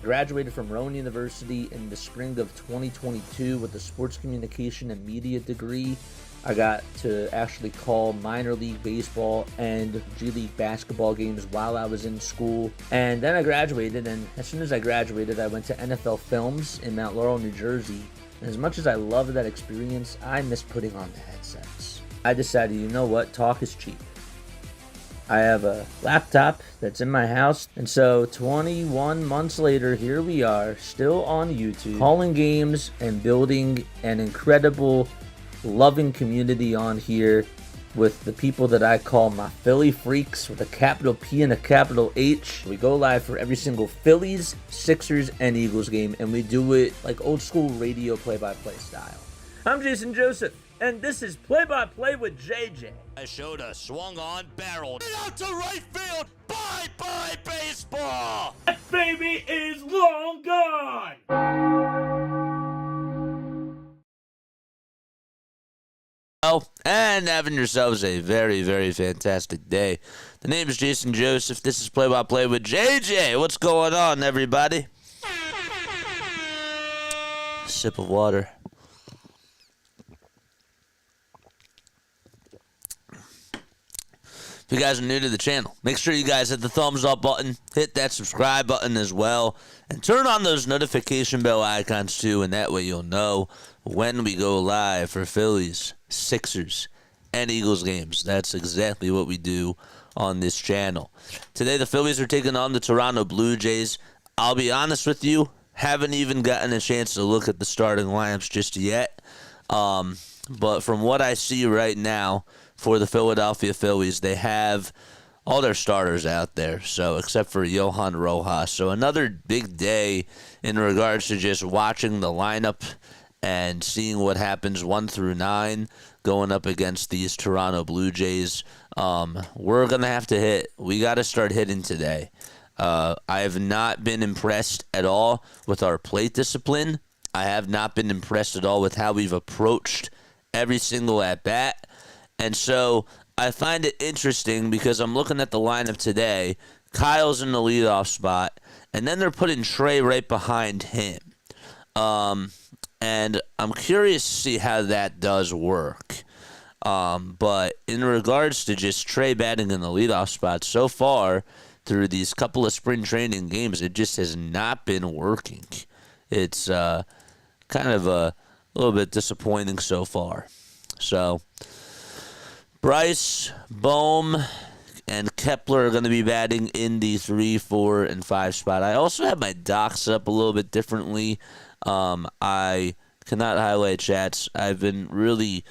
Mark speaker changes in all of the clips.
Speaker 1: Graduated from Rowan University in the spring of 2022 with a sports communication and media degree. I got to actually call minor league baseball and G League basketball games while I was in school. And then I graduated, and as soon as I graduated, I went to NFL Films in Mount Laurel, New Jersey. And as much as I loved that experience, I miss putting on the headsets. I decided, you know what, talk is cheap. I have a laptop that's in my house, and so 21 months later, here we are, still on YouTube, calling games and building an incredible, loving community on here with the people that I call my Philly freaks with a capital P and a capital H. We go live for every single Phillies, Sixers, and Eagles game, and we do it like old school radio play-by-play style. I'm Jason Joseph. and this is Play-by-Play with JJ.
Speaker 2: I showed a swung on barrel. Get out to right field. Bye-bye baseball.
Speaker 1: That baby is long gone.
Speaker 2: And having yourselves a very, very fantastic day. The name is Jason Joseph. This is Play-by-Play with JJ. What's going on, everybody? Sip of water. If you guys are new to the channel, make sure you guys hit the thumbs up button, hit that subscribe button as well, and turn on those notification bell icons too, and that way you'll know when we go live for Phillies, Sixers, and Eagles games. That's exactly what we do on this channel. Today the Phillies are taking on the Toronto Blue Jays. I'll be honest with you, haven't even gotten a chance to look at the starting lineups just yet. But from what I see right now for the Philadelphia Phillies, they have all their starters out there, so except for Johan Rojas. So another big day in regards to just watching the lineup and seeing what happens 1 through 9 going up against these Toronto Blue Jays. We're going to have to hit. We got to start hitting today. I have not been impressed at all with our plate discipline. I have not been impressed at all with how we've approached every single at-bat. And so I find it interesting because I'm looking at the lineup today. Kyle's in the leadoff spot, and then they're putting Trey right behind him. And I'm curious to see how that does work. But in regards to just Trey batting in the leadoff spot, so far through these couple of spring training games, it just has not been working. It's kind of a little bit disappointing so far. So Bryce, Bohm, and Kepler are going to be batting in the 3, 4, and 5 spot. I also have my docs set up a little bit differently. I cannot highlight chats. I've been really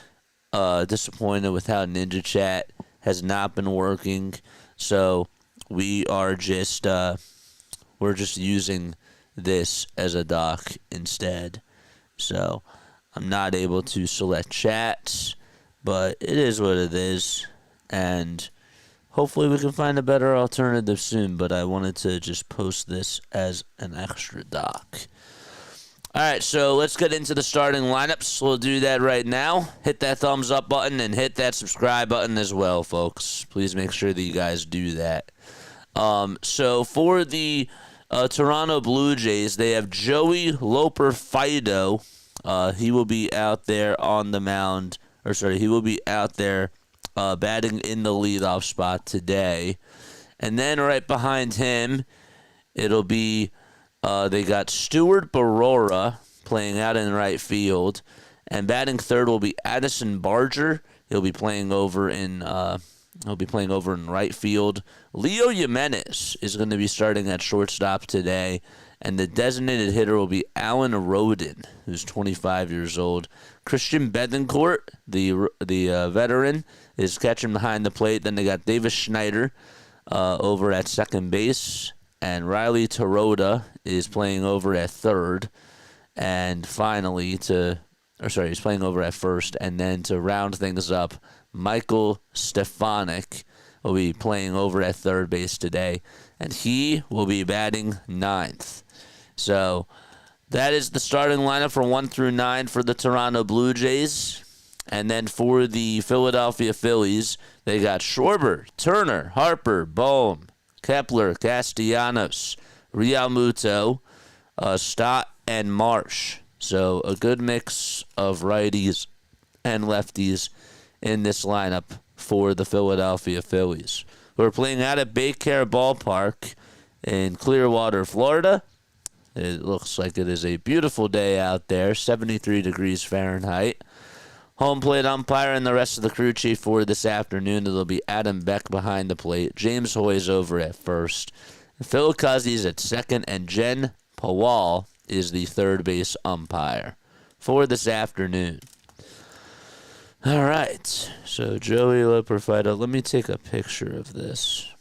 Speaker 2: disappointed with how Ninja Chat has not been working. So we are just we're just using this as a doc instead. So I'm not able to select chats, but it is what it is, and hopefully we can find a better alternative soon, but I wanted to just post this as an extra doc. All right, so let's get into the starting lineups. We'll do that right now. Hit that thumbs up button and hit that subscribe button as well, folks. Please make sure that you guys do that. So for the Toronto Blue Jays, they have Joey Loper Fido. He will be out there on the mound, he will be out there batting in the leadoff spot today. And then right behind him, it'll be, they got Stuart Barora playing out in right field. And batting third will be Addison Barger. He'll be playing over in right field. Leo Jimenez is going to be starting at shortstop today. And the designated hitter will be Alan Roden, who's 25 years old. Christian Betancourt, the veteran, is catching behind the plate. Then they got Davis Schneider over at second base. And Riley Taroda is playing over at third. And finally he's playing over at first. And then to round things up, Michael Stefanik will be playing over at third base today. And he will be batting ninth. So that is the starting lineup for 1 through 9 for the Toronto Blue Jays. And then for the Philadelphia Phillies, they got Schwarber, Turner, Harper, Bohm, Kepler, Castellanos, Realmuto, Stott, and Marsh. So a good mix of righties and lefties in this lineup for the Philadelphia Phillies. We're playing out at Baycare Ballpark in Clearwater, Florida. It looks like it is a beautiful day out there, 73 degrees Fahrenheit. Home plate umpire and the rest of the crew chief for this afternoon. It'll be Adam Beck behind the plate. James Hoy's over at first. Phil Cuzzi's at second, and Jen Pawal is the third base umpire for this afternoon. All right, so Joey Loper Fido. Let me take a picture of this.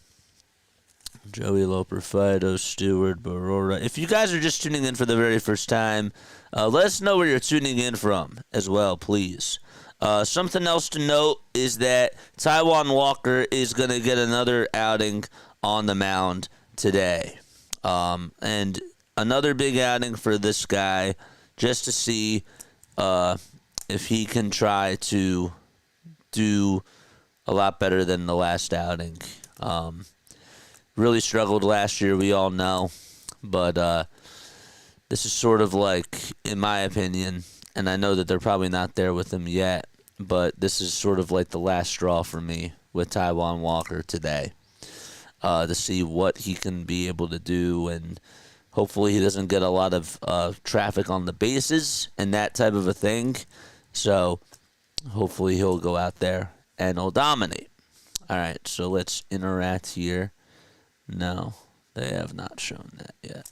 Speaker 2: Joey Loper Fido, Stewart, Barora. If you guys are just tuning in for the very first time, let us know where you're tuning in from as well, please. Something else to note is that Taijuan Walker is going to get another outing on the mound today. And another big outing for this guy just to see if he can try to do a lot better than the last outing. Really struggled last year, we all know. But this is sort of like, in my opinion, and I know that they're probably not there with him yet, but this is sort of like the last straw for me with Taijuan Walker today, to see what he can be able to do, and hopefully he doesn't get a lot of traffic on the bases and that type of a thing. So hopefully he'll go out there and he'll dominate. All right, so let's interact here. No, they have not shown that yet.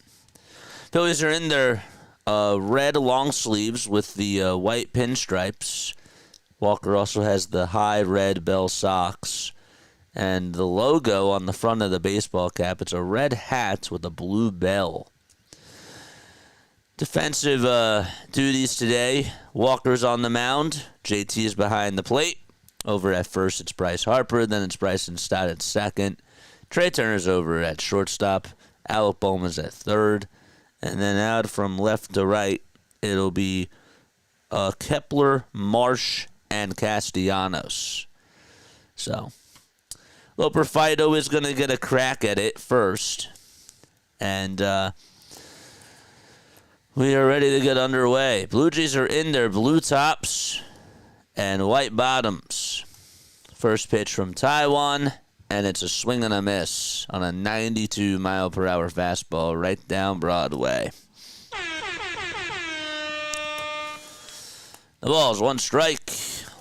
Speaker 2: Phillies are in their red long sleeves with the white pinstripes. Walker also has the high red bell socks. And the logo on the front of the baseball cap, it's a red hat with a blue bell. Defensive duties today. Walker's on the mound. JT is behind the plate. Over at first, it's Bryce Harper. Then it's Bryson Stott at second. Trey Turner's over at shortstop. Alec Bowman's at third. And then out from left to right, it'll be Kepler, Marsh, and Castellanos. So Loper Fido is going to get a crack at it first. And we are ready to get underway. Blue Jays are in their blue tops and white bottoms. First pitch from Taijuan, and it's a swing and a miss on a 92-mile-per-hour fastball right down Broadway. The ball's one strike.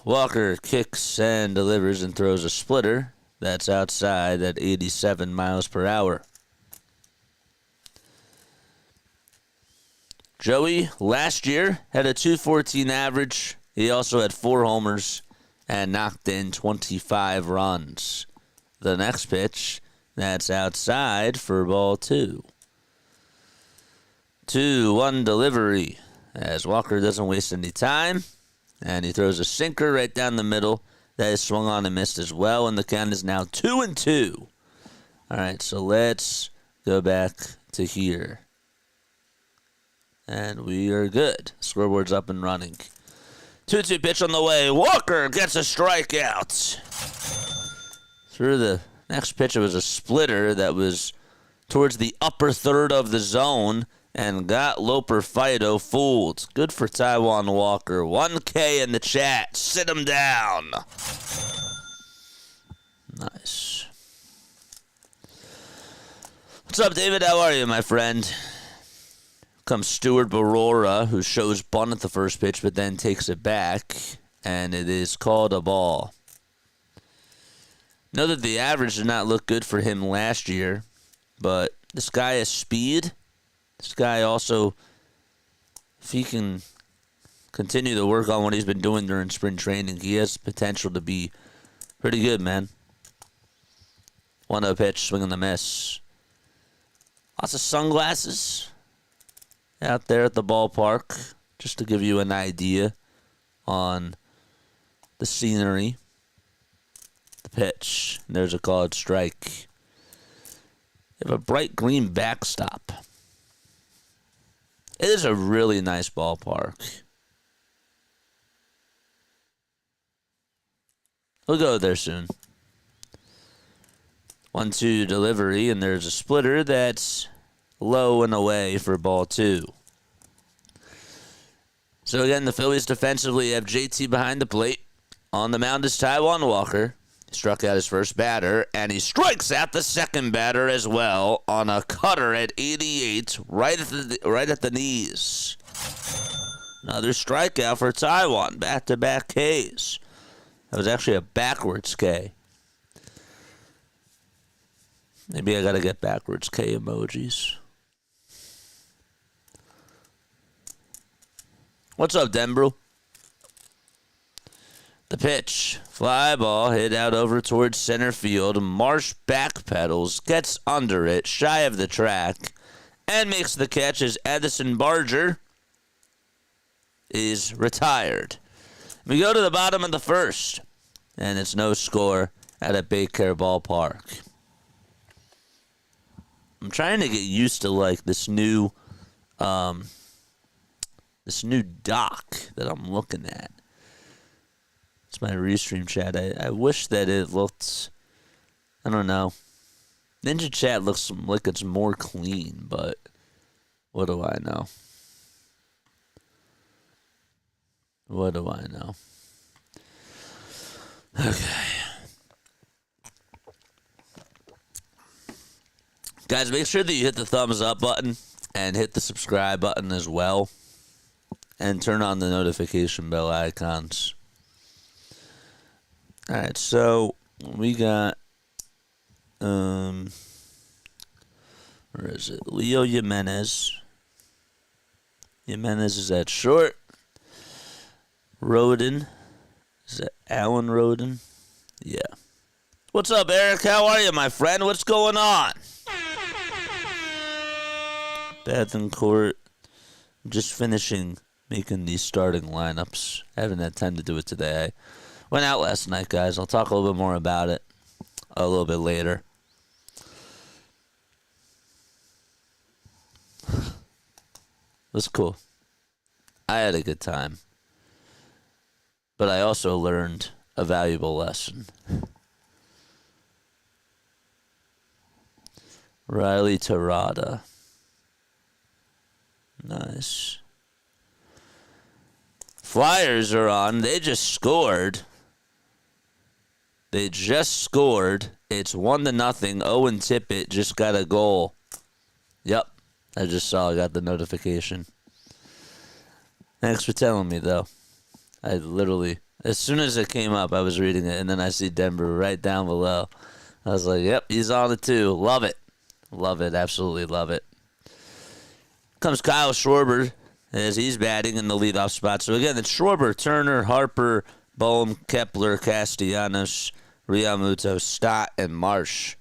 Speaker 2: Walker kicks and delivers and throws a splitter. That's outside at 87 miles per hour. Joey, last year, had a .214 average. He also had 4 homers and knocked in 25 runs. The next pitch, that's outside for ball 2. 2-1 delivery as Walker doesn't waste any time. And he throws a sinker right down the middle. That is swung on and missed as well. And the count is now 2-2. All right, so let's go back to here. And we are good. Scoreboard's up and running. 2-2 pitch on the way. Walker gets a strikeout. Through the next pitch, it was a splitter that was towards the upper third of the zone and got Loper Fido fooled. Good for Taijuan Walker. 1K in the chat. Sit him down. Nice. What's up, David? How are you, my friend? Comes Stuart Barora, who shows bunt at the first pitch, but then takes it back, and it is called a ball. Know that the average did not look good for him last year, but this guy has speed. This guy also, if he can continue to work on what he's been doing during spring training, he has potential to be pretty good, man. 1-0 pitch, swing and a miss. Lots of sunglasses out there at the ballpark, just to give you an idea on the scenery. The pitch, and there's a called strike. You have a bright green backstop. It is a really nice ballpark. We'll go there soon. 1-2 delivery, and there's a splitter that's low and away for ball 2. So again, the Phillies defensively have JT behind the plate. On the mound is Taijuan Walker. He struck out his first batter, and he strikes out the second batter as well on a cutter at 88, right at the knees. Another strikeout for Taijuan, back-to-back Ks. That was actually a backwards K. Maybe I gotta get backwards K emojis. What's up, Denbro? The pitch. Fly ball hit out over towards center field. Marsh backpedals, gets under it, shy of the track, and makes the catch as Edison Barger is retired. We go to the bottom of the first, and it's no score at Baycare Ballpark. I'm trying to get used to like this new dock that I'm looking at. It's my restream chat. I wish that it looked, I don't know. Ninja chat looks like it's more clean, but what do I know? What do I know? Okay. Guys, make sure that you hit the thumbs up button and hit the subscribe button as well. And turn on the notification bell icons. Alright, so we got where is it? Leo Jimenez. Jimenez is at short. Roden. Is that Alan Roden? Yeah. What's up, Eric? How are you, my friend? What's going on? Bethencourt. Just finishing making these starting lineups. I haven't had time to do it today. I went out last night, guys. I'll talk a little bit more about it a little bit later. It was cool. I had a good time. But I also learned a valuable lesson. Riley Terada. Nice. Flyers are on. They just scored. It's 1-0. Owen Tippett just got a goal. Yep. I just saw. I got the notification. Thanks for telling me, though. I literally, as soon as it came up, I was reading it, and then I see Denver right down below. I was like, yep, he's on it too. Love it. Love it. Absolutely love it. Comes Kyle Schwarber as he's batting in the leadoff spot. So again, it's Schwarber, Turner, Harper, Bohm, Kepler, Castellanos, Realmuto, Stott, and Marsh.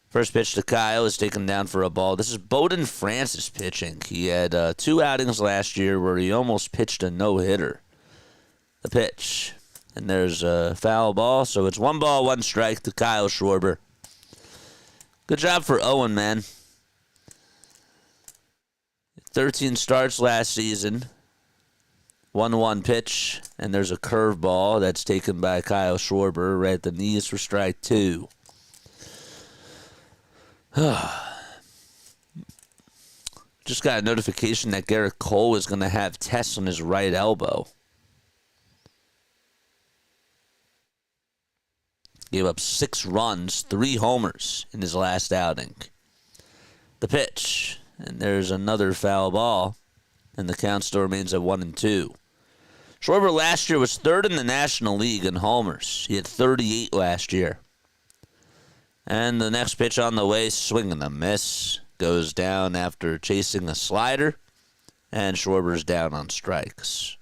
Speaker 2: First pitch to Kyle is taken down for a ball. This is Bowden Francis pitching. He had 2 outings last year where he almost pitched a no-hitter. The pitch. And there's a foul ball, so it's 1 ball, 1 strike to Kyle Schwarber. Good job for Owen, man. 13 starts last season. 1-1 pitch, and there's a curveball that's taken by Kyle Schwarber right at the knees for strike 2. Just got a notification that Garrett Cole is going to have tests on his right elbow. Gave up 6 runs, 3 homers in his last outing. The pitch, and there's another foul ball, and the count still remains at 1-2. Schwarber last year was 3rd in the National League in homers. He had 38 last year. And the next pitch on the way, swing and a miss. Goes down after chasing a slider. And Schwarber's down on strikes.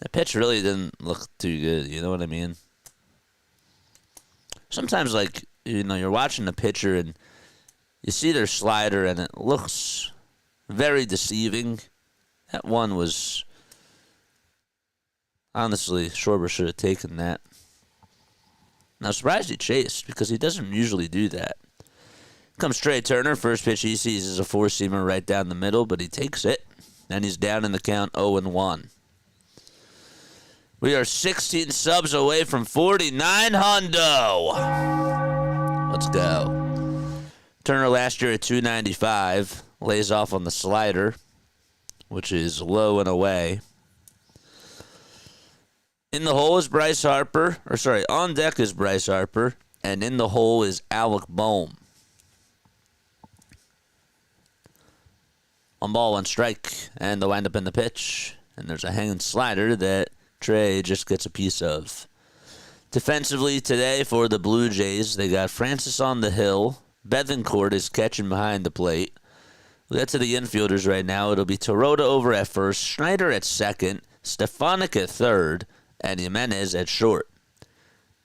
Speaker 2: That pitch really didn't look too good, you know what I mean? Sometimes, like, you know, you're watching the pitcher and you see their slider and it looks very deceiving. That one was, honestly, Schwarber should have taken that. And I was surprised he chased because he doesn't usually do that. Comes Trey Turner. First pitch he sees is a 4-seamer right down the middle, but he takes it. And he's down in the count 0-1. We are 16 subs away from 49 hundo. Let's go. Turner last year at 295. Lays off on the slider, which is low and away. In the hole is Bryce Harper. On deck is Bryce Harper. And in the hole is Alec Bohm. 1 ball, 1 strike. And they'll wind up in the pitch. And there's a hanging slider that Trey just gets a piece of. Defensively today for the Blue Jays, they got Francis on the hill. Bethencourt is catching behind the plate. We'll get to the infielders right now. It'll be Terada over at first, Schneider at second, Stefanik at third, and Jimenez at short.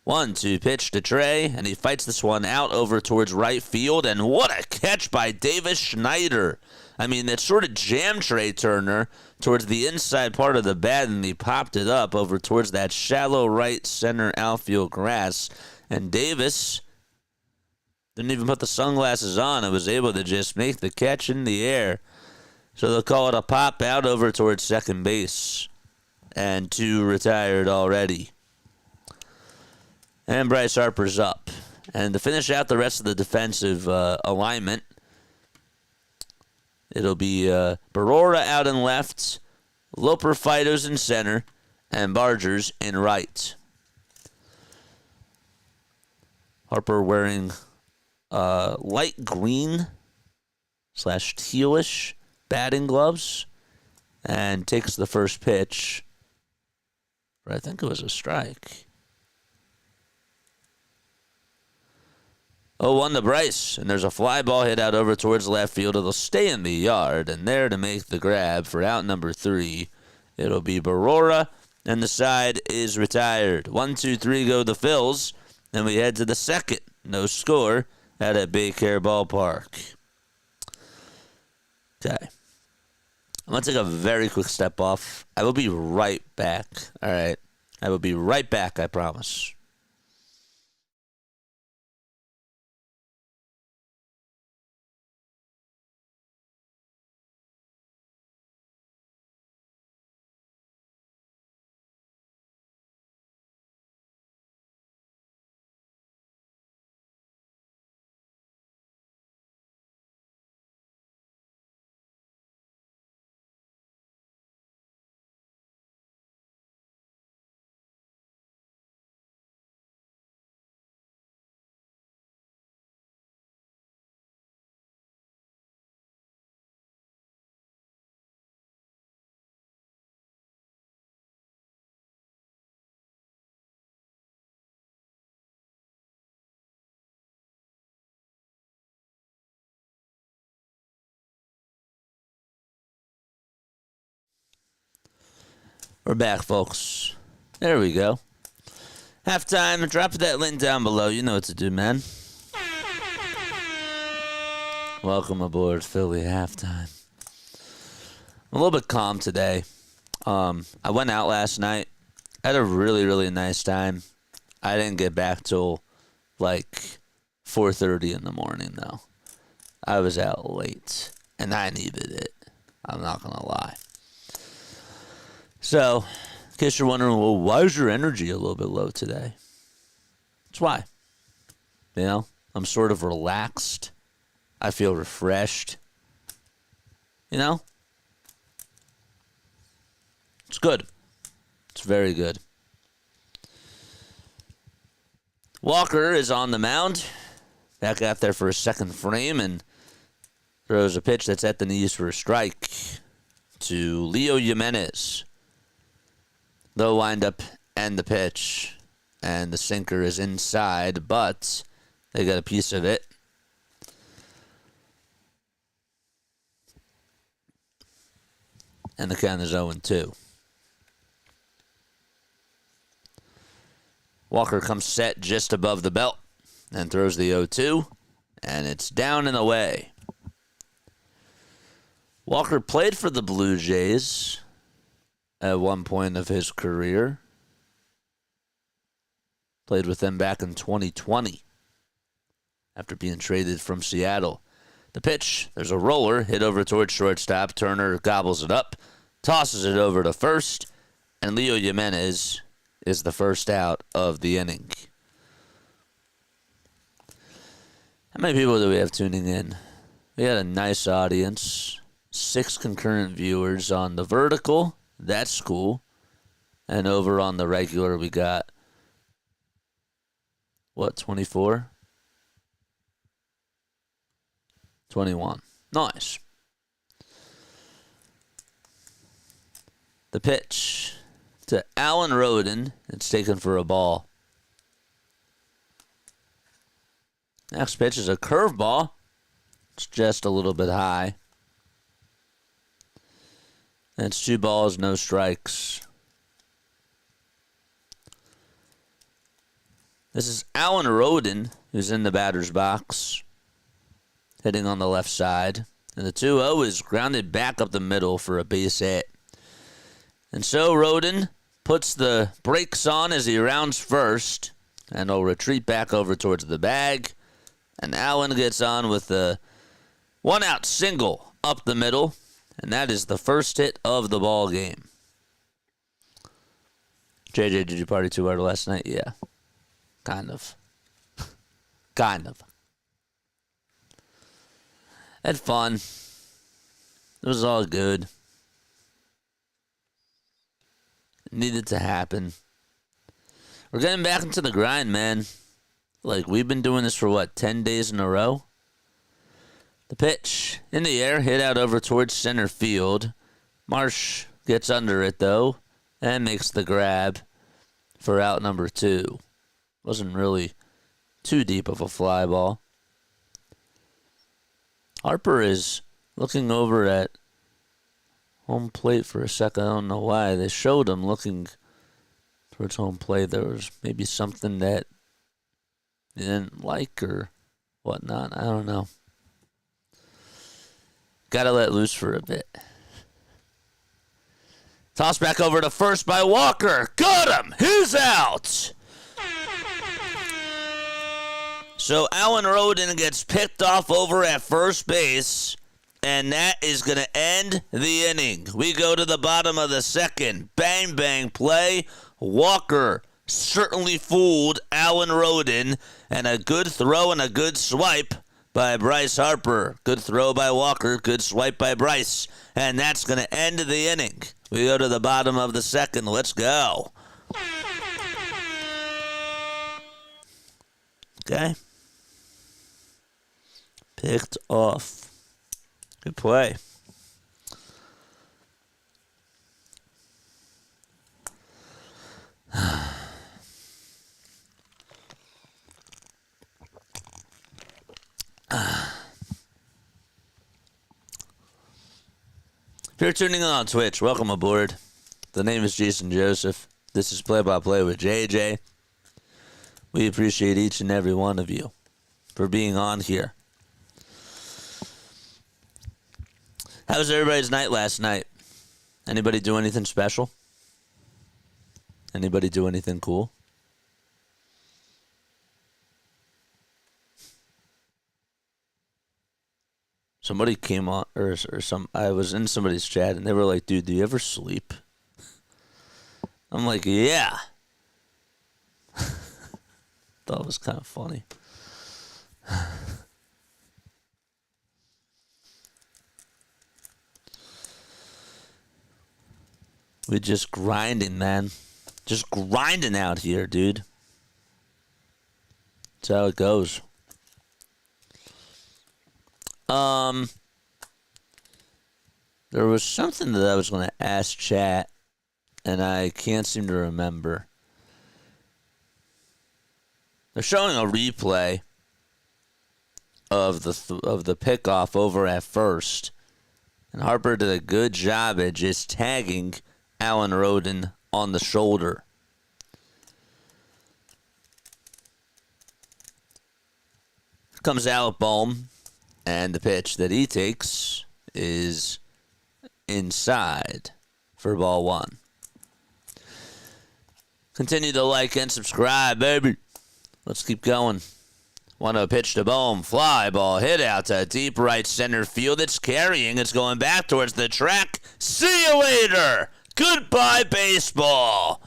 Speaker 2: 1-2 pitch to Trey, and he fights this one out over towards right field, and what a catch by Davis Schneider. I mean, it sort of jammed Trey Turner towards the inside part of the bat, and he popped it up over towards that shallow right center outfield grass. And Davis didn't even put the sunglasses on and was able to just make the catch in the air. So they'll call it a pop out over towards second base. And 2 retired already. And Bryce Harper's up. And to finish out the rest of the defensive alignment, it'll be Barora out in left, Loper Fidos in center, and Bargers in right. Harper wearing light green / tealish batting gloves and takes the first pitch. But I think it was a strike. 0-1 to Bryce, and there's a fly ball hit out over towards left field. It'll stay in the yard, and there to make the grab for out number 3, it'll be Barora, and the side is retired. 1-2-3 go the Phils, and we head to the second. No score out at Baycare Ballpark. Okay. I'm going to take a very quick step off. I will be right back. All right. I will be right back, I promise. We're back, folks. There we go. Halftime. Drop that link down below. You know what to do, man. Welcome aboard Philly halftime. I'm a little bit calm today. I went out last night. I had a really, really nice time. I didn't get back till like 4:30 in the morning, though. I was out late, and I needed it. I'm not going to lie. So, in case you're wondering, well, why is your energy a little bit low today? That's why. You know, I'm sort of relaxed. I feel refreshed. You know? It's good. It's very good. Walker is on the mound. Back out there for a second frame and throws a pitch that's at the knees for a strike to Leo Jimenez. They'll wind up and the pitch, and the sinker is inside, but they got a piece of it. And the count is 0-2. Walker comes set just above the belt and throws the 0-2, and it's down and away. Walker played for the Blue Jays at one point of his career. Played with them back in 2020 after being traded from Seattle. The pitch, there's a roller hit over towards shortstop. Turner gobbles it up, tosses it over to first, and Leo Jimenez is the first out of the inning. How many people do we have tuning in? We had a nice audience. 6 concurrent viewers on the vertical. That's cool. And over on the regular, we got, 24? 21. Nice. The pitch to Alan Roden. It's taken for a ball. Next pitch is a curveball. It's just a little bit high. And it's 2 balls, no strikes. This is Alan Roden, who's in the batter's box, hitting on the left side. And the 2-0 is grounded back up the middle for a base hit. And so Rodin puts the brakes on as he rounds first, and he'll retreat back over towards the bag. And Allen gets on with the 1-out single up the middle, and that is the first hit of the ball game. JJ, did you party too hard last night? Yeah. Kind of. Kind of. Had fun. It was all good. It needed to happen. We're getting back into the grind, man. Like, we've been doing this for, 10 days in a row? The pitch in the air, hit out over towards center field. Marsh gets under it, though, and makes the grab for out number 2. Wasn't really too deep of a fly ball. Harper is looking over at home plate for a second. I don't know why. They showed him looking towards home plate. There was maybe something that he didn't like or whatnot. I don't know. Gotta let loose for a bit. Toss back over to first by Walker. Got him! He's out! So Allen Rodin gets picked off over at first base, and that is going to end the inning. We go to the bottom of the second. Bang, bang play. Walker certainly fooled Allen Rodin, and a good throw and a good swipe by Bryce Harper. Good throw by Walker, good swipe by Bryce, and that's going to end the inning. We go to the bottom of the second. Let's go. Okay. Picked off. Good play. If you're tuning in on Twitch, welcome aboard. The name is Jason Joseph. This is Play by Play with JJ. We appreciate each and every one of you for being on here. How was everybody's night last night? Anybody do anything special? Anybody do anything cool? Somebody came on, or I was in somebody's chat, and they were like, dude, do you ever sleep? I'm like, yeah. Thought it was kind of funny. We're just grinding, man. Just grinding out here, dude. That's how it goes. There was something that I was going to ask chat, and I can't seem to remember. They're showing a replay of the pickoff over at first, and Harper did a good job at just tagging Allen Rodin on the shoulder. Here comes Alec Bohm, and the pitch that he takes is inside for ball 1. Continue to like and subscribe, baby. Let's keep going. Want to pitch to Bohm. Fly ball hit out to deep right center field. It's carrying. It's going back towards the track. See you later. Goodbye, baseball.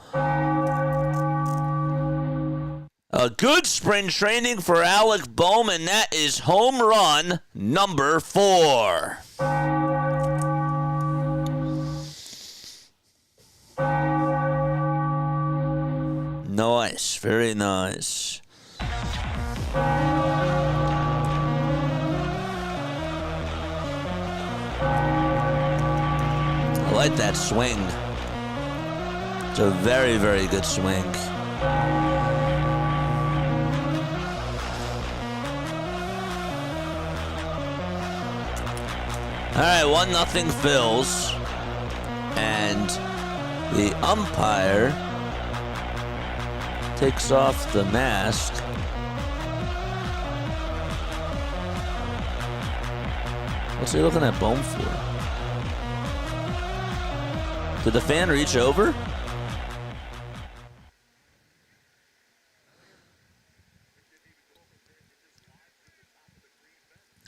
Speaker 2: A good spring training for Alec Bohm, and that is home run number 4. Nice. Very nice. I like that swing. It's a very, very good swing. All right, 1-0 Phils. And the umpire takes off the mask. What's he looking at Bohm for? Did the fan reach over?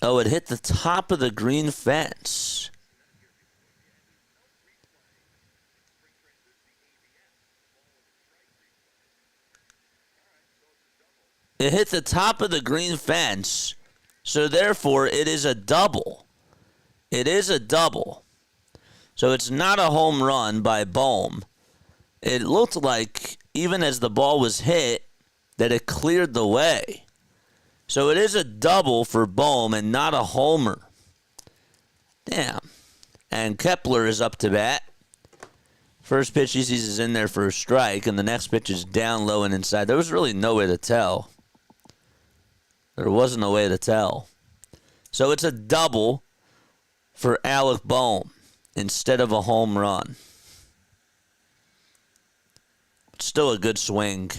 Speaker 2: Oh, it hit the top of the green fence. It hit the top of the green fence, so therefore it is a double. It is a double. So it's not a home run by Bohm. It looked like, even as the ball was hit, that it cleared the way. So it is a double for Bohm and not a homer. Damn. And Kepler is up to bat. First pitch he sees is in there for a strike, and the next pitch is down low and inside. There was really no way to tell. There wasn't a way to tell. So it's a double for Alec Bohm instead of a home run. Still a good swing.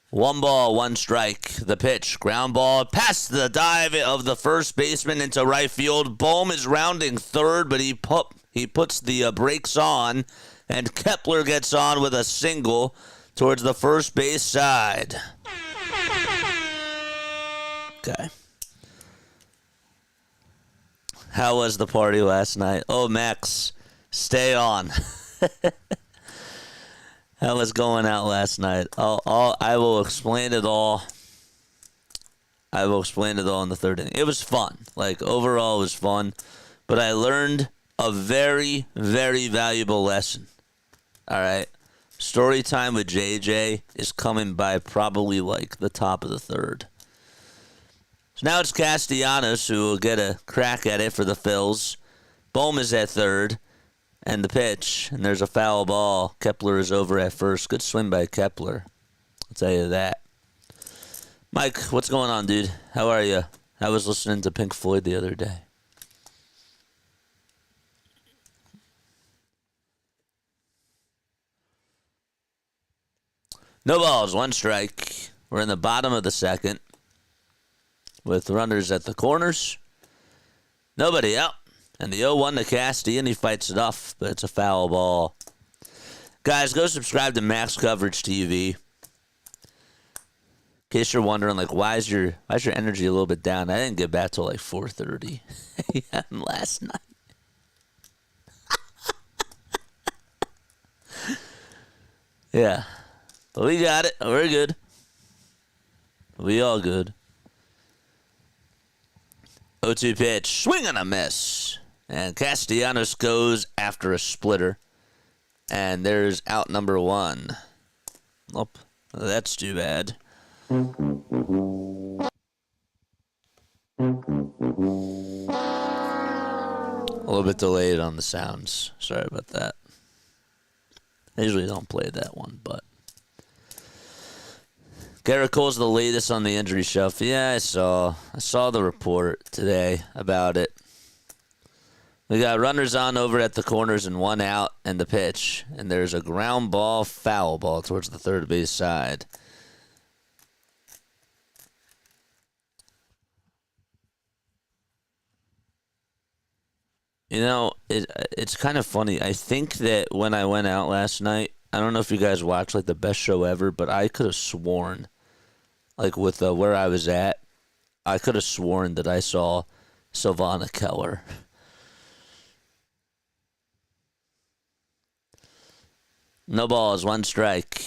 Speaker 2: 1 ball, 1 strike. The pitch, ground ball, past the dive of the first baseman into right field. Bohm is rounding third, but he puts the brakes on, and Kepler gets on with a single towards the first base side. Okay. How was the party last night? Oh, Max, stay on. How was going out last night? I will explain it all. I will explain it all in the third inning. It was fun. Like, overall, it was fun. But I learned a very, very valuable lesson. All right? Story time with JJ is coming by probably, like, the top of the third. So now it's Castellanos who will get a crack at it for the Phils. Bohm is at third. And the pitch, and there's a foul ball. Kepler is over at first. Good swing by Kepler. I'll tell you that. Mike, what's going on, dude? How are you? I was listening to Pink Floyd the other day. No balls, 1 strike. We're in the bottom of the second with runners at the corners. Nobody out. And the 0-1 to Casty, and he fights it off, but it's a foul ball. Guys, go subscribe to Max Coverage TV. In case you're wondering, like, why is your energy a little bit down? I didn't get back till like 4:30 a.m. last night. Yeah, but we got it. We're good. We all good. 0-2 pitch, swing and a miss. And Castellanos goes after a splitter. And there's out number 1. Oh, that's too bad. A little bit delayed on the sounds. Sorry about that. I usually don't play that one, but. Garrett Cole's the latest on the injury shelf. Yeah, I saw the report today about it. We got runners on over at the corners and 1 out and the pitch. And there's a ground ball, foul ball towards the third base side. You know, it's kind of funny. I think that when I went out last night, I don't know if you guys watched like the best show ever, but I could have sworn, like with where I was at, I could have sworn that I saw Sylvana Keller. No balls, 1 strike.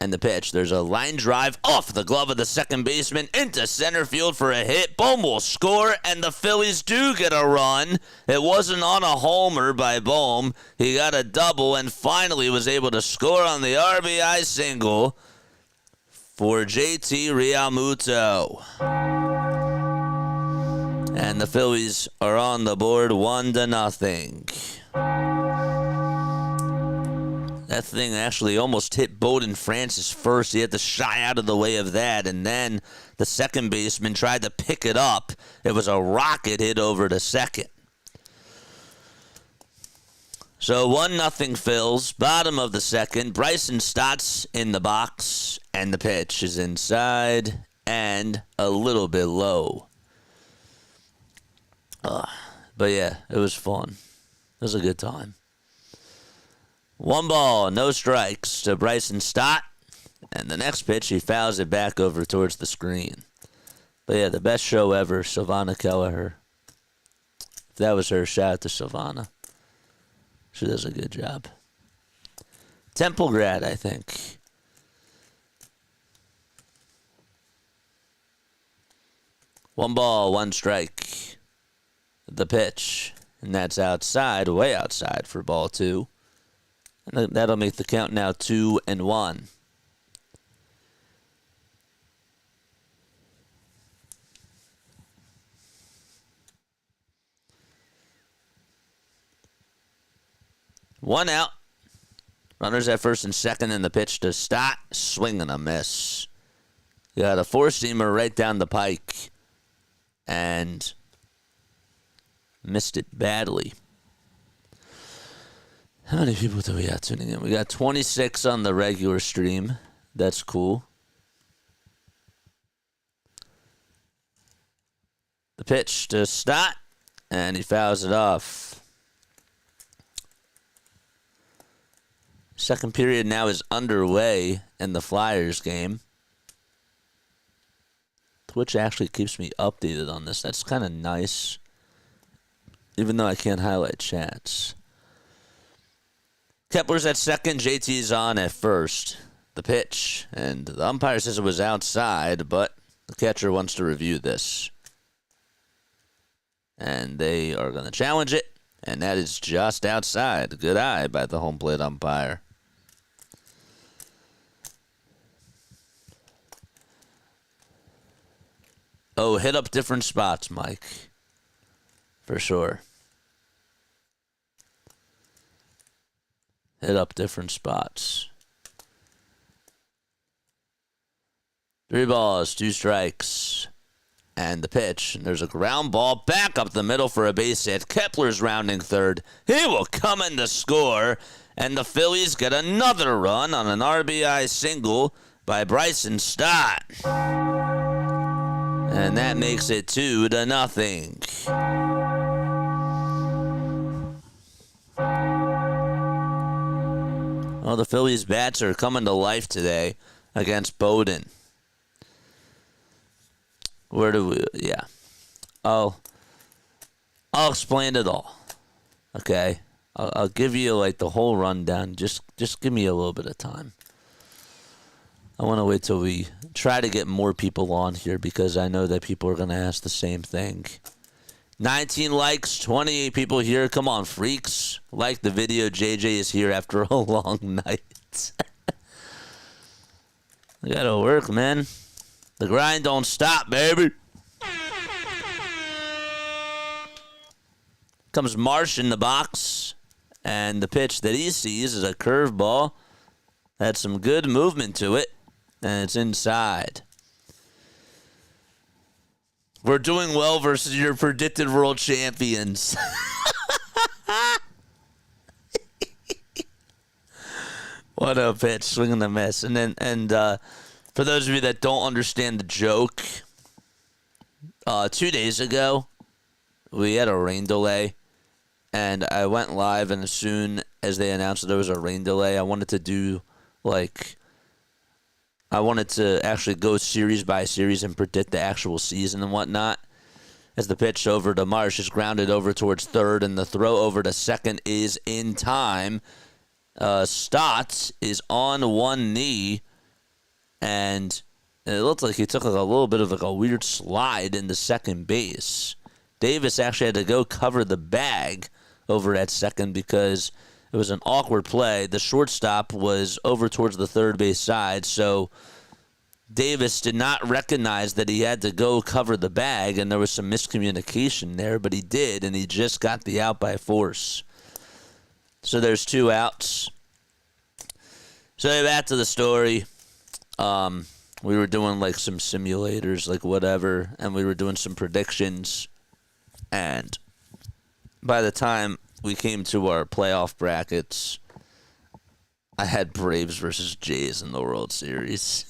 Speaker 2: And the pitch. There's a line drive off the glove of the second baseman into center field for a hit. Bohm will score, and the Phillies do get a run. It wasn't on a homer by Bohm. He got a double and finally was able to score on the RBI single for JT Realmuto. And the Phillies are on the board 1-0. That thing actually almost hit Bowden Francis first. He had to shy out of the way of that. And then the second baseman tried to pick it up. It was a rocket hit over to second. So 1-0 Phils. Bottom of the second. Bryson Stott's in the box. And the pitch is inside and a little bit low. But yeah, it was fun. It was a good time. 1 ball, no strikes to Bryson Stott. And the next pitch, he fouls it back over towards the screen. But yeah, the best show ever, Silvana Kelleher. If that was her, shout out to Silvana. She does a good job. Temple grad, I think. One ball, one strike. The pitch. And that's outside, way outside for ball 2. And that'll make the count now 2-1. One out. Runners at first and second, and the pitch to Stott. Swing and a miss. Got a four-seamer right down the pike. And missed it badly. How many people do we have tuning in? We got 26 on the regular stream. That's cool. The pitch to Stott, and he fouls it off. Second period now is underway in the Flyers game. Twitch actually keeps me updated on this. That's kind of nice. Even though I can't highlight chats. Kepler's at second. JT's on at first. The pitch. And the umpire says it was outside, but the catcher wants to review this. And they are going to challenge it. And that is just outside. Good eye by the home plate umpire. Oh, hit up different spots, Mike. For sure. Hit up different spots. 3 balls, 2 strikes. And the pitch. And there's a ground ball back up the middle for a base hit. Kepler's rounding third. He will come in to score. And the Phillies get another run on an RBI single by Bryson Stott. And that makes it 2-0. Well, the Phillies bats are coming to life today against Bowden. Where do we? Yeah. I'll explain it all. Okay. I'll give you like the whole rundown. Just give me a little bit of time. I want to wait till we try to get more people on here because I know that people are going to ask the same thing. 19 likes, 28 people here. Come on, freaks. Like the video. JJ is here after a long night. We got to work, man. The grind don't stop, baby. Comes Marsh in the box. And the pitch that he sees is a curveball. Had some good movement to it. And it's inside. We're doing well versus your predicted world champions. What a pitch. Swing and a miss. And for those of you that don't understand the joke, 2 days ago, we had a rain delay. And I went live, and as soon as they announced that there was a rain delay, I wanted to actually go series by series and predict the actual season and whatnot. As the pitch over to Marsh is grounded over towards third, and the throw over to second is in time. Stott is on one knee, and it looked like he took a little bit of a weird slide into second base. Davis actually had to go cover the bag over at second because it was an awkward play. The shortstop was over towards the third base side, so Davis did not recognize that he had to go cover the bag, and there was some miscommunication there, but he did, and he just got the out by force. So there's 2 outs. So back to the story. We were doing like some simulators, like whatever, and we were doing some predictions, and by the time we came to our playoff brackets, I had Braves versus Jays in the World Series.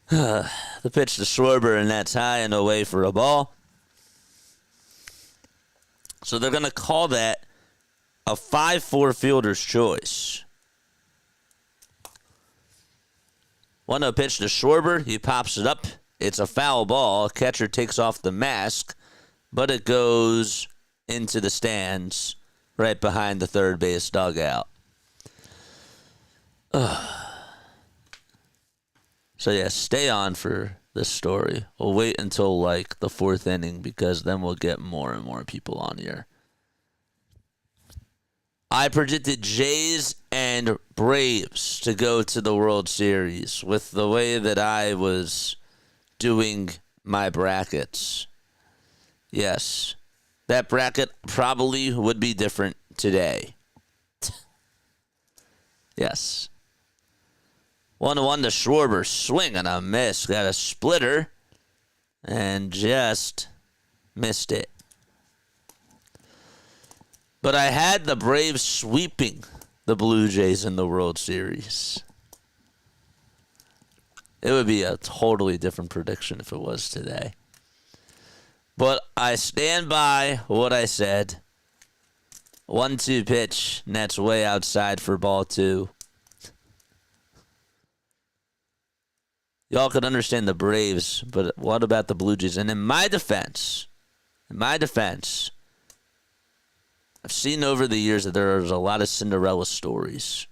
Speaker 2: The The pitch to Schwarber, and that's high and away for a ball. So they're going to call that a 5-4 fielder's choice. 1-0 pitch to Schwarber. He pops it up. It's a foul ball. Catcher takes off the mask, but it goes into the stands right behind the third base dugout. So, yeah, stay on for this story. We'll wait until, like, the fourth inning because then we'll get more and more people on here. I predicted Jays and Braves to go to the World Series with the way that I was doing my brackets. Yes, that bracket probably would be different today. Yes. 1-1 to Schwarber. Swing and a miss. Got a splitter. And just missed it. But I had the Braves sweeping the Blue Jays in the World Series. It would be a totally different prediction if it was today. But I stand by what I said. 1-2 pitch. And that's way outside for ball 2. Y'all could understand the Braves, but what about the Blue Jays? And in my defense, I've seen over the years that there's a lot of Cinderella stories,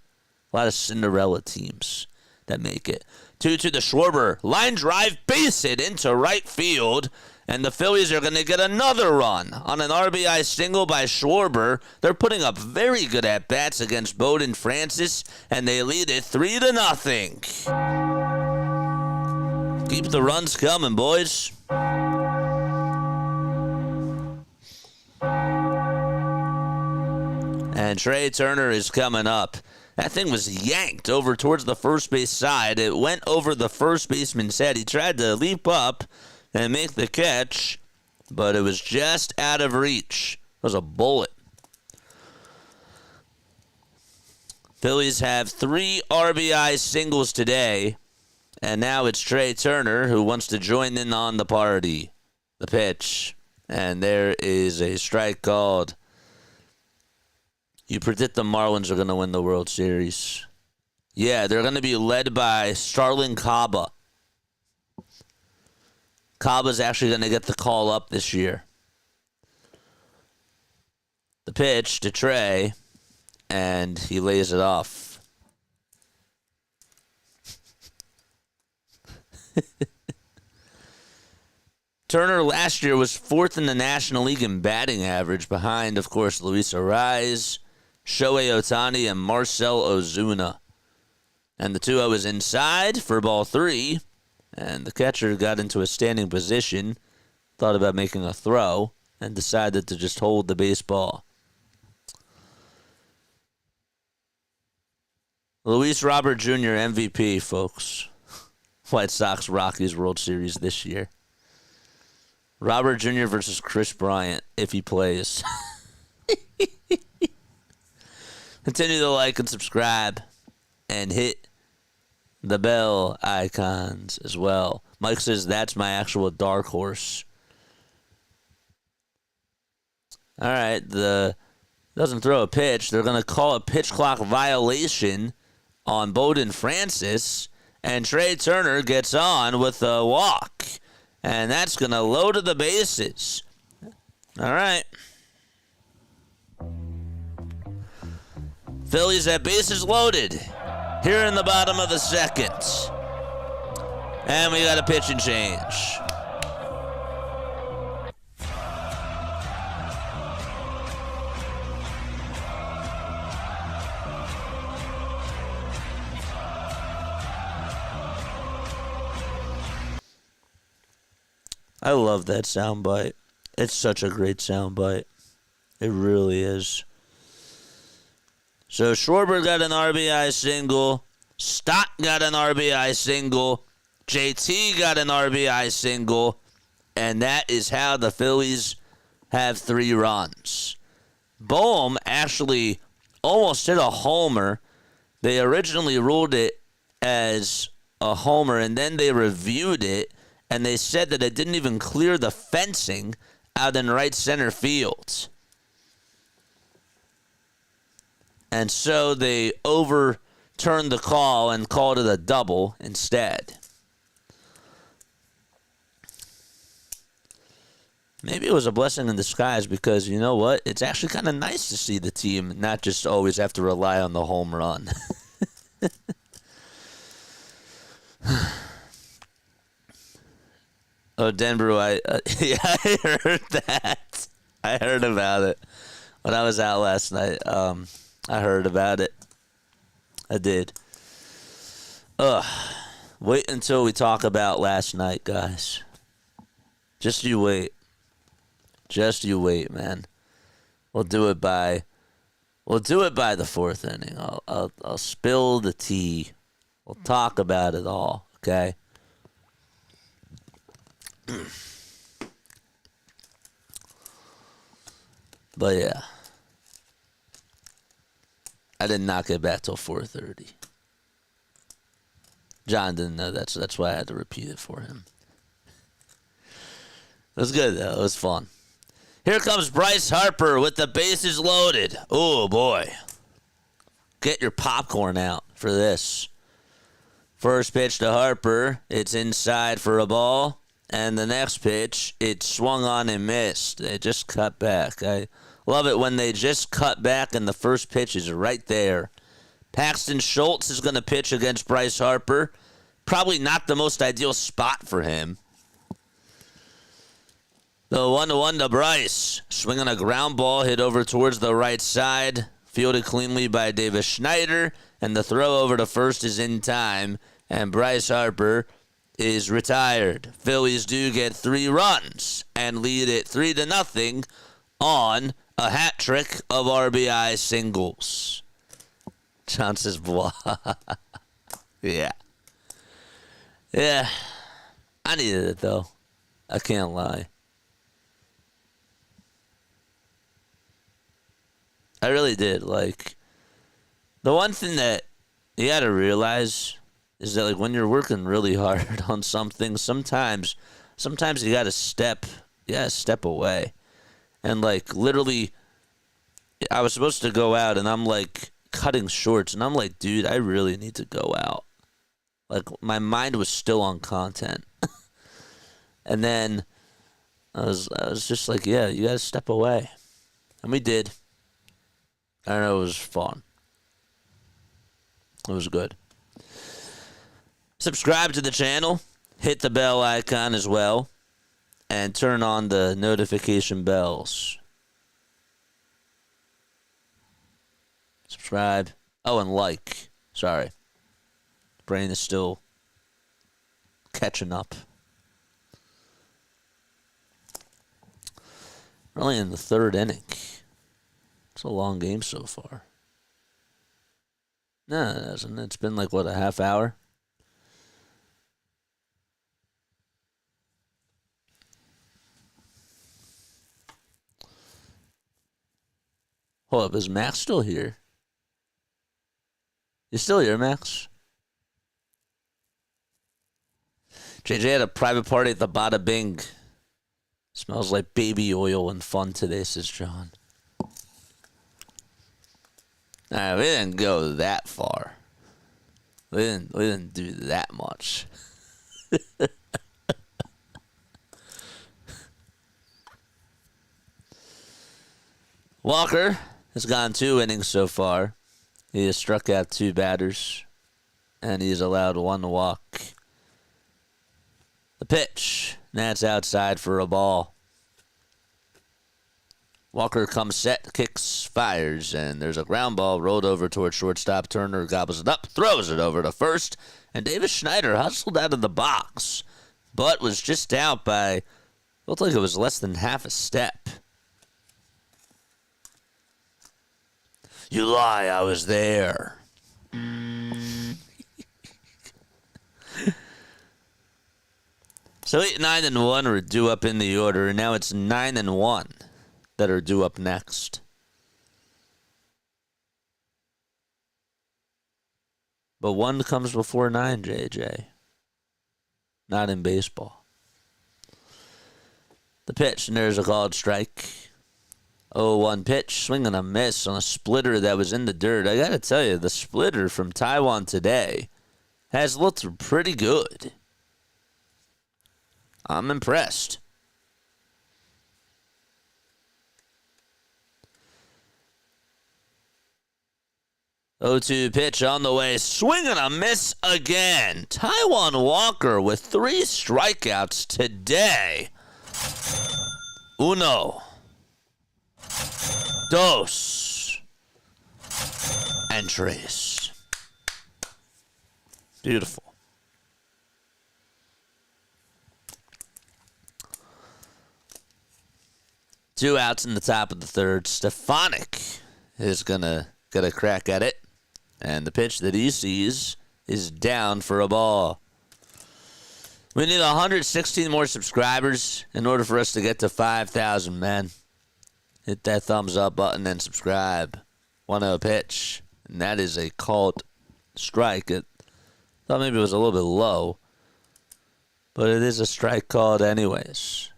Speaker 2: a lot of Cinderella teams that make it. 2-2 to Schwarber, line drive, base hit into right field, and the Phillies are going to get another run on an RBI single by Schwarber. They're putting up very good at-bats against Bowden Francis, and they lead it 3-0. Keep the runs coming, boys. And Trey Turner is coming up. That thing was yanked over towards the first base side. It went over the first baseman's head. He tried to leap up and make the catch, but it was just out of reach. It was a bullet. Phillies have 3 RBI singles today. And now it's Trey Turner who wants to join in on the party. The pitch. And there is a strike called. You predict the Marlins are going to win the World Series. Yeah, they're going to be led by Starlin Caba. Caba's actually going to get the call up this year. The pitch to Trey. And he lays it off. Turner last year was 4th in the National League in batting average behind, of course, Luis Arraez, Shohei Ohtani, and Marcell Ozuna. And the 2-0 is inside for ball 3, and the catcher got into a standing position, thought about making a throw, and decided to just hold the baseball. Luis Robert Jr. MVP, folks. White Sox Rockies World Series this year. Robert Jr. versus Chris Bryant, if he plays. Continue to like and subscribe and hit the bell icons as well. Mike says that's my actual dark horse. All right, doesn't throw a pitch. They're going to call a pitch clock violation on Bowden Francis. And Trey Turner gets on with a walk. And that's going to load to the bases. All right. Phillies have bases loaded here in the bottom of the second. And we got a pitch and change. I love that soundbite. It's such a great soundbite. It really is. So Schwarber got an RBI single. Stott got an RBI single. JT got an RBI single. And that is how the Phillies have 3 runs. Bohm actually almost hit a homer. They originally ruled it as a homer, and then they reviewed it, and they said that it didn't even clear the fencing out in right center field. And so they overturned the call and called it a double instead. Maybe it was a blessing in disguise because, you know what? It's actually kind of nice to see the team not just always have to rely on the home run. Oh, Denver, yeah, I heard that. I heard about it when I was out last night. I heard about it. I did. Wait until we talk about last night, guys. Just you wait. Just you wait, man. We'll do it by the fourth inning. I'll spill the tea. We'll talk about it all, okay? But yeah. I did not get back till 4:30. John didn't know that, so that's why I had to repeat it for him. It was good, though. It was fun. Here comes Bryce Harper with the bases loaded. Oh, boy. Get your popcorn out for this. First pitch to Harper. It's inside for a ball. And the next pitch, it swung on and missed. They just cut back. I love it when they just cut back and the first pitch is right there. Paxton Schultz is going to pitch against Bryce Harper. Probably not the most ideal spot for him. The 1-1 to Bryce. Swinging a ground ball hit over towards the right side. Fielded cleanly by Davis Schneider. And the throw over to first is in time. And Bryce Harper is retired. Phillies do get 3 runs and lead it 3-0 on a hat trick of RBI singles. John says, blah. Yeah. Yeah. I needed it, though. I can't lie. I really did. Like, the one thing that you got to realize is that, like, when you're working really hard on something, sometimes you got to step away. And, like, literally, I was supposed to go out, and I'm, like, cutting shorts, and I'm like, dude, I really need to go out. Like, my mind was still on content. And then I was just like, yeah, you got to step away. And we did. I know it was fun. It was good. Subscribe to the channel. Hit the bell icon as well. And turn on the notification bells. Subscribe. Oh, and like. Sorry. Brain is still catching up. We're only in the 3rd inning. It's a long game so far. No, it hasn't. It's been like, what, a half hour? Hold up, is Max still here? You still here, Max? JJ had a private party at the Bada Bing. Smells like baby oil and fun today, says John. Nah, we didn't go that far. We didn't do that much. Walker has gone 2 innings so far. He has struck out 2 batters, and he has allowed 1 walk. The pitch, that's outside for a ball. Walker comes set, kicks, fires, and there's a ground ball rolled over towards shortstop. Turner gobbles it up, throws it over to first, and Davis Schneider hustled out of the box, but was just out by, felt like it was less than half a step. You lie, I was there. So 8, 9, and 1 are due up in the order, and now it's 9 and 1 that are due up next. But 1 comes before 9, JJ. Not in baseball. The pitch, and there's a called strike. 0-1 pitch, swing and a miss on a splitter that was in the dirt. I gotta tell you, the splitter from Taijuan today has looked pretty good. I'm impressed. Oh, 2 pitch on the way. Swing and a miss again. Taijuan Walker with 3 strikeouts today. 1, 2, and 3. Beautiful. Two outs in the top of the third. Stefanik is gonna get a crack at it. And the pitch that he sees is down for a ball. We need 116 more subscribers in order for us to get to 5,000, man. Hit that thumbs up button and subscribe. 1-0 pitch. And that is a called strike. I thought maybe it was a little bit low. But it is a strike called anyways.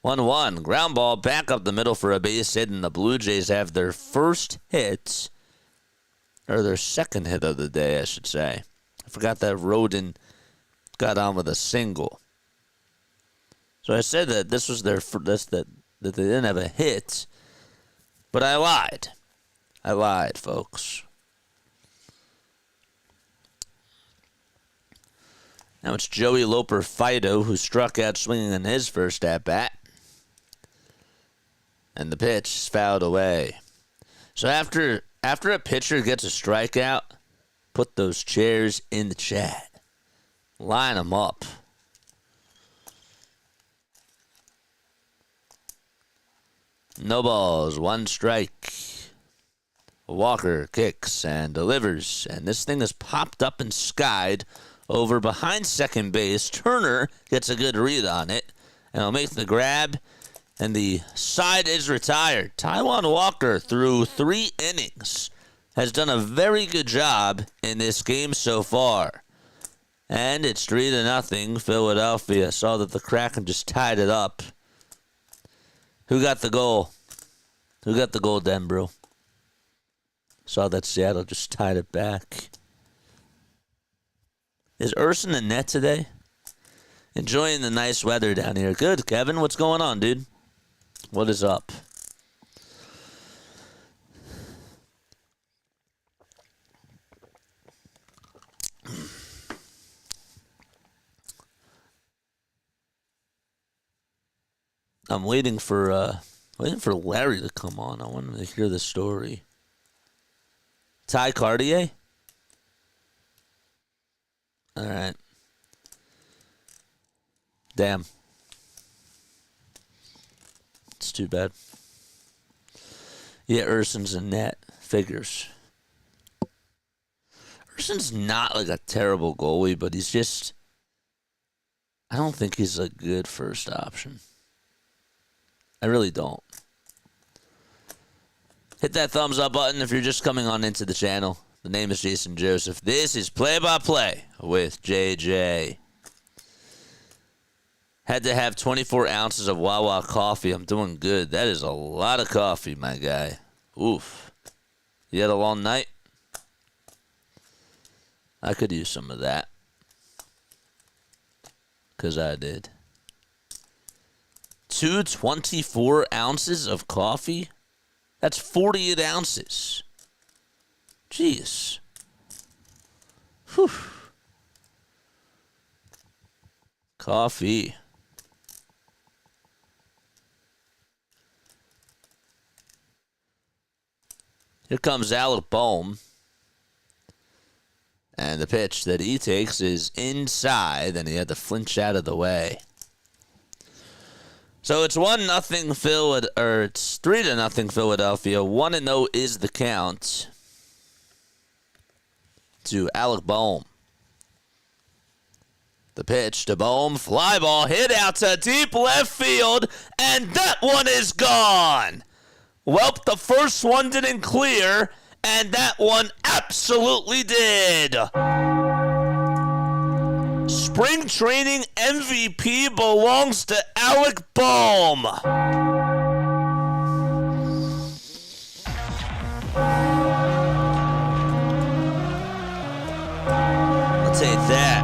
Speaker 2: 1-1. Ground ball back up the middle for a base hit. And the Blue Jays have their first hit. Or their second hit of the day, I should say. I forgot that Rodin got on with a single. So I said that this was their first, that they didn't have a hit. But I lied. I lied, folks. Now it's Joey Loper Fido who struck out swinging in his first at-bat. And the pitch is fouled away. So after a pitcher gets a strikeout, put those chairs in the chat. Line them up. No balls, 1 strike. Walker kicks and delivers. And this thing is popped up and skied over behind second base. Turner gets a good read on it. And he'll make the grab. And the side is retired. Taijuan Walker, through 3 innings, has done a very good job in this game so far. And it's 3-0 Philadelphia. Saw that the Kraken just tied it up. Who got the goal? Who got the goal, Denbro? Saw that Seattle just tied it back. Is Urson in net today? Enjoying the nice weather down here. Good, Kevin. What's going on, dude? What is up? I'm waiting for Larry to come on. I want him to hear the story. Ty Cartier? All right. Damn. It's too bad. Yeah, Urson's in net. Figures. Urson's not like a terrible goalie, but he's just... I don't think he's a good first option. I really don't. Hit that thumbs up button if you're just coming on into the channel. The name is Jason Joseph. This is Play by Play with JJ. Had to have 24 ounces of Wawa coffee. I'm doing good. That is a lot of coffee, my guy. Oof. You had a long night? I could use some of that. Because I did. 2 24 ounces of coffee? That's 48 ounces. Jeez. Whew. Coffee. Here comes Alec Bohm. And the pitch that he takes is inside, and he had to flinch out of the way. So it's 1-0 Philly, or it's 3-0 Philadelphia. 1-0 is the count to Alec Bohm. The pitch to Bohm, fly ball hit out to deep left field, and that one is gone. Welp, the first one didn't clear, and that one absolutely did. spring training MVP belongs to Alec Bohm. I'll take that.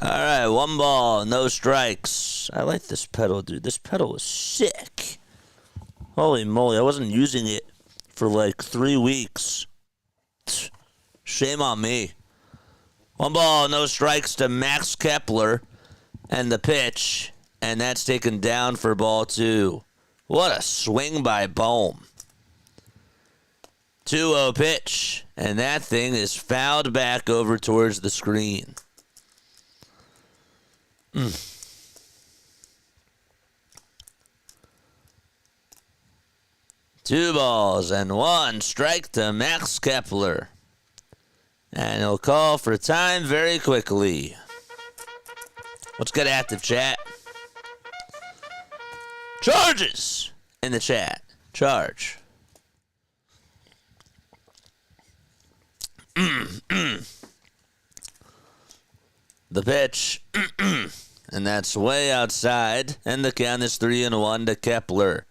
Speaker 2: All right, 1 ball, no strikes. I like this pedal, dude. This pedal is sick. Holy moly, I wasn't using it for like 3 weeks. Shame on me. 1 ball, no strikes to Max Kepler. And the pitch. And that's taken down for ball 2. What a swing by Bohm. 2-0 pitch. And that thing is fouled back over towards the screen. 2 balls and 1 strike to Max Kepler. And he'll call for time very quickly. Let's get active, chat. Charges in the chat. Charge. The pitch. And that's way outside. And the count is 3-1 to Kepler.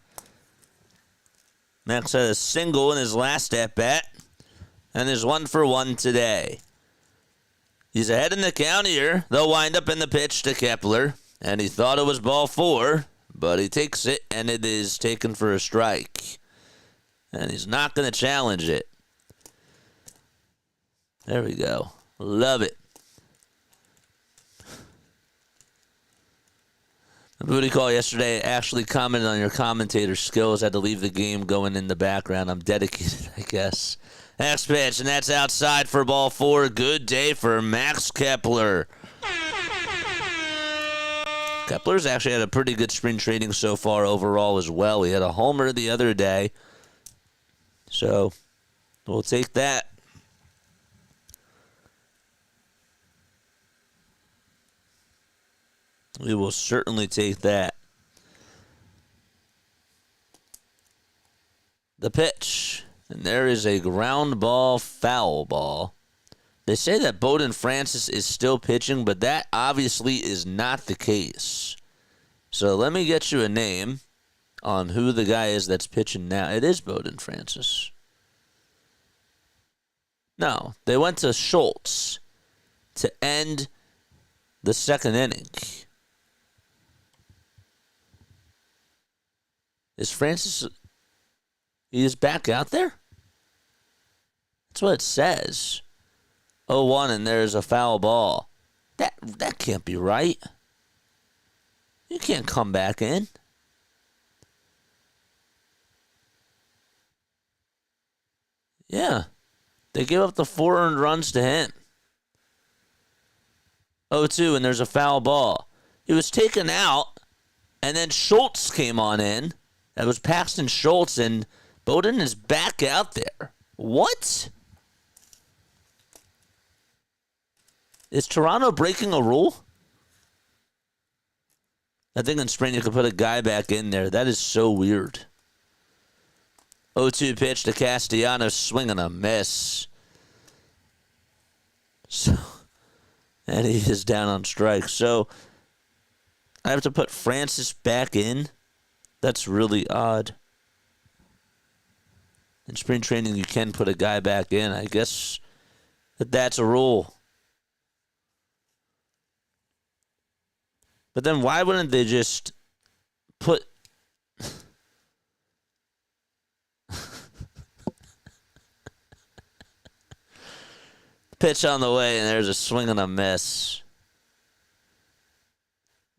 Speaker 2: Max had a single in his last at-bat. And there's 1 for 1 today. He's ahead in the count here. They'll wind up in the pitch to Kepler. And he thought it was ball 4. But he takes it, and it is taken for a strike. And he's not going to challenge it. There we go. Love it. The booty call yesterday actually commented on your commentator skills. Had to leave the game going in the background. I'm dedicated, I guess. Next pitch, and that's outside for ball 4. Good day for Max Kepler. Kepler's actually had a pretty good spring training so far overall as well. He had a homer the other day. So, we'll take that. We will certainly take that. The pitch. And there is a ground ball, foul ball. They say that Bowden Francis is still pitching, but that obviously is not the case. So let me get you a name on who the guy is that's pitching now. It is Bowden Francis. No, they went to Schultz to end the 2nd inning. Is Francis... He is back out there? That's what it says. 0-1, and there's a foul ball. That can't be right. You can't come back in. Yeah. They give up the 4 earned runs to him. 0-2, and there's a foul ball. He was taken out, and then Schultz came on in. That was Paxton Schultz, and Bowden is back out there. What? Is Toronto breaking a rule? I think in spring you could put a guy back in there. That is so weird. 0-2 pitch to Castellanos, swing and a miss. So, and he is down on strike. So, I have to put Francis back in. That's really odd. In spring training, you can put a guy back in. I guess that's a rule. But then why wouldn't they just put... pitch on the way, and there's a swing and a miss.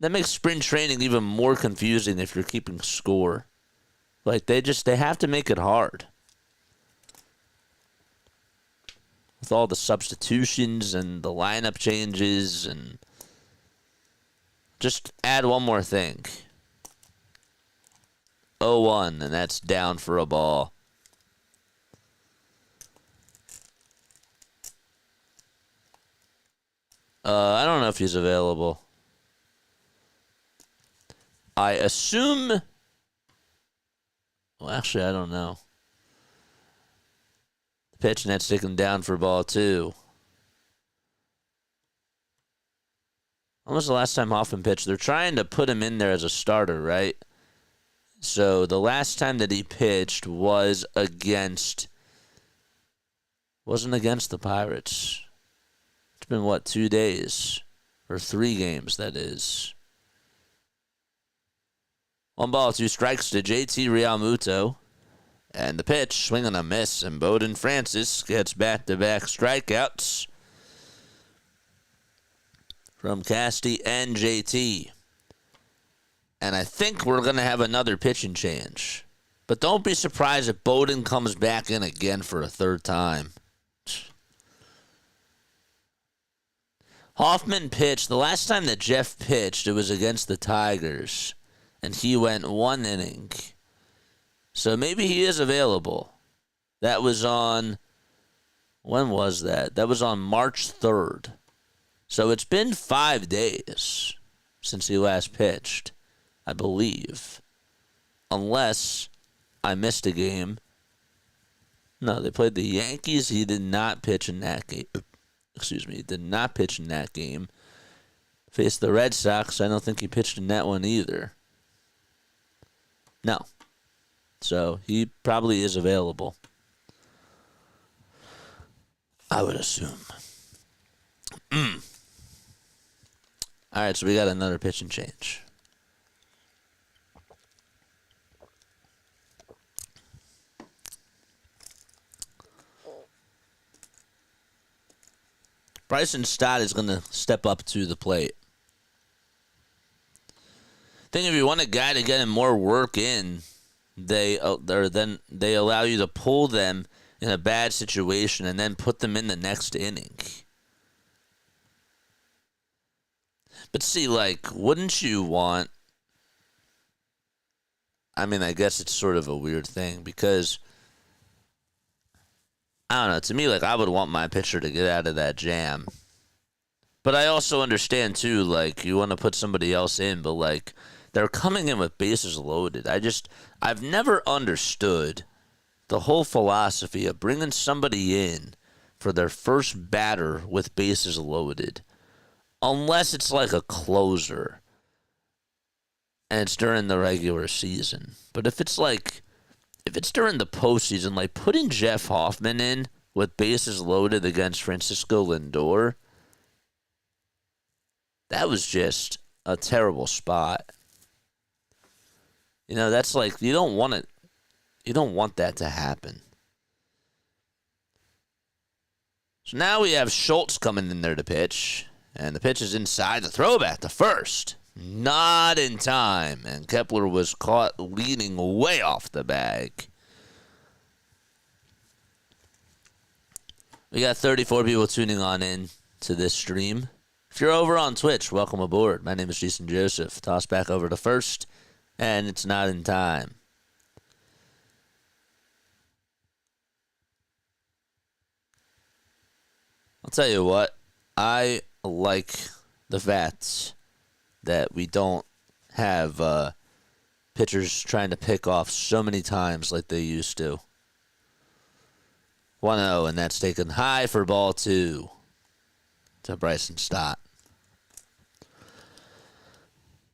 Speaker 2: That makes spring training even more confusing if you're keeping score. Like, they have to make it hard. With all the substitutions and the lineup changes, and just add one more thing. 0-1, and that's down for a ball. I don't know if he's available. I assume... Well, actually, I don't know. The pitch, and that's taken down for ball 2. When was the last time Hoffman pitched? They're trying to put him in there as a starter, right? So the last time that he pitched was wasn't against the Pirates. It's been, 2 days? Or 3 games, that is. 1 ball, 2 strikes to JT Realmuto. And the pitch, swing and a miss, and Bowden Francis gets back-to-back strikeouts from Casty and JT. And I think we're going to have another pitching change. But don't be surprised if Bowden comes back in again for a 3rd time. Hoffman pitched. The last time that Jeff pitched, it was against the Tigers. And he went 1 inning. So maybe he is available. That was on... When was that? That was on March 3rd. So it's been 5 days since he last pitched, I believe. Unless I missed a game. No, they played the Yankees. He did not pitch in that game. Excuse me. He did not pitch in that game. Faced the Red Sox. I don't think he pitched in that one either. No. So he probably is available. I would assume. All right, so we got another pitching change. Bryson Stott is going to step up to the plate. I think if you want a guy to get him more work in, they allow you to pull them in a bad situation and then put them in the next inning. But see, wouldn't you want... I mean, I guess it's sort of a weird thing because, I don't know, to me, I would want my pitcher to get out of that jam. But I also understand, too, you want to put somebody else in, but, they're coming in with bases loaded. I've never understood the whole philosophy of bringing somebody in for their first batter with bases loaded. Unless it's a closer and it's during the regular season. But if it's during the postseason, putting Jeff Hoffman in with bases loaded against Francisco Lindor, that was just a terrible spot. That's you don't want it. You don't want that to happen. So now we have Schultz coming in there to pitch. And the pitch is inside. The throwback to first. Not in time. And Kepler was caught leaning way off the bag. We got 34 people tuning on in to this stream. If you're over on Twitch, welcome aboard. My name is Jason Joseph. Toss back over to first. And it's not in time. I'll tell you what. I like the fact that we don't have pitchers trying to pick off so many times like they used to. 1-0, and that's taken high for ball 2 to Bryson Stott.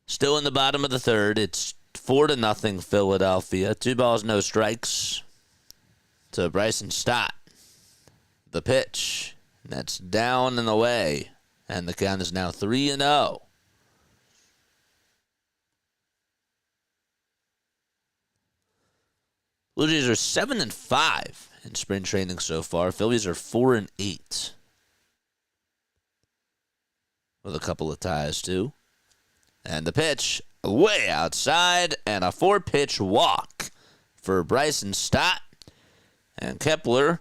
Speaker 2: Still in the bottom of the 3rd. It's 4-0 Philadelphia. 2 balls, no strikes to Bryson Stott. The pitch. That's down and away. And the count is now 3-0. Blue Jays are 7-5 in spring training so far. Phillies are 4-8. With a couple of ties, too. And the pitch way outside. And a 4-pitch walk for Bryson Stott. And Kepler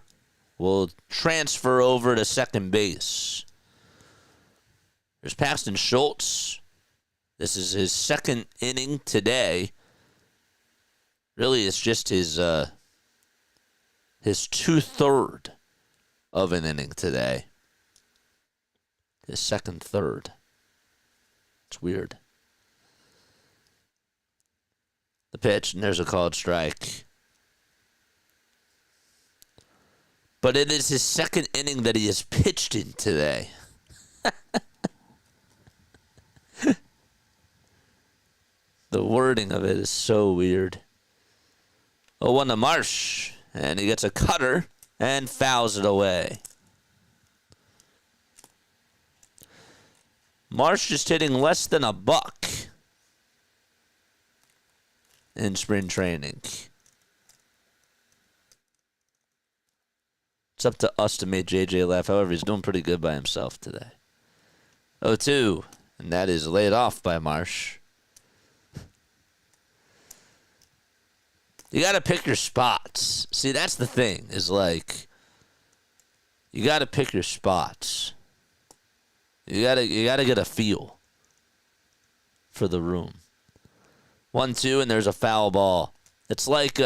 Speaker 2: will transfer over to second base. There's Paxton Schultz. This is his 2nd inning today. Really, it's just his 2/3 of an inning today. His second third. It's weird. The pitch, and there's a called strike. But it is his second inning that he has pitched in today. The wording of it is so weird. 0-1 to Marsh, and he gets a cutter and fouls it away. Marsh just hitting less than a buck in spring training. It's up to us to make JJ laugh. However, he's doing pretty good by himself today. 0-2, and that is laid off by Marsh. You got to pick your spots. See, that's the thing, is like, you got to pick your spots. You got to get a feel for the room. 1-2, and there's a foul ball. It's like,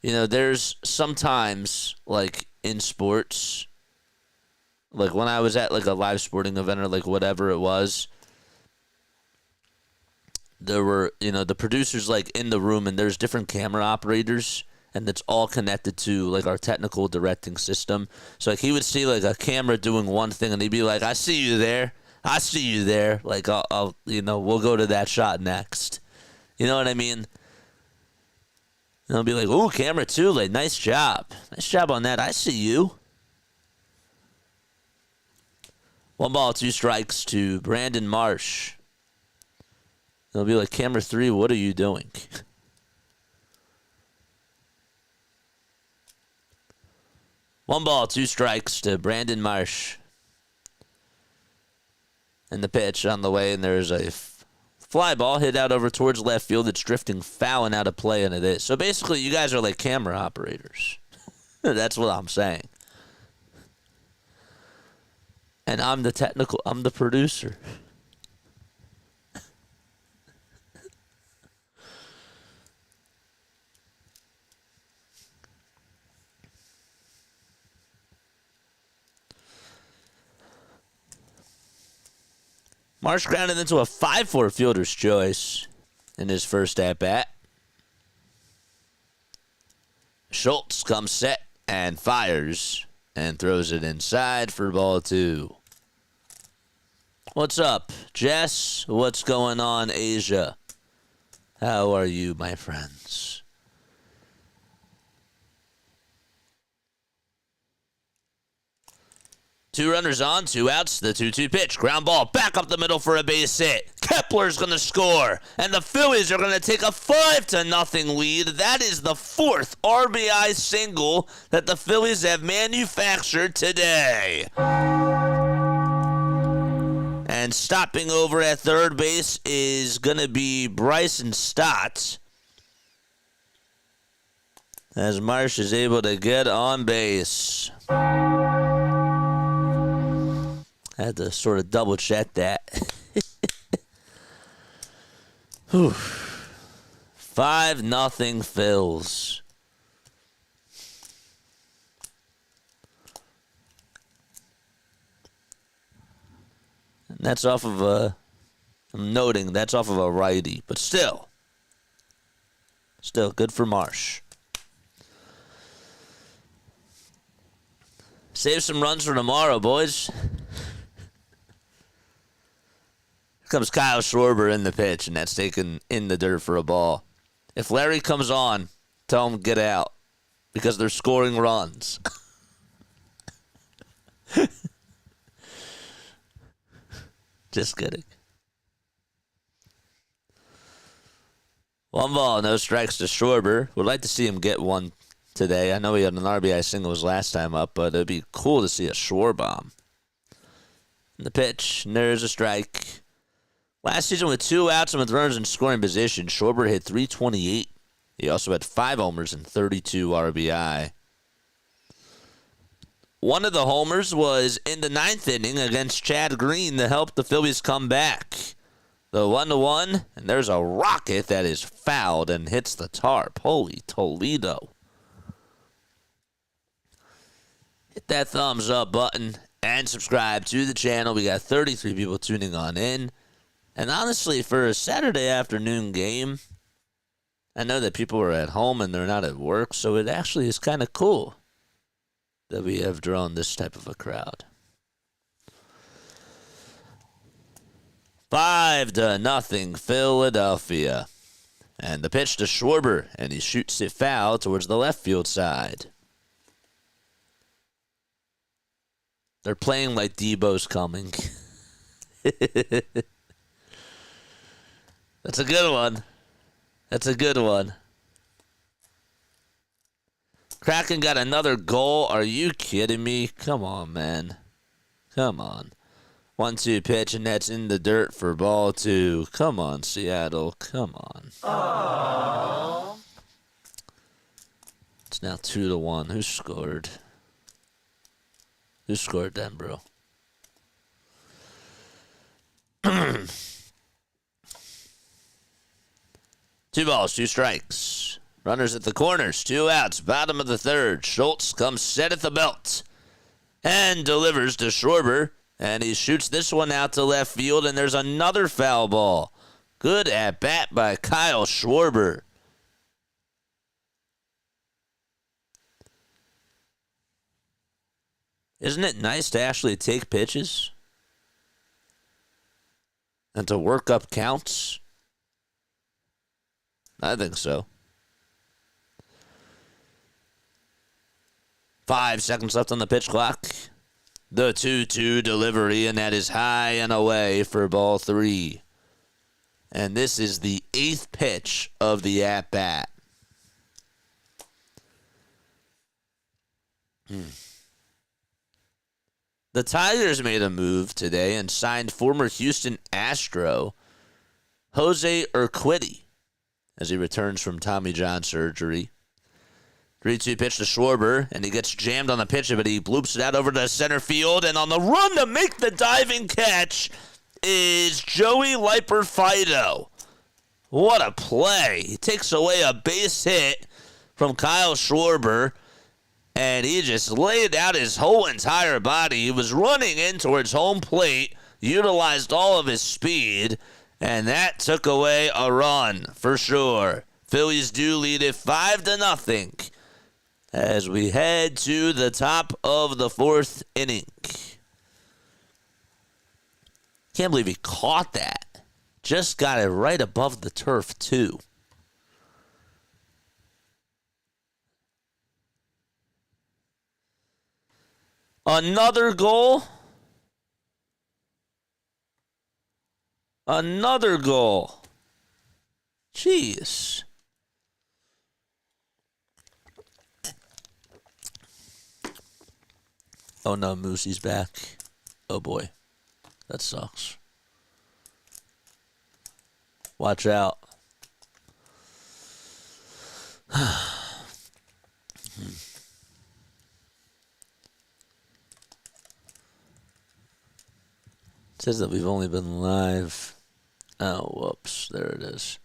Speaker 2: there's sometimes, like, in sports, like when I was at, like, a live sporting event or, like, whatever it was, there were, the producers, like, in the room, and there's different camera operators, and it's all connected to, like, our technical directing system. So, like, he would see, like, a camera doing one thing, and he'd be like, I see you there. I see you there. Like, I'll we'll go to that shot next. You know what I mean? And I'll be like, ooh, camera 2, like, nice job. Nice job on that. I see you. 1 ball, 2 strikes to Brandon Marsh. They'll be like, camera 3, what are you doing? One ball, 2 strikes to Brandon Marsh. And the pitch on the way, and there's a fly ball hit out over towards left field. It's drifting foul and out of play, and it is. So basically, you guys are like camera operators. That's what I'm saying. And I'm the producer. Marsh grounded into a 5-4 fielder's choice in his first at-bat. Schultz comes set and fires and throws it inside for ball 2. What's up, Jess? What's going on, Asia? How are you, my friends? Two runners on, 2 outs, the 2-2 pitch. Ground ball back up the middle for a base hit. Kepler's going to score, and the Phillies are going to take a 5-0 lead. That is the 4th RBI single that the Phillies have manufactured today. And stopping over at third base is going to be Bryson Stott, as Marsh is able to get on base. I had to sort of double check that. 5-0 Phils. And that's off of I'm noting that's off of a righty, but still good for Marsh. Save some runs for tomorrow, boys. Comes Kyle Schwarber in the pitch, and that's taken in the dirt for a ball. If Larry comes on, tell him get out, because they're scoring runs. Just kidding. 1 ball, no strikes to Schwarber. Would like to see him get one today. I know he had an RBI single his last time up, but it'd be cool to see a Schwarbomb. In the pitch, and there's a strike. Last season with 2 outs and with runners in scoring position, Schwarber hit .328. He also had 5 homers and 32 RBI. One of the homers was in the 9th inning against Chad Green to help the Phillies come back. The 1-1, and there's a rocket that is fouled and hits the tarp. Holy Toledo. Hit that thumbs up button and subscribe to the channel. We got 33 people tuning on in. And honestly, for a Saturday afternoon game, I know that people are at home and they're not at work, so it actually is kind of cool that we have drawn this type of a crowd. 5-0 Philadelphia. And the pitch to Schwarber, and he shoots it foul towards the left field side. They're playing like Debo's coming. That's a good one. That's a good one. Kraken got another goal. Are you kidding me? Come on, man. Come on. 1-2 pitch, and that's in the dirt for ball 2. Come on, Seattle. Come on. Aww. It's now 2-1. Who scored? Who scored then, bro? 2 balls, 2 strikes. Runners at the corners, 2 outs, bottom of the third. Schultz comes set at the belt and delivers to Schwarber, and he shoots this one out to left field, and there's another foul ball. Good at bat by Kyle Schwarber. Isn't it nice to actually take pitches and to work up counts? I think so. 5 seconds left on the pitch clock. The 2-2 delivery, and that is high and away for ball 3. And this is the 8th pitch of the at-bat. The Tigers made a move today and signed former Houston Astro Jose Urquidy as he returns from Tommy John surgery. 3-2 pitch to Schwarber, and he gets jammed on the pitch, but he bloops it out over to center field, and on the run to make the diving catch is Joey Fido. What a play. He takes away a base hit from Kyle Schwarber, and he just laid out his whole entire body. He was running in towards home plate, utilized all of his speed, and that took away a run for sure. Phillies do lead it 5-0 as we head to the top of the 4th inning. Can't believe he caught that. Just got it right above the turf, too. Another goal. Another goal. Jeez. Oh no, Moosey's back. Oh boy. That sucks. Watch out. It says that we've only been live. Oh, whoops. There it is.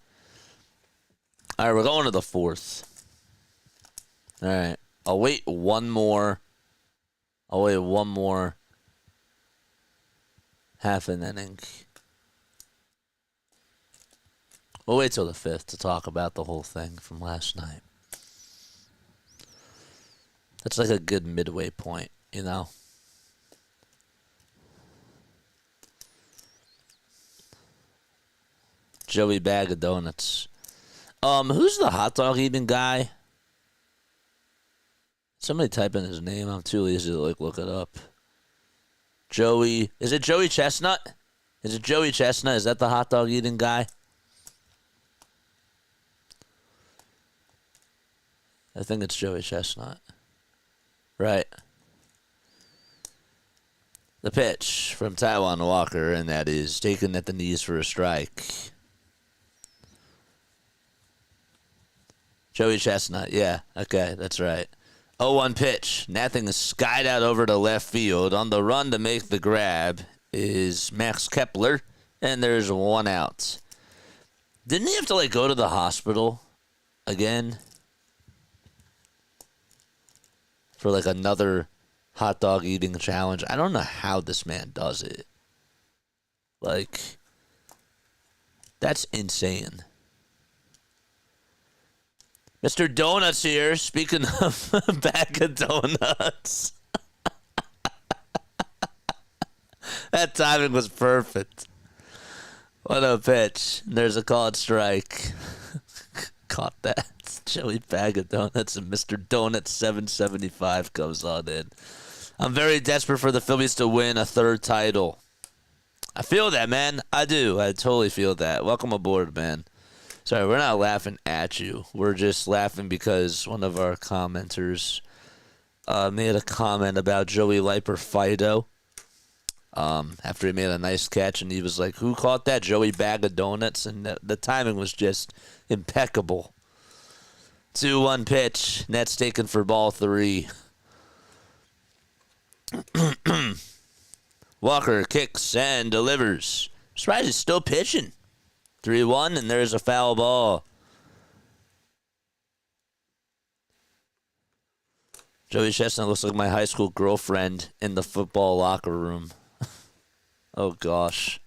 Speaker 2: All right, we're going to the 4th. All right. I'll wait one more half an inning. We'll wait till the 5th to talk about the whole thing from last night. That's like a good midway point, you know? Joey Bag of Donuts. Who's the hot dog eating guy? Somebody type in his name. I'm too lazy to look it up. Joey. Is it Joey Chestnut? Is it Joey Chestnut? Is that the hot dog eating guy? I think it's Joey Chestnut. Right. The pitch from Taijuan Walker, and that is taken at the knees for a strike. Joey Chestnut, yeah, okay, that's right. 0-1 pitch. Nothing is skied out over to left field. On the run to make the grab is Max Kepler, And there's one out. Didn't he have to, go to the hospital again? For, another hot dog eating challenge? I don't know how this man does it. That's insane. Mr. Donuts here. Speaking of a bag of donuts. That timing was perfect. What a pitch. There's a called strike. Caught that. Joey Bag of Donuts and Mr. Donut 775 comes on in. I'm very desperate for the Phillies to win a third title. I feel that, man. I do. I totally feel that. Welcome aboard, man. Sorry, we're not laughing at you. We're just laughing because one of our commenters made a comment about Joey Liper Fido after he made a nice catch, and he was like, who caught that? Joey Bag of Donuts? And the timing was just impeccable. 2-1 pitch. Nets taken for ball 3. Walker kicks and delivers. Surprised he's still pitching. 3-1, and there's a foul ball. Joey Chestnut looks like my high school girlfriend in the football locker room. Oh, gosh.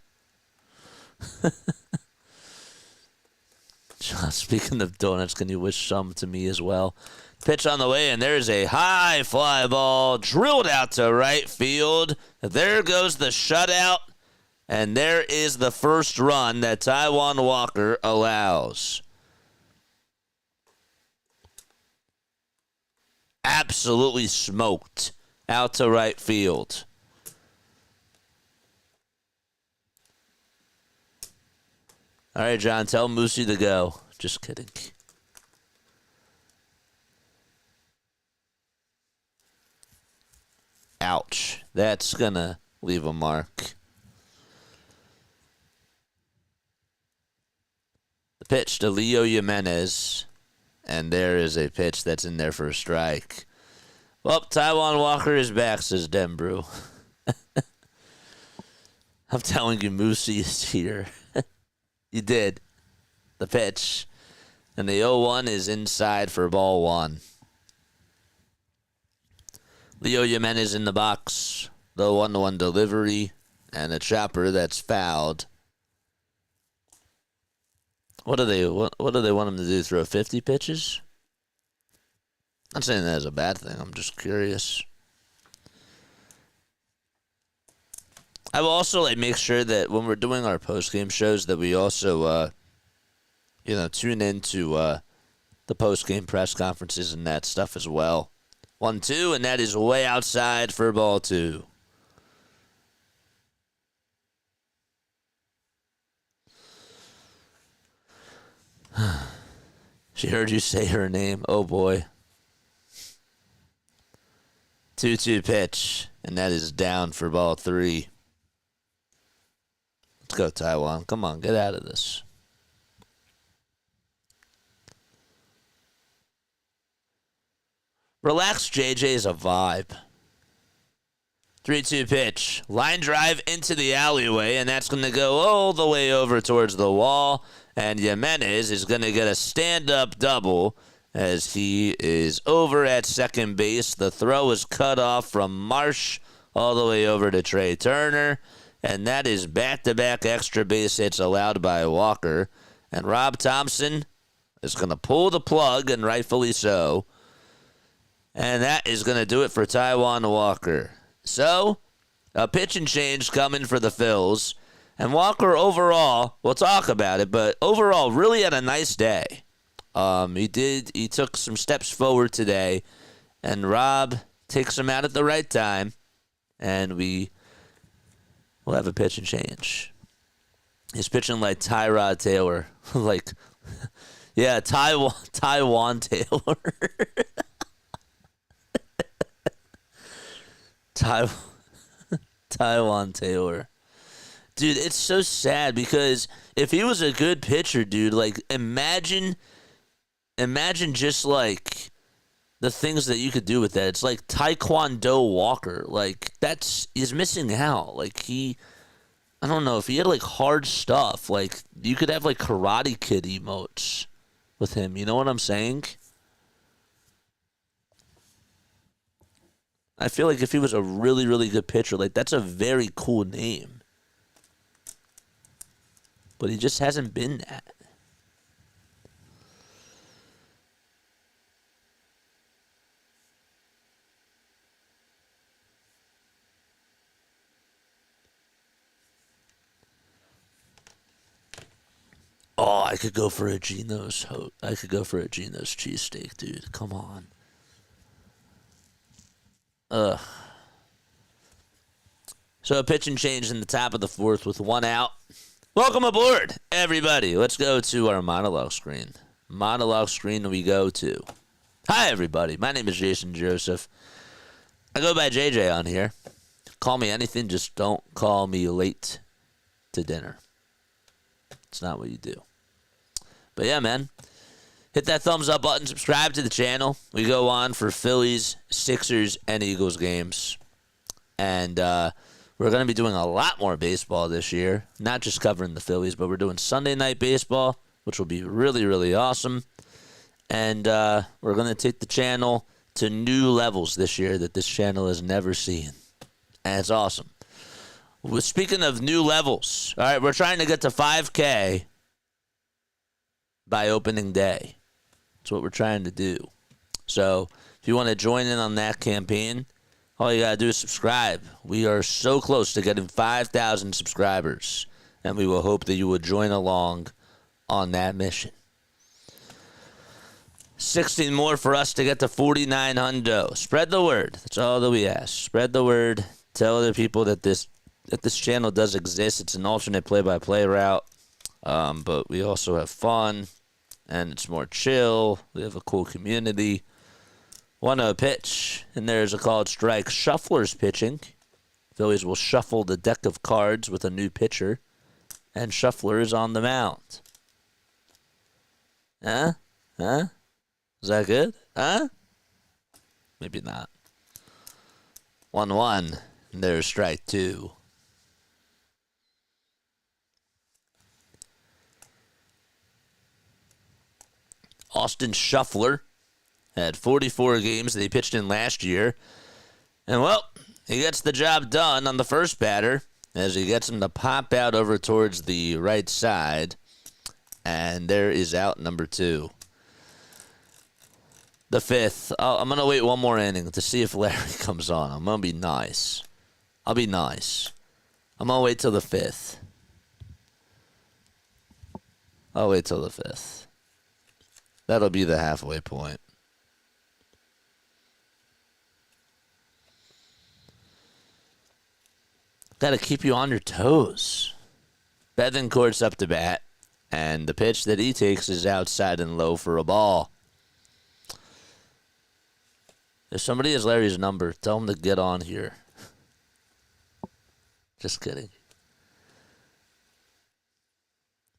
Speaker 2: Speaking of donuts, can you wish some to me as well? Pitch on the way, and there's a high fly ball drilled out to right field. There goes the shutout. And there is the first run that Taijuan Walker allows. Absolutely smoked out to right field. All right, John, tell Moosey to go. Just kidding. Ouch. That's going to leave a mark. Pitch to Leo Jimenez, and there is a pitch that's in there for a strike. Well, Taijuan Walker is back, says Denbrew. I'm telling you, Moosey is here. You did. The pitch. And the 0-1 is inside for ball 1. Leo Jimenez in the box. The 1-1 delivery, and a chopper that's fouled. What do they want him to do? Throw 50 pitches? I'm not saying that is a bad thing. I'm just curious. I will also make sure that when we're doing our post-game shows that we also tune into the post-game press conferences and that stuff as well. 1-2, and that is way outside for ball 2. She heard you say her name. Oh, boy. 2-2 pitch, and that is down for ball 3. Let's go, Taijuan. Come on, get out of this. Relax, JJ is a vibe. 3-2 pitch. Line drive into the alleyway, and that's going to go all the way over towards the wall. And Jimenez is going to get a stand-up double as he is over at second base. The throw is cut off from Marsh all the way over to Trey Turner. And that is back-to-back extra base hits allowed by Walker. And Rob Thompson is going to pull the plug, and rightfully so. And that is going to do it for Taijuan Walker. So, a pitching change coming for the Phils. And Walker overall, we'll talk about it, but overall really had a nice day. He took some steps forward today, and Rob takes him out at the right time, and we'll have a pitching change. He's pitching like Tyrod Taylor. Taijuan Taylor. Taijuan Taylor. Dude, it's so sad because if he was a good pitcher, dude, imagine just the things that you could do with that. It's like Taekwondo Walker. He's missing out. I don't know, if he had, like, hard stuff, like, you could have, like, Karate Kid emotes with him. You know what I'm saying? I feel like if he was a really, really good pitcher, like, that's a very cool name. But he just hasn't been that. Oh, I could go for a Geno's. I could go for a Geno's cheesesteak, dude. Come on. Ugh. So a pitch and change in the top of the fourth with one out. Welcome aboard, everybody. Let's go to our monologue screen. Monologue screen we go to. Hi, everybody. My name is Jason Joseph. I go by JJ on here. Call me anything, just don't call me late to dinner. It's not what you do. But yeah, man. Hit that thumbs up button. Subscribe to the channel. We go on for Phillies, Sixers, and Eagles games. And we're going to be doing a lot more baseball this year. Not just covering the Phillies, but we're doing Sunday night baseball, which will be really, really awesome. And we're going to take the channel to new levels this year that this channel has never seen. And it's awesome. Speaking of new levels, all right, we're trying to get to 5K by opening day. That's what we're trying to do. So if you want to join in on that campaign, all you got to do is subscribe. We are so close to getting 5,000 subscribers, and we will hope that you will join along on that mission. 16 more for us to get to 4900. Spread the word. That's all that we ask. Spread the word. Tell other people that this channel does exist. It's an alternate play-by-play route, but we also have fun, and it's more chill. We have a cool community. 1-0 pitch, and there's a called strike. Shuffler's pitching. Phillies will shuffle the deck of cards with a new pitcher, and Shuffler is on the mound. Huh? Is that good? Huh? Maybe not. 1-1, and there's strike 2. Austin Shuffler had 44 games that he pitched in last year. And, well, he gets the job done on the first batter as he gets him to pop out over towards the right side. And there is out number 2. The 5th. I'm going to wait one more inning to see if Larry comes on. I'm going to be nice. I'll be nice. I'm going to wait till the 5th. I'll wait till the 5th. That'll be the halfway point. Got to keep you on your toes. Bethencourt's up to bat, and the pitch that he takes is outside and low for a ball. If somebody has Larry's number, tell him to get on here. Just kidding.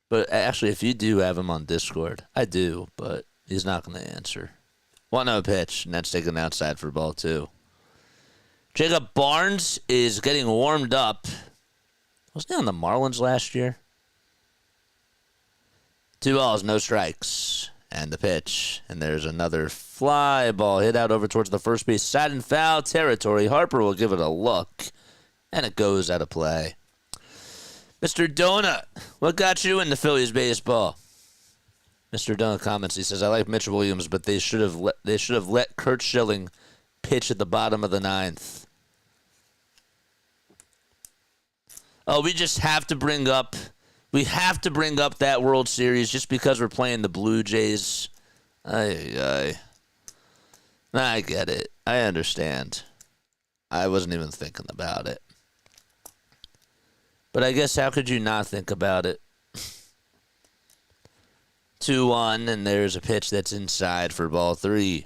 Speaker 2: But actually, if you do have him on Discord, I do, but he's not going to answer. 1-0 pitch, and that's taken outside for ball 2. Jacob Barnes is getting warmed up. Wasn't he on the Marlins last year? 2 balls, no strikes. And the pitch. And there's another fly ball hit out over towards the first base side in foul territory. Harper will give it a look, and it goes out of play. Mr. Donut, what got you into Phillies baseball? Mr. Donut comments. He says, "I like Mitch Williams, but they should have let Kurt Schilling pitch at the bottom of the 9th." Oh, we just have to bring up. We have to bring up that World Series just because we're playing the Blue Jays. I get it. I understand. I wasn't even thinking about it. But I guess how could you not think about it? 2-1, and there's a pitch that's inside for ball 3.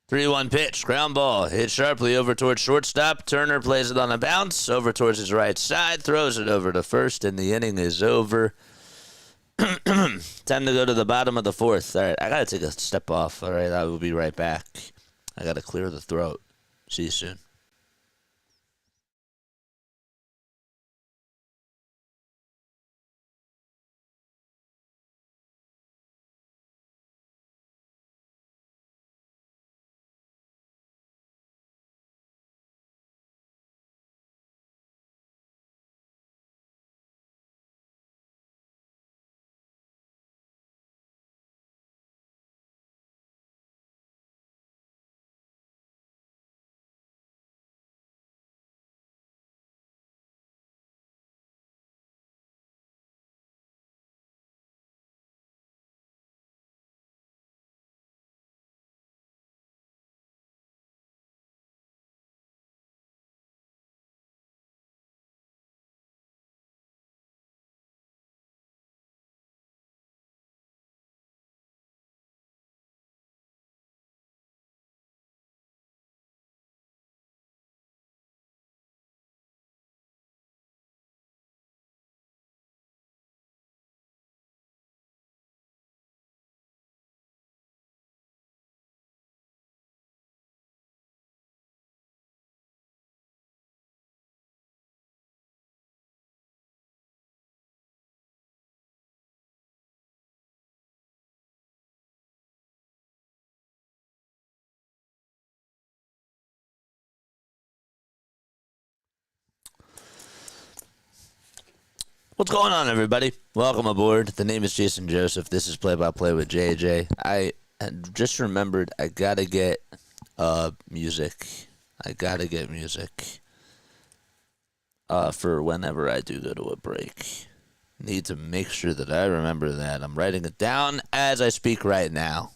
Speaker 2: Three-one pitch, ground ball, hit sharply over towards shortstop. Turner plays it on a bounce over towards his right side, throws it over to first, and the inning is over. Time to go to the bottom of the 4th. All right, I got to take a step off. All right, I will be right back. I got to clear the throat. See you soon. What's going on, everybody? Welcome aboard. The name is Jason Joseph. This is Play by Play with JJ. I just remembered I gotta get music. I gotta get music for whenever I do go to a break. Need to make sure that I remember that. I'm writing it down as I speak right now.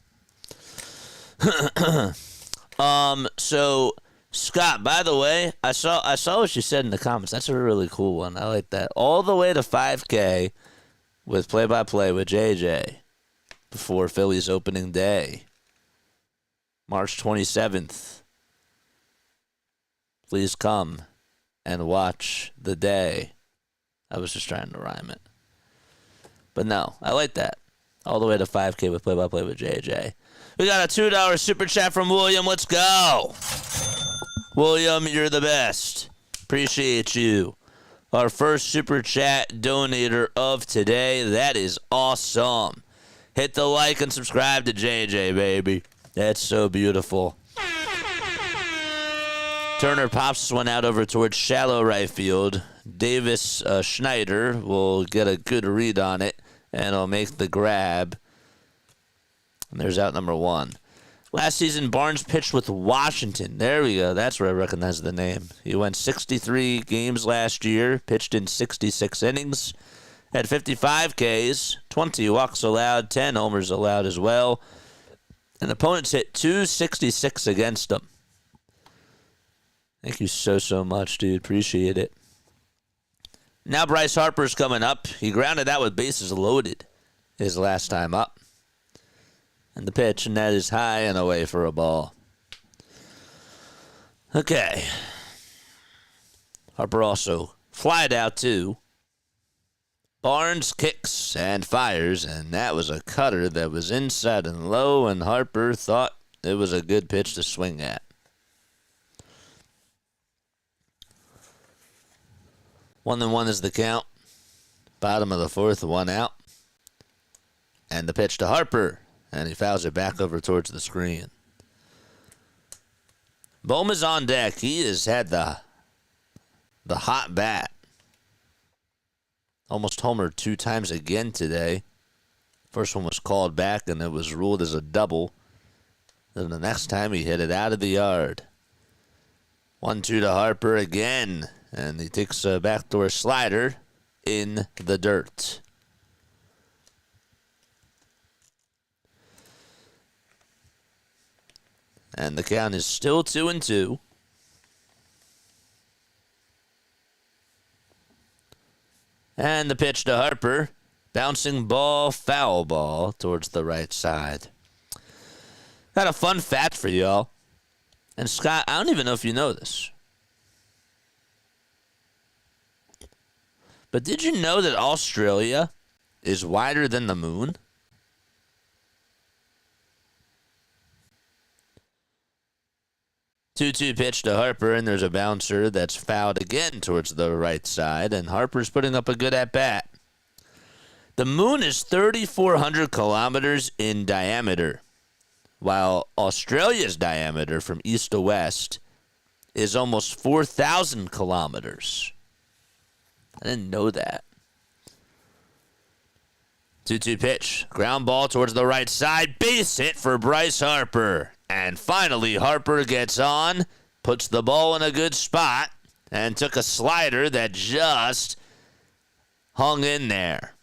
Speaker 2: So Scott, by the way, I saw what you said in the comments. That's a really cool one. I like that. All the way to 5K with play-by-play with JJ before Phillies opening day, March 27th. Please come and watch the day. I was just trying to rhyme it. But no, I like that. All the way to 5K with play-by-play with JJ. We got a $2 super chat from William. Let's go. William, you're the best. Appreciate you. Our first super chat donator of today. That is awesome. Hit the like and subscribe to JJ, baby. That's so beautiful. Turner pops this one out over towards shallow right field. Davis Schneider will get a good read on it, and he'll make the grab. And there's out number one. Last season, Barnes pitched with Washington. There we go. That's where I recognize the name. He went 63 games last year, pitched in 66 innings, had 55 Ks, 20 walks allowed, 10 homers allowed as well. And opponents hit 266 against him. Thank you so much, dude. Appreciate it. Now Bryce Harper's coming up. He grounded out with bases loaded his last time up. And the pitch, and that is high and away for a ball. Okay. Harper also flied out too. Barnes kicks and fires, and that was a cutter that was inside and low, and Harper thought it was a good pitch to swing at. 1-1 is the count. Bottom of the fourth, one out. And the pitch to Harper. And he fouls it back over towards the screen. Bohm is on deck. He has had the hot bat. Almost homered 2 times again today. First one was called back, and it was ruled as a double. Then the next time he hit it out of the yard. 1-2 to Harper again. And he takes a backdoor slider in the dirt. And the count is still 2-2. And the pitch to Harper. Bouncing ball, foul ball towards the right side. Got a fun fact for y'all. And Scott, I don't even know if you know this. But did you know that Australia is wider than the moon? 2-2 pitch to Harper, and there's a bouncer that's fouled again towards the right side, and Harper's putting up a good at-bat. The moon is 3,400 kilometers in diameter, while Australia's diameter from east to west is almost 4,000 kilometers. I didn't know that. 2-2 pitch. Ground ball towards the right side. Base hit for Bryce Harper. And finally, Harper gets on, puts the ball in a good spot, and took a slider that just hung in there.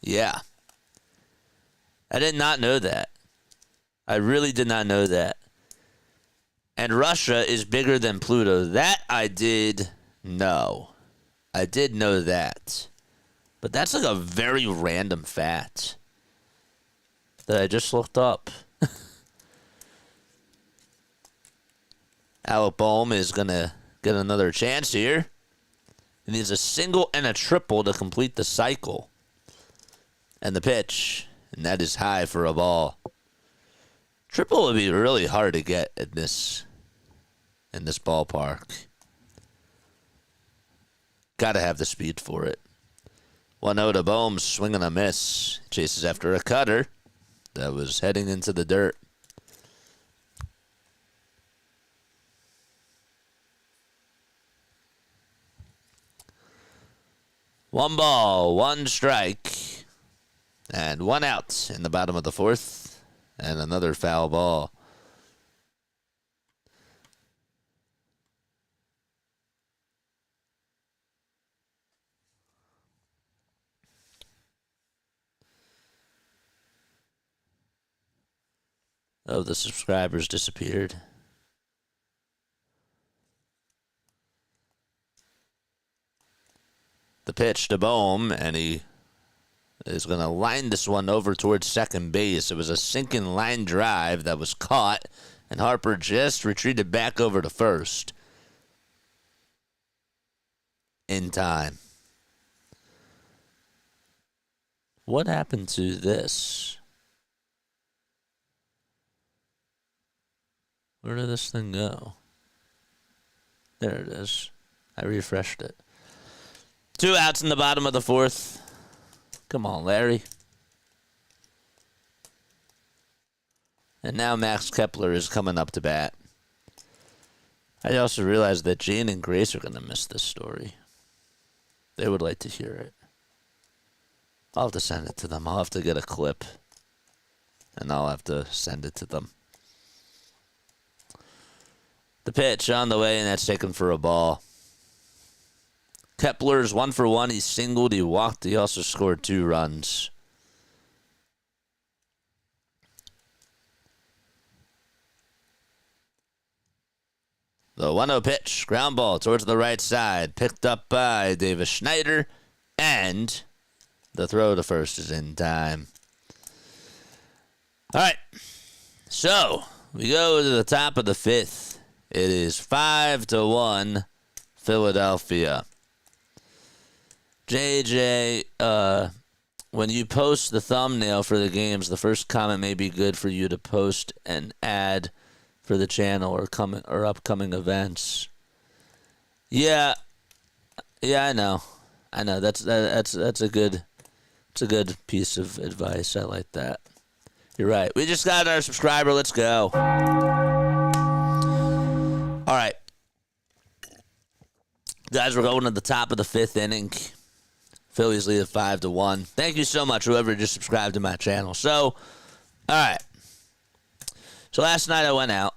Speaker 2: Yeah. I did not know that. I really did not know that. And Russia is bigger than Pluto. That I did know. I did know that. But that's like a very random fact that I just looked up. Alec Bohm is going to get another chance here. He needs a single and a triple to complete the cycle. And the pitch, and that is high for a ball. Triple would be really hard to get in this ballpark. Got to have the speed for it. 1-0 to Bohm, swing and a miss. Chases after a cutter that was heading into the dirt. One ball, one strike, and one out in the bottom of the fourth, and another foul ball. Oh, the subscribers disappeared. The pitch to Bohm, and he is going to line this one over towards second base. It was a sinking line drive that was caught, and Harper just retreated back over to first in time. What happened to this? Where did this thing go? There it is. I refreshed it. 2 outs in the bottom of the fourth. Come on, Larry. And now Max Kepler is coming up to bat. I also realized that Jane and Grace are going to miss this story. They would like to hear it. I'll have to send it to them. I'll have to get a clip. And I'll have to send it to them. The pitch on the way, and that's taken for a ball. Kepler's 1 for 1. He singled, he walked, he also scored 2 runs. The 1-0 pitch, ground ball towards the right side, picked up by Davis Schneider, and the throw to first is in time. All right, so we go to the top of the fifth. It is 5-1 Philadelphia. JJ, when you post the thumbnail for the games, the first comment may be good for you to post an ad for the channel or upcoming events. Yeah, I know. That's a good piece of advice. I like that. You're right. We just got our subscriber. Let's go. All right. Guys, we're going to the top of the fifth inning. Phillies lead at 5-1. Thank you so much, whoever just subscribed to my channel. So, all right. So last night I went out.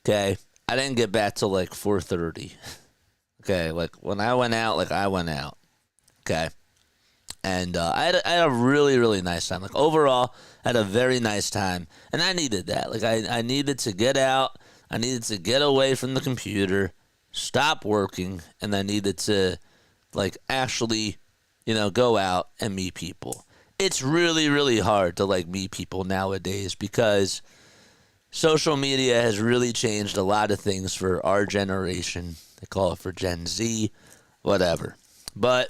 Speaker 2: Okay. I didn't get back till like 4:30. Okay. Like when I went out, I went out. Okay. And I had a really, really nice time. Like overall, I had a very nice time. And I needed that. Like I needed to get out. I needed to get away from the computer, stop working, and I needed to, actually, go out and meet people. It's really, really hard to, meet people nowadays because social media has really changed a lot of things for our generation. They call it for Gen Z, whatever. But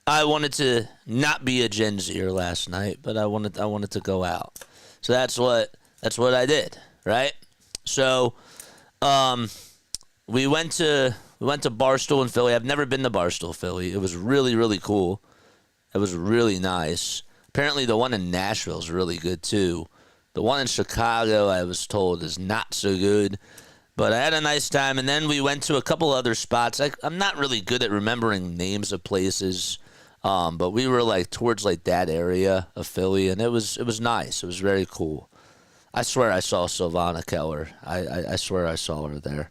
Speaker 2: I wanted to not be a Gen Zer last night, but I wanted to go out. So that's That's what I did, right? So, we went to Barstool in Philly. I've never been to Barstool, Philly. It was really, really cool. It was really nice. Apparently, the one in Nashville is really good, too. The one in Chicago, I was told, is not so good. But I had a nice time, and then we went to a couple other spots. I'm not really good at remembering names of places, but we were, like, towards, like, that area of Philly, and it was nice. It was very cool. I swear I saw Silvana Keller. I swear I saw her there.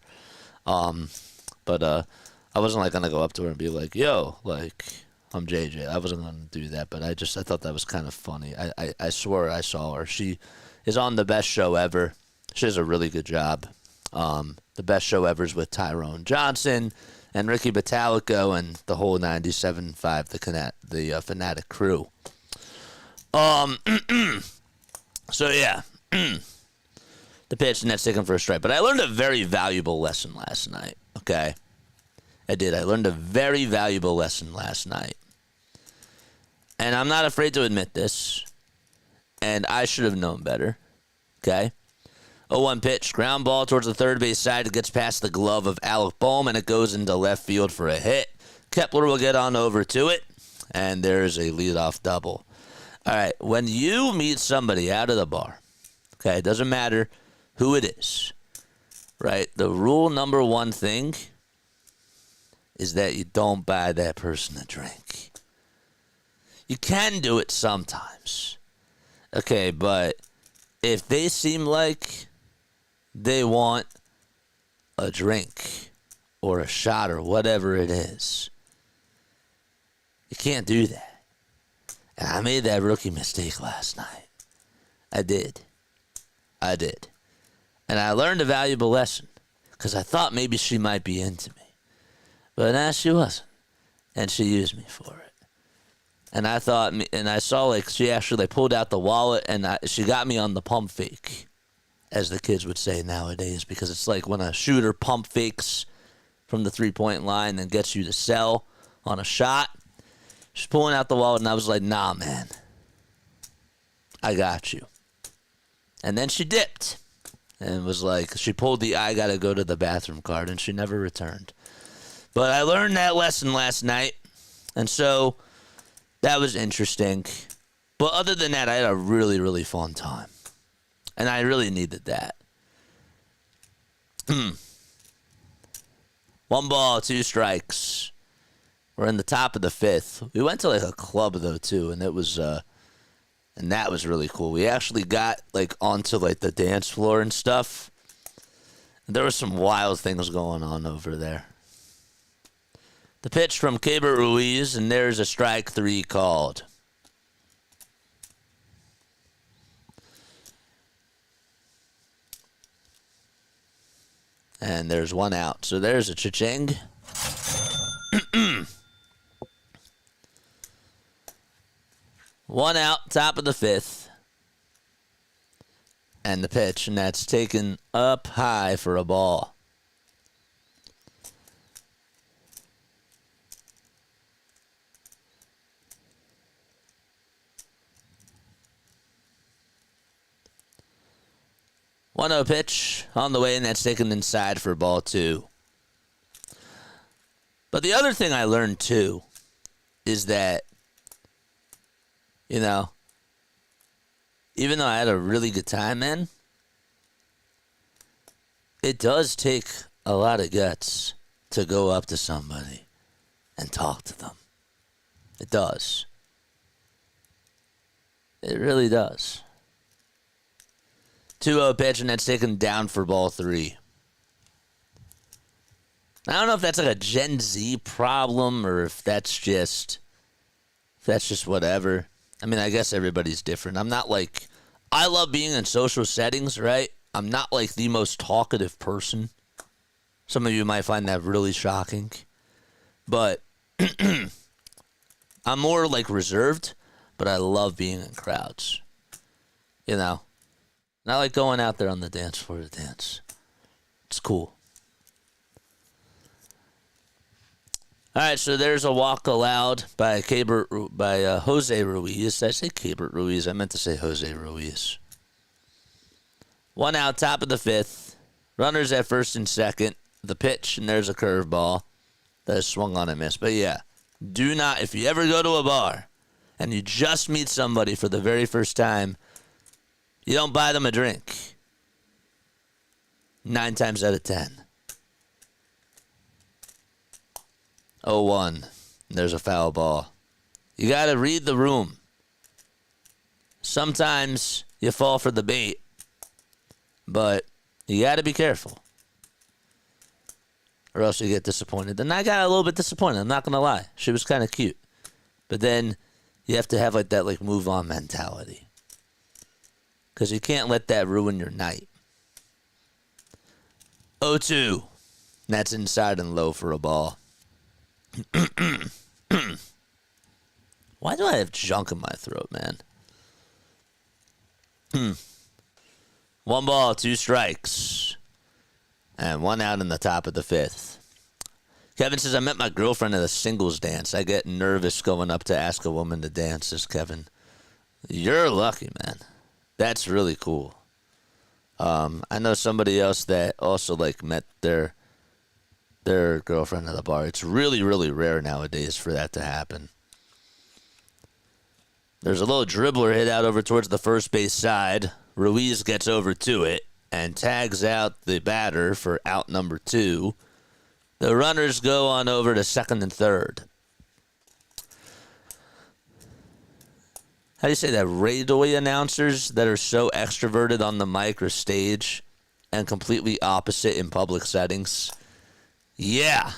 Speaker 2: But I wasn't, like, going to go up to her and be like, yo, like, I'm JJ. I wasn't going to do that, but I thought that was kind of funny. I swear I saw her. She is on the best show ever. She does a really good job. The best show ever is with Tyrone Johnson and Ricky Batalico and the whole 97.5, the Fanatic crew. So, yeah. The pitch, and that's taken for a strike. But I learned a very valuable lesson last night, okay? I did. I learned a very valuable lesson last night. And I'm not afraid to admit this. And I should have known better, okay? 0-1 pitch, ground ball towards the third base side. It gets past the glove of Alec Bohm, and it goes into left field for a hit. Kepler will get on over to it, and there's a leadoff double. All right, when you meet somebody out of the bar, okay, it doesn't matter who it is, right? The rule number one thing is that you don't buy that person a drink. You can do it sometimes, okay, but if they seem like they want a drink or a shot or whatever it is, you can't do that. And I made that rookie mistake last night. I did. And I learned a valuable lesson because I thought maybe she might be into me. But now she wasn't. And she used me for it. And I thought, and I saw like she actually pulled out the wallet and she got me on the pump fake, as the kids would say nowadays, because it's like when a shooter pump fakes from the 3-point line and gets you to sell on a shot. She's pulling out the wallet, and I was like, nah, man. I got you. And then she dipped and was like, she pulled the I gotta go to the bathroom card, and she never returned. But I learned that lesson last night, and so that was interesting. But other than that, I had a really, really fun time. And I really needed that. 1 ball, 2 strikes. We're in the top of the 5th. We went to like a club though too, and it was and that was really cool. We actually got like onto like the dance floor and stuff. And there were some wild things going on over there. The pitch from Keibert Ruiz, and there's a strike 3 called. And there's 1 out. So there's a cha-ching. 1 out, top of the 5th. And the pitch, and that's taken up high for a ball. One 0 pitch on the way, and that's taken inside for ball 2. But the other thing I learned too is that, you know, even though I had a really good time, man, it does take a lot of guts to go up to somebody and talk to them. It does. It really does. 2-0 pitch, and that's taken down for ball 3. I don't know if that's like a Gen Z problem or if that's just whatever. I mean, I guess everybody's different. I'm not like, I love being in social settings, right? I'm not like the most talkative person. Some of you might find that really shocking. But I'm more like reserved, but I love being in crowds. You know? And I like going out there on the dance floor to dance. It's cool. All right, so there's a walk allowed by Jose Ruiz. Did I say Keibert Ruiz? I meant to say Jose Ruiz. One out, top of the fifth. Runners at first and second. The pitch, and there's a curveball that is swung on and missed. But yeah, do not, if you ever go to a bar and you just meet somebody for the very first time, you don't buy them a drink. 9 times out of 10. 0-1. There's a foul ball. You got to read the room. Sometimes you fall for the bait, but you got to be careful, or else you get disappointed. And I got a little bit disappointed. I'm not going to lie. She was kind of cute. But then you have to have like that move on mentality, because you can't let that ruin your night. 0-2. That's inside and low for a ball. Why do I have junk in my throat, man? 1 ball, 2 strikes. And 1 out in the top of the fifth. Kevin says, I met my girlfriend at a singles dance. I get nervous going up to ask a woman to dance, says Kevin. You're lucky, man. That's really cool. I know somebody else that also met their girlfriend at a bar. It's really, really rare nowadays for that to happen. There's a little dribbler hit out over towards the first base side. Ruiz gets over to it and tags out the batter for out number 2. The runners go on over to second and third. How do you say that? Radio announcers that are so extroverted on the mic or stage and completely opposite in public settings. Yeah,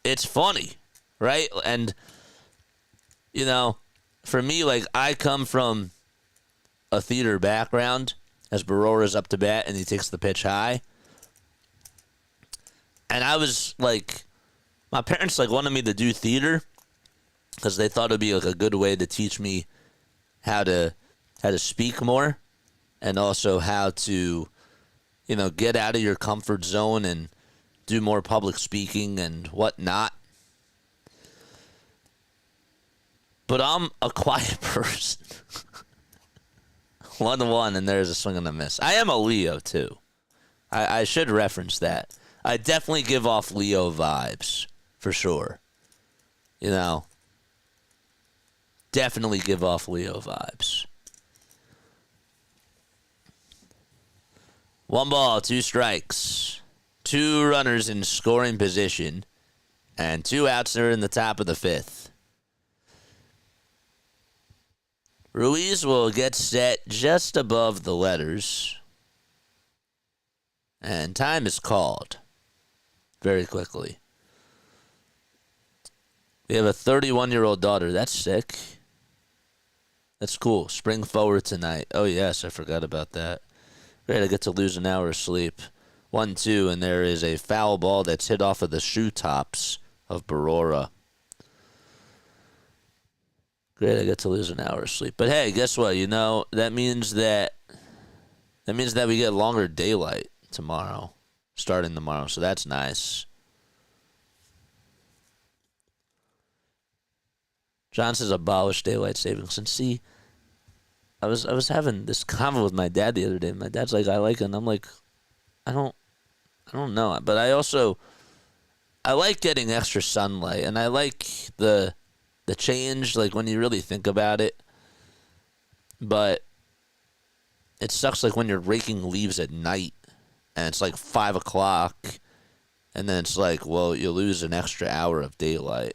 Speaker 2: it's funny, right? And, for me, I come from a theater background as Barora's up to bat and he takes the pitch high. And I was my parents wanted me to do theater because they thought it would be a good way to teach me how to speak more and also how to, get out of your comfort zone and do more public speaking and whatnot. But I'm a quiet person. 1-1, and there's a swing and a miss. I am a Leo, too. I should reference that. I definitely give off Leo vibes, for sure. Definitely give off Leo vibes. 1 ball, 2 strikes. 2 runners in scoring position, and 2 outs there in the top of the fifth. Ruiz will get set just above the letters, and time is called very quickly. We have a 31-year-old daughter. That's sick. That's cool. Spring forward tonight. Oh, yes, I forgot about that. Great, I get to lose an hour of sleep. 1-2, and there is a foul ball that's hit off of the shoe tops of Barora. Great, I get to lose an hour of sleep. But hey, guess what? That means that we get longer daylight tomorrow, starting tomorrow. So that's nice. John says abolish daylight savings. And see, I was having this convo with my dad the other day. My dad's like, I like it, and I'm like, I don't know. But I like getting extra sunlight, and I like the change, when you really think about it. But it sucks, when you're raking leaves at night, and it's 5 o'clock, and then it's you lose an extra hour of daylight.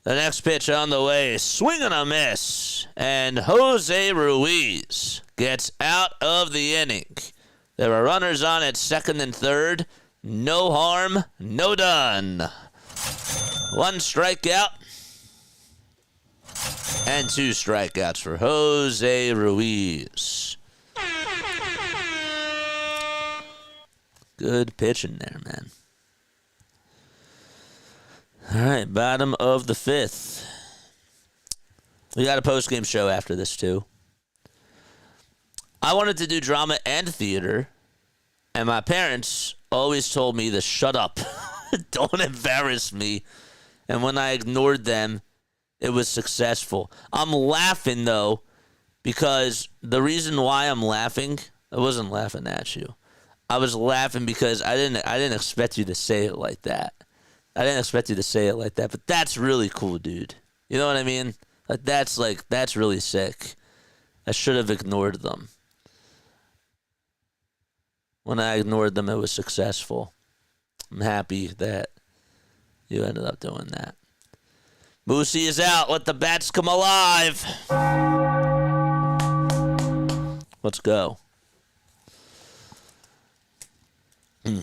Speaker 2: The next pitch on the way, swing and a miss, and Jose Ruiz gets out of the inning. There are runners on at second and third. No harm, no done. 1 strikeout. And 2 strikeouts for Jose Ruiz. Good pitching there, man. All right, bottom of the fifth. We got a post-game show after this, too. I wanted to do drama and theater, and my parents always told me to shut up. Don't embarrass me. And when I ignored them, it was successful. I'm laughing, though, because the reason why I'm laughing I wasn't laughing at you. I was laughing because I didn't expect you to say it like that. I didn't expect you to say it like that, but that's really cool, dude. You know what I mean? That's really sick. I should have ignored them. When I ignored them, it was successful. I'm happy that you ended up doing that. Moosey is out. Let the bats come alive. Let's go. I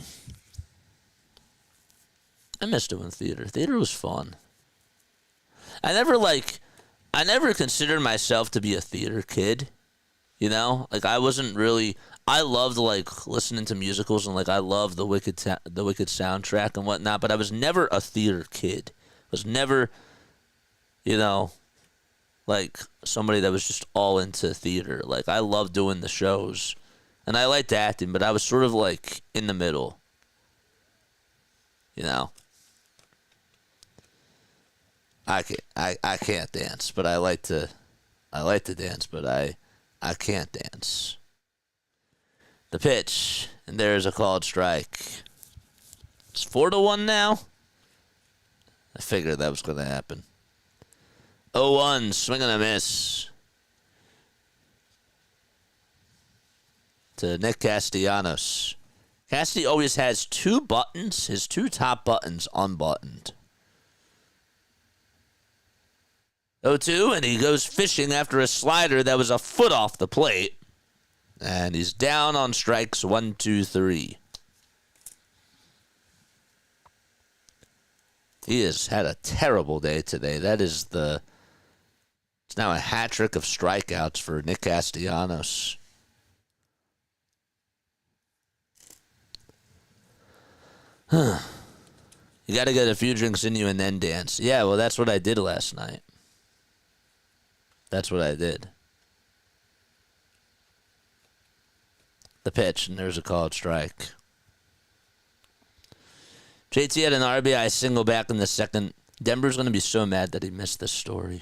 Speaker 2: miss doing theater. Theater was fun. I never considered myself to be a theater kid. You know? Like, I wasn't really... I loved, like, listening to musicals, and, like, I loved the Wicked soundtrack and whatnot, but I was never a theater kid. I was never, you know, like, somebody that was just all into theater. Like, I loved doing the shows, and I liked acting, but I was sort of, like, in the middle. You know? I can't dance, but I like to dance, but I can't dance. The pitch, and there's a called strike. It's 4-1 now. I figured that was going to happen. 0-1, swing and a miss. To Nick Castellanos. Casty always has two buttons, his two top buttons unbuttoned. 0-2, and he goes fishing after a slider that was a foot off the plate. And he's down on strikes 1, 2, 3. He has had a terrible day today. It's now a hat trick of strikeouts for Nick Castellanos. You got to get a few drinks in you and then dance. Yeah, well, that's what I did last night. That's what I did. The pitch, and there's a called strike. JT had an RBI single back in the second. Denver's going to be so mad that he missed this story.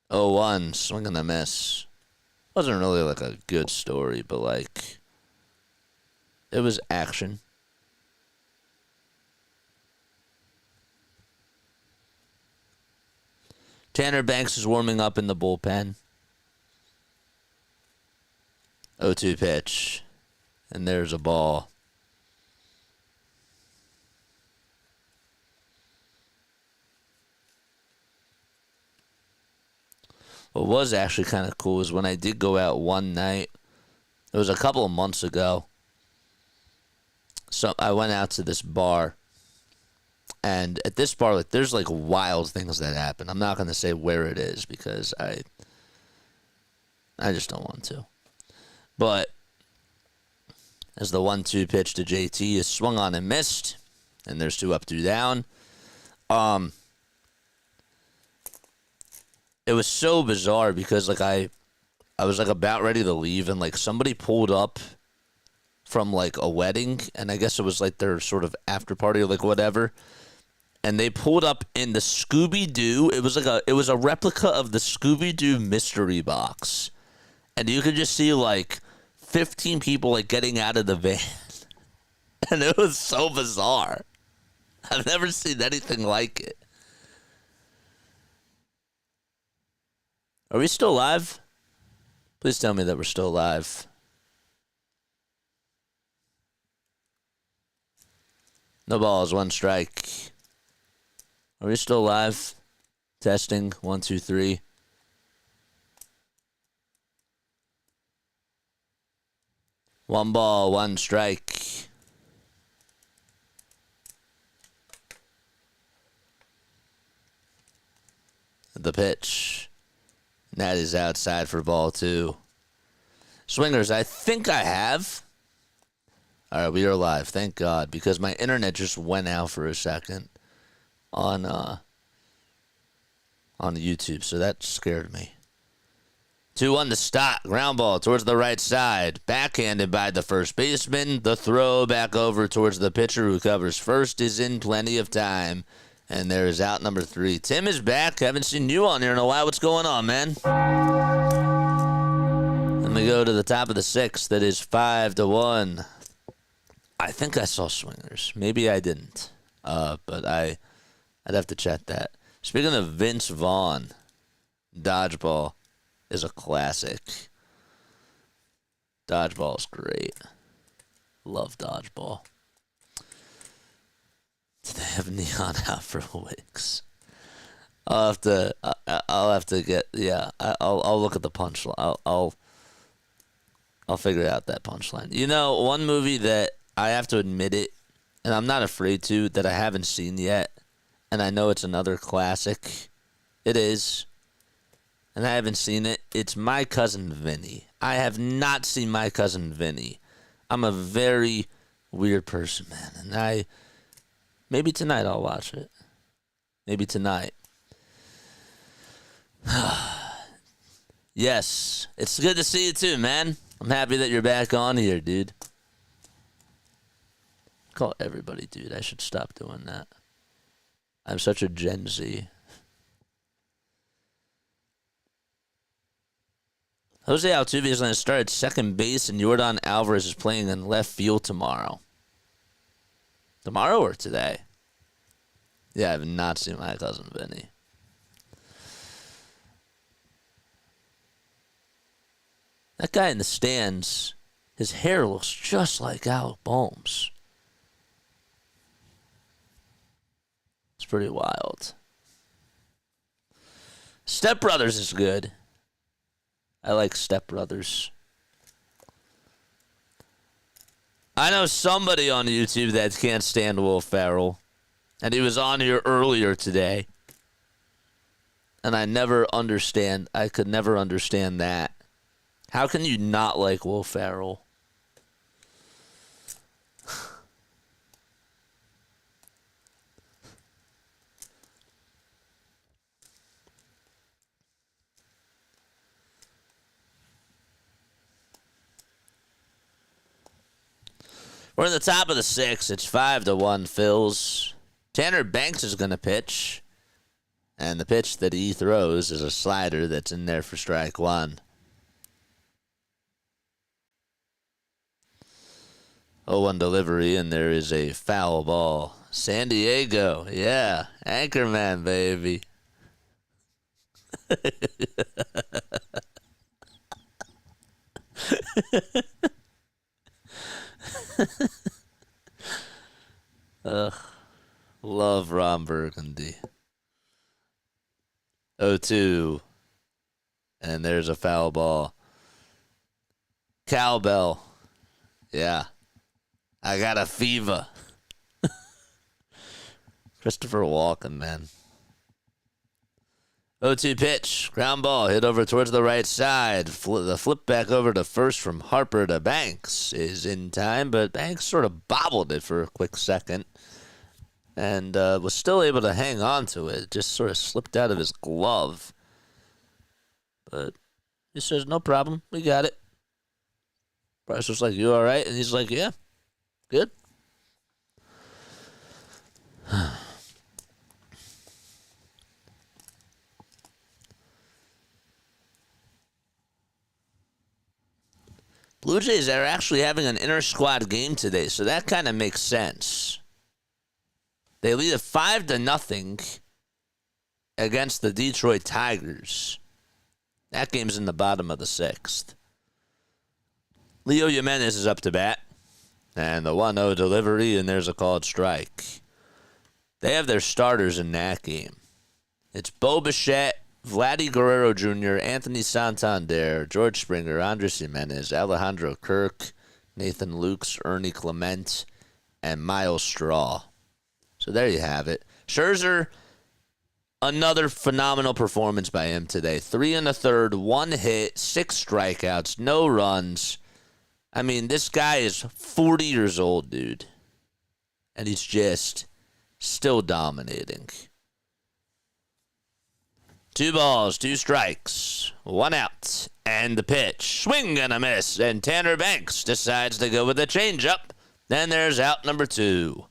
Speaker 2: 0-1, swing and a miss. Wasn't really like a good story, but like, it was action. Tanner Banks is warming up in the bullpen. 0-2 pitch. And there's a ball. What was actually kind of cool is when I did go out one night. It was a couple of months ago. So I went out to this bar. And at this bar, like, there's like wild things that happen. I'm not going to say where it is because I just don't want to. But as the 1-2 pitch to JT is swung on and missed, and there's 2 up, 2 down. It was so bizarre because like I was like about ready to leave, and like somebody pulled up from like a wedding, and I guess it was like their sort of after party or like whatever. And they pulled up in the Scooby-Doo. It was a replica of the Scooby-Doo mystery box. And you could just see like 15 people like getting out of the van. And it was so bizarre. I've never seen anything like it. Are we still live? Please tell me that we're still live. No balls, 1 strike. Are we still live? Testing, 1, 2, 3. One ball, 1 strike. The pitch. That is outside for ball 2. Swingers, I think I have. All right, we are live. Thank God, because my internet just went out for a second on YouTube, so that scared me. 2-1 to Stott. Ground ball towards the right side. Backhanded by the first baseman. The throw back over towards the pitcher who covers first is in plenty of time. And there is out number 3. Tim is back. Haven't seen you on here in a while. What's going on, man? we go to the top of the sixth. That is 5-1. I think I saw swingers. Maybe I didn't. But I'd have to check that. Speaking of Vince Vaughn, Dodgeball is a classic. Dodgeball is great. Love Dodgeball. Do they have Neon Afro wigs? I'll have to get. Yeah, I'll look at the punchline. I'll figure out that punchline. You know, one movie that I have to admit it, and I'm not afraid to, that I haven't seen yet, and I know it's another classic. It is, and I haven't seen it. It's My Cousin Vinny. I have not seen My Cousin Vinny. I'm a very weird person, man, and maybe tonight I'll watch it. Maybe tonight. Yes, it's good to see you too, man. I'm happy that you're back on here, dude. Call everybody dude. I should stop doing that. I'm such a Gen Z. Jose Altuve is going to start at second base, and Yordan Alvarez is playing in left field tomorrow. Tomorrow or today? Yeah, I have not seen My Cousin Vinny. That guy in the stands, his hair looks just like Alec Boehm's. It's pretty wild. Step Brothers is good. I like Step Brothers. I know somebody on YouTube that can't stand Will Ferrell, and he was on here earlier today. And I could never understand that. How can you not like Will Ferrell? We're in the top of the sixth. It's 5-1 Phils. Tanner Banks is going to pitch. And the pitch that he throws is a slider that's in there for strike one. 0-1 delivery, and there is a foul ball. San Diego, yeah. Anchorman, baby. Ugh. Love Ron Burgundy. 0-2. And there's a foul ball. Cowbell. Yeah. I got a fever. Christopher Walken, man. 0-2 pitch. Ground ball hit over towards the right side. The flip back over to first from Harper to Banks is in time, but Banks sort of bobbled it for a quick second and was still able to hang on to it. It just sort of slipped out of his glove. But he says, no problem. We got it. Bryce was like, you all right? And he's like, yeah. Good. Blue Jays are actually having an inter-squad game today, so that kind of makes sense. They lead at 5-0 against the Detroit Tigers. That game's in the bottom of the sixth. Leo Jimenez is up to bat. And the 1-0 delivery, and there's a called strike. They have their starters in that game. It's Bo Bichette, Vladdy Guerrero Jr., Anthony Santander, George Springer, Andres Jimenez, Alejandro Kirk, Nathan Lukes, Ernie Clement, and Miles Straw. So there you have it. Scherzer, another phenomenal performance by him today. 3 1/3, 1 hit, 6 strikeouts, no runs. I mean, this guy is 40 years old, dude. And he's just still dominating. 2 balls, 2 strikes, 1 out, and the pitch. Swing and a miss, and Tanner Banks decides to go with a changeup. Then there's out number 2.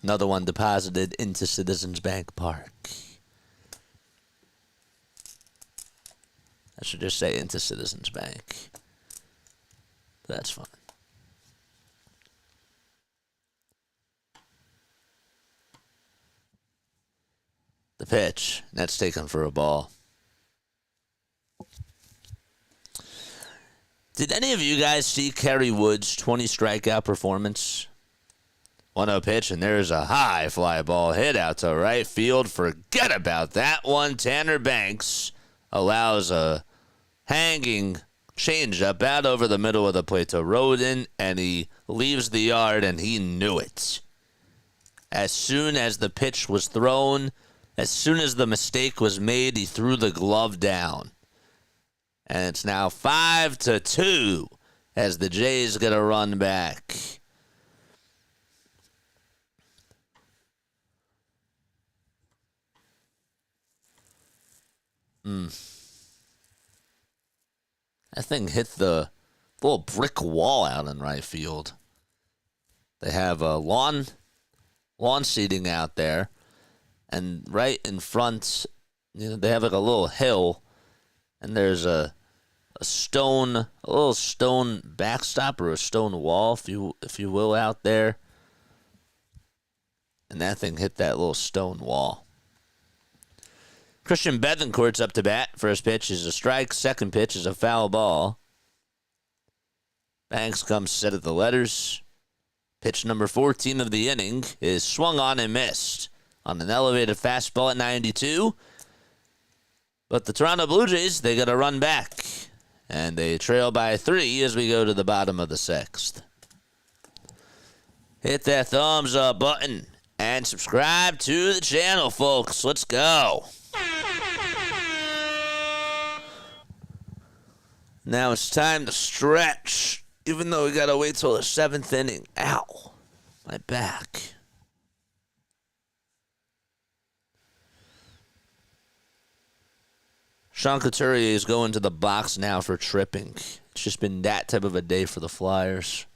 Speaker 2: Another one deposited into Citizens Bank Park. I should just say into Citizens Bank. That's fine. The pitch. That's taken for a ball. Did any of you guys see Kerry Wood's 20 strikeout performance? 1-0 pitch, and there's a high fly ball hit out to right field. Forget about that one. Tanner Banks allows a hanging changeup out over the middle of the plate to Rodin, and he leaves the yard, and he knew it. As soon as the pitch was thrown, as soon as the mistake was made, he threw the glove down. And it's now 5-2 as the Jays get a run back. That thing hit the little brick wall out in right field. They have a lawn seating out there, and right in front, they have like a little hill, and there's a little stone backstop or a stone wall, if you will, out there. And that thing hit that little stone wall. Christian Bethencourt's up to bat. First pitch is a strike. Second pitch is a foul ball. Banks comes set at the letters. Pitch number 14 of the inning is swung on and missed on an elevated fastball at 92. But the Toronto Blue Jays, they got a run back. And they trail by 3 as we go to the bottom of the 6th. Hit that thumbs up button and subscribe to the channel, folks. Let's go. Now it's time to stretch, even though we got to wait till the 7th inning. Ow, my back. Sean Couturier is going to the box now for tripping. It's just been that type of a day for the Flyers.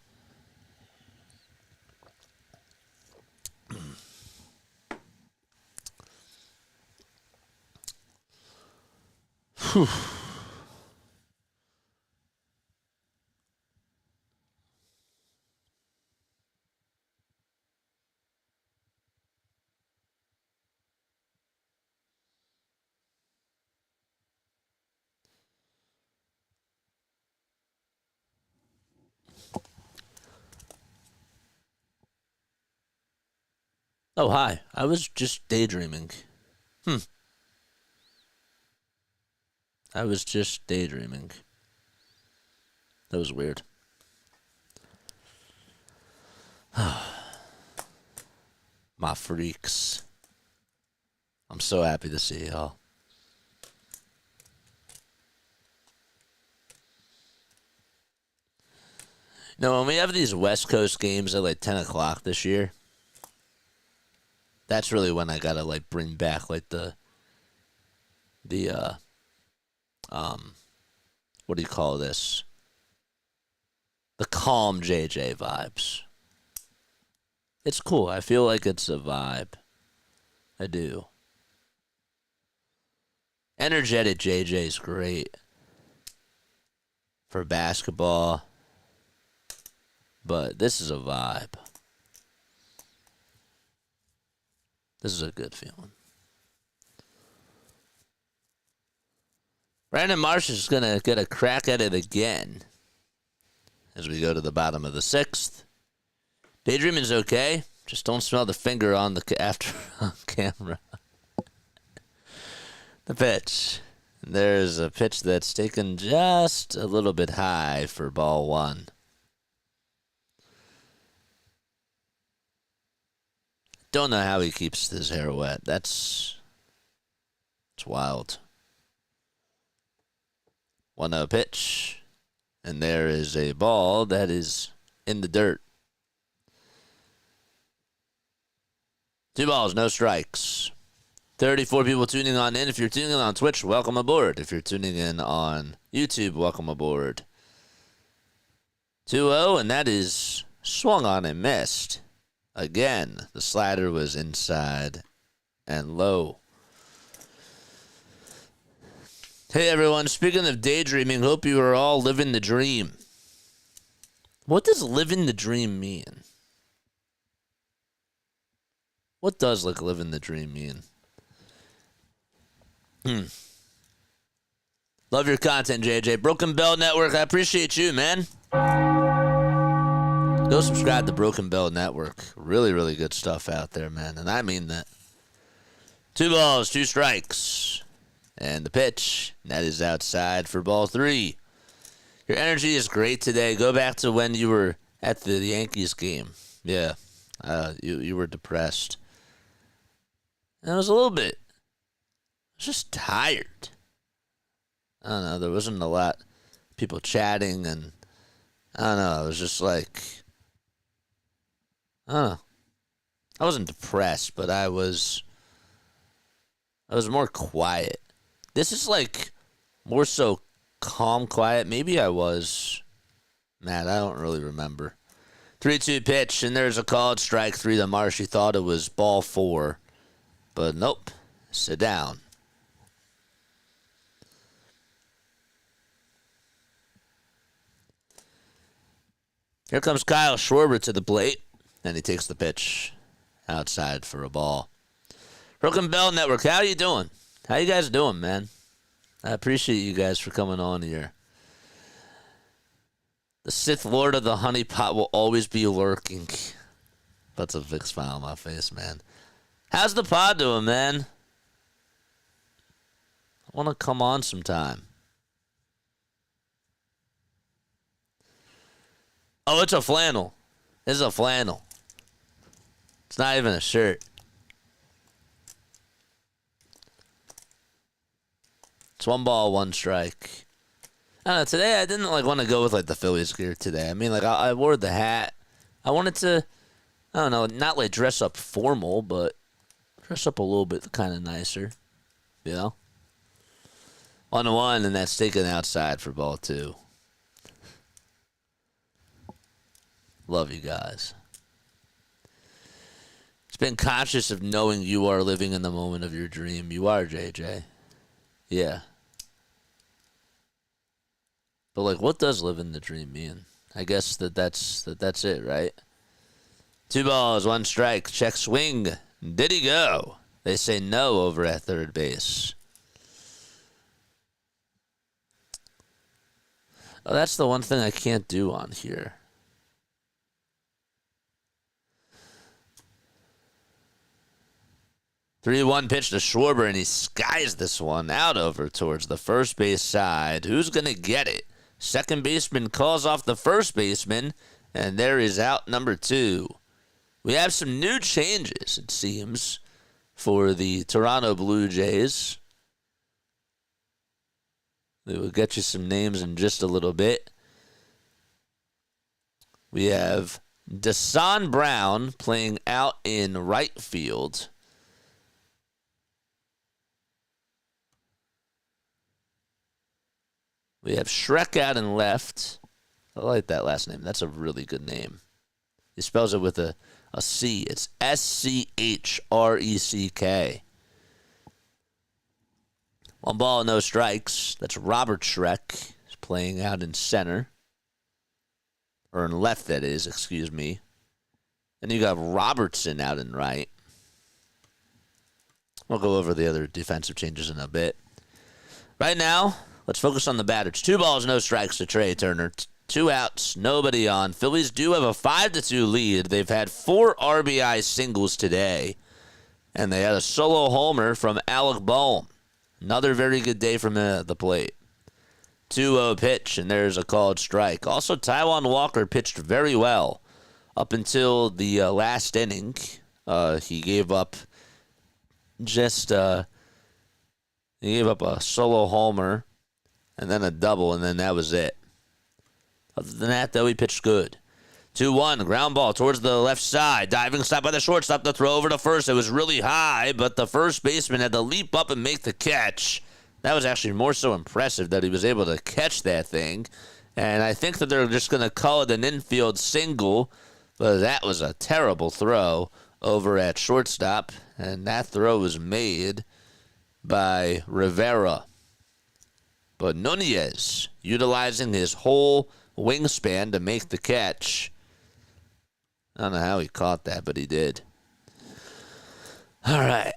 Speaker 2: Whew. Oh, hi. I was just daydreaming. I was just daydreaming. That was weird. My freaks. I'm so happy to see y'all. No, when we have these West Coast games at like 10 o'clock this year, that's really when I gotta like bring back like the what do you call this? The calm JJ vibes. It's cool. I feel like it's a vibe. I do. Energetic JJ is great for basketball, but this is a vibe. This is a good feeling. Brandon Marsh is going to get a crack at it again as we go to the bottom of the 6th. Daydreaming's okay. Just don't smell the finger on camera. The pitch. There's a pitch that's taken just a little bit high for ball 1. Don't know how he keeps his hair wet. It's wild. 1-0 pitch. And there is a ball that is in the dirt. 2 balls, no strikes. 34 people tuning on in. If you're tuning in on Twitch, welcome aboard. If you're tuning in on YouTube, welcome aboard. 2-0, and that is swung on and missed. Again, the slider was inside and low. Hey everyone, speaking of daydreaming, hope you are all living the dream. What does living the dream mean? What does like living the dream mean? Love your content, JJ. Broken Bell Network, I appreciate you, man. Go subscribe to Broken Bell Network. Really, really good stuff out there, man. And I mean that. 2 balls, 2 strikes. And the pitch. That is outside for ball 3. Your energy is great today. Go back to when you were at the Yankees game. Yeah. You were depressed. And I was a little bit. I was just tired. I don't know. There wasn't a lot of people chatting. And I don't know. I was just like, I don't know. I wasn't depressed, but I was more quiet. This is like more so calm, quiet. Maybe I was mad. I don't really remember. 3-2 pitch, and there's a called strike 3 to Marsh. He thought it was ball 4, but nope. Sit down. Here comes Kyle Schwarber to the plate, and he takes the pitch outside for a ball. Broken Bell Network, how you doing? How you guys doing, man? I appreciate you guys for coming on here. The Sith Lord of the Honey Pot will always be lurking. That's a big smile on my face, man. How's the pod doing, man? I want to come on sometime. Oh, it's a flannel. It's a flannel. It's not even a shirt. It's 1 ball, 1 strike. I don't know, today I didn't want to go with the Phillies gear today. I mean, I wore the hat. I wanted to, I don't know, not dress up formal, but dress up a little bit kind of nicer. You know? 1-1, and that's taken outside for ball 2. Love you guys. It's been conscious of knowing you are living in the moment of your dream. You are, JJ. Yeah. But what does living the dream mean? I guess that's it, right? 2 balls, 1 strike. Check swing. Did he go? They say no over at third base. Oh, that's the one thing I can't do on here. Three-one pitch to Schwarber, and he skies this one out over towards the first base side. Who's going to get it? Second baseman calls off the first baseman, and there is out number 2. We have some new changes, it seems, for the Toronto Blue Jays. We will get you some names in just a little bit. We have Desan Brown playing out in right field. We have Shrek out in left. I like that last name. That's a really good name. He spells it with a C. It's S-C-H-R-E-C-K. 1 ball, no strikes. That's Robert Shrek. He's playing out in center. Or in left, that is. Excuse me. Then you got Robertson out in right. We'll go over the other defensive changes in a bit. Right now, let's focus on the batters. 2 balls, no strikes to Trey Turner. 2 outs, nobody on. Phillies do have a 5-2 lead. They've had 4 RBI singles today. And they had a solo homer from Alec Boehm. Another very good day from the plate. 2-0 pitch, and there's a called strike. Also, Taijuan Walker pitched very well up until the last inning. He gave up he gave up a solo homer and then a double, and then that was it. Other than that, though, he pitched good. 2-1, ground ball towards the left side. Diving stop by the shortstop to throw over to first. It was really high, but the first baseman had to leap up and make the catch. That was actually more so impressive that he was able to catch that thing. And I think that they're just going to call it an infield single, but that was a terrible throw over at shortstop. And that throw was made by Rivera. But Nunez, utilizing his whole wingspan to make the catch. I don't know how he caught that, but he did. All right.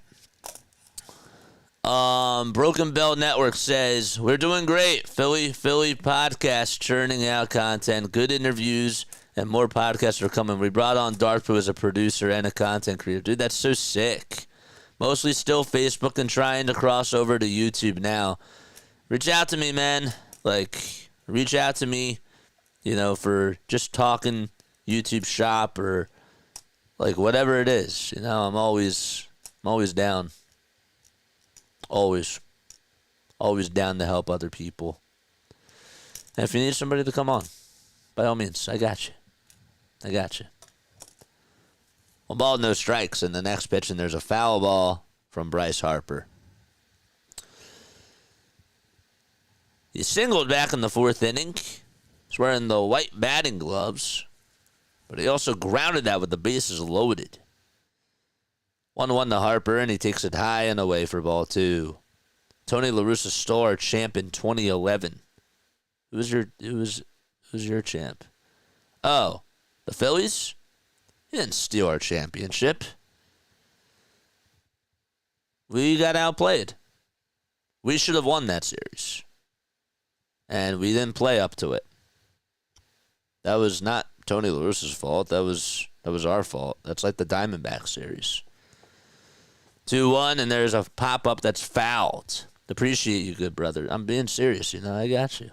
Speaker 2: Broken Bell Network says, we're doing great. Philly podcast, churning out content, good interviews, and more podcasts are coming. We brought on Darpo as a producer and a content creator. Dude, that's so sick. Mostly still Facebook and trying to cross over to YouTube now. Reach out to me, man. Reach out to me, for just talking YouTube shop or, whatever it is. I'm always down. Always down to help other people. And if you need somebody to come on, by all means, I got you. One ball, no strikes, and the next pitch, and there's a foul ball from Bryce Harper. He singled back in the fourth inning. He's wearing the white batting gloves, but he also grounded that with the bases loaded. 1-1 to Harper, and he takes it high and away for ball two. Tony La Russa stole our champ in 2011. Who's your champ? Oh, the Phillies? He didn't steal our championship. We got outplayed. We should have won that series. And we didn't play up to it. That was not Tony La Russa's fault. That was our fault. That's like the Diamondback series. 2-1, and there's a pop-up that's fouled. Appreciate you, good brother. I'm being serious, I got you.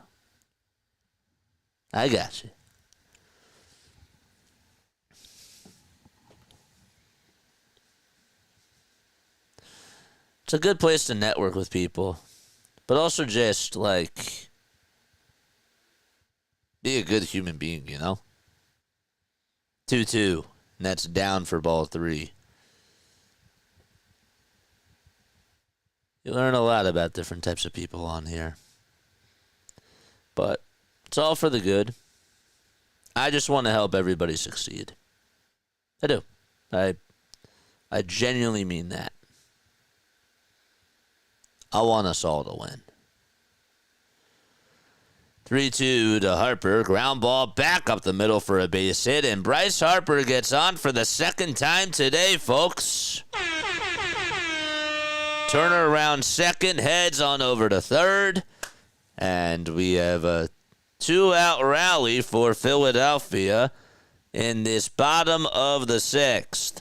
Speaker 2: It's a good place to network with people, but also just, be a good human being, 2-2, and that's down for ball three. You learn a lot about different types of people on here. But it's all for the good. I just want to help everybody succeed. I do. I genuinely mean that. I want us all to win. 3-2 to Harper. Ground ball back up the middle for a base hit. And Bryce Harper gets on for the second time today, folks. Turner around second, heads on over to third. And we have a 2-out rally for Philadelphia in this bottom of the sixth.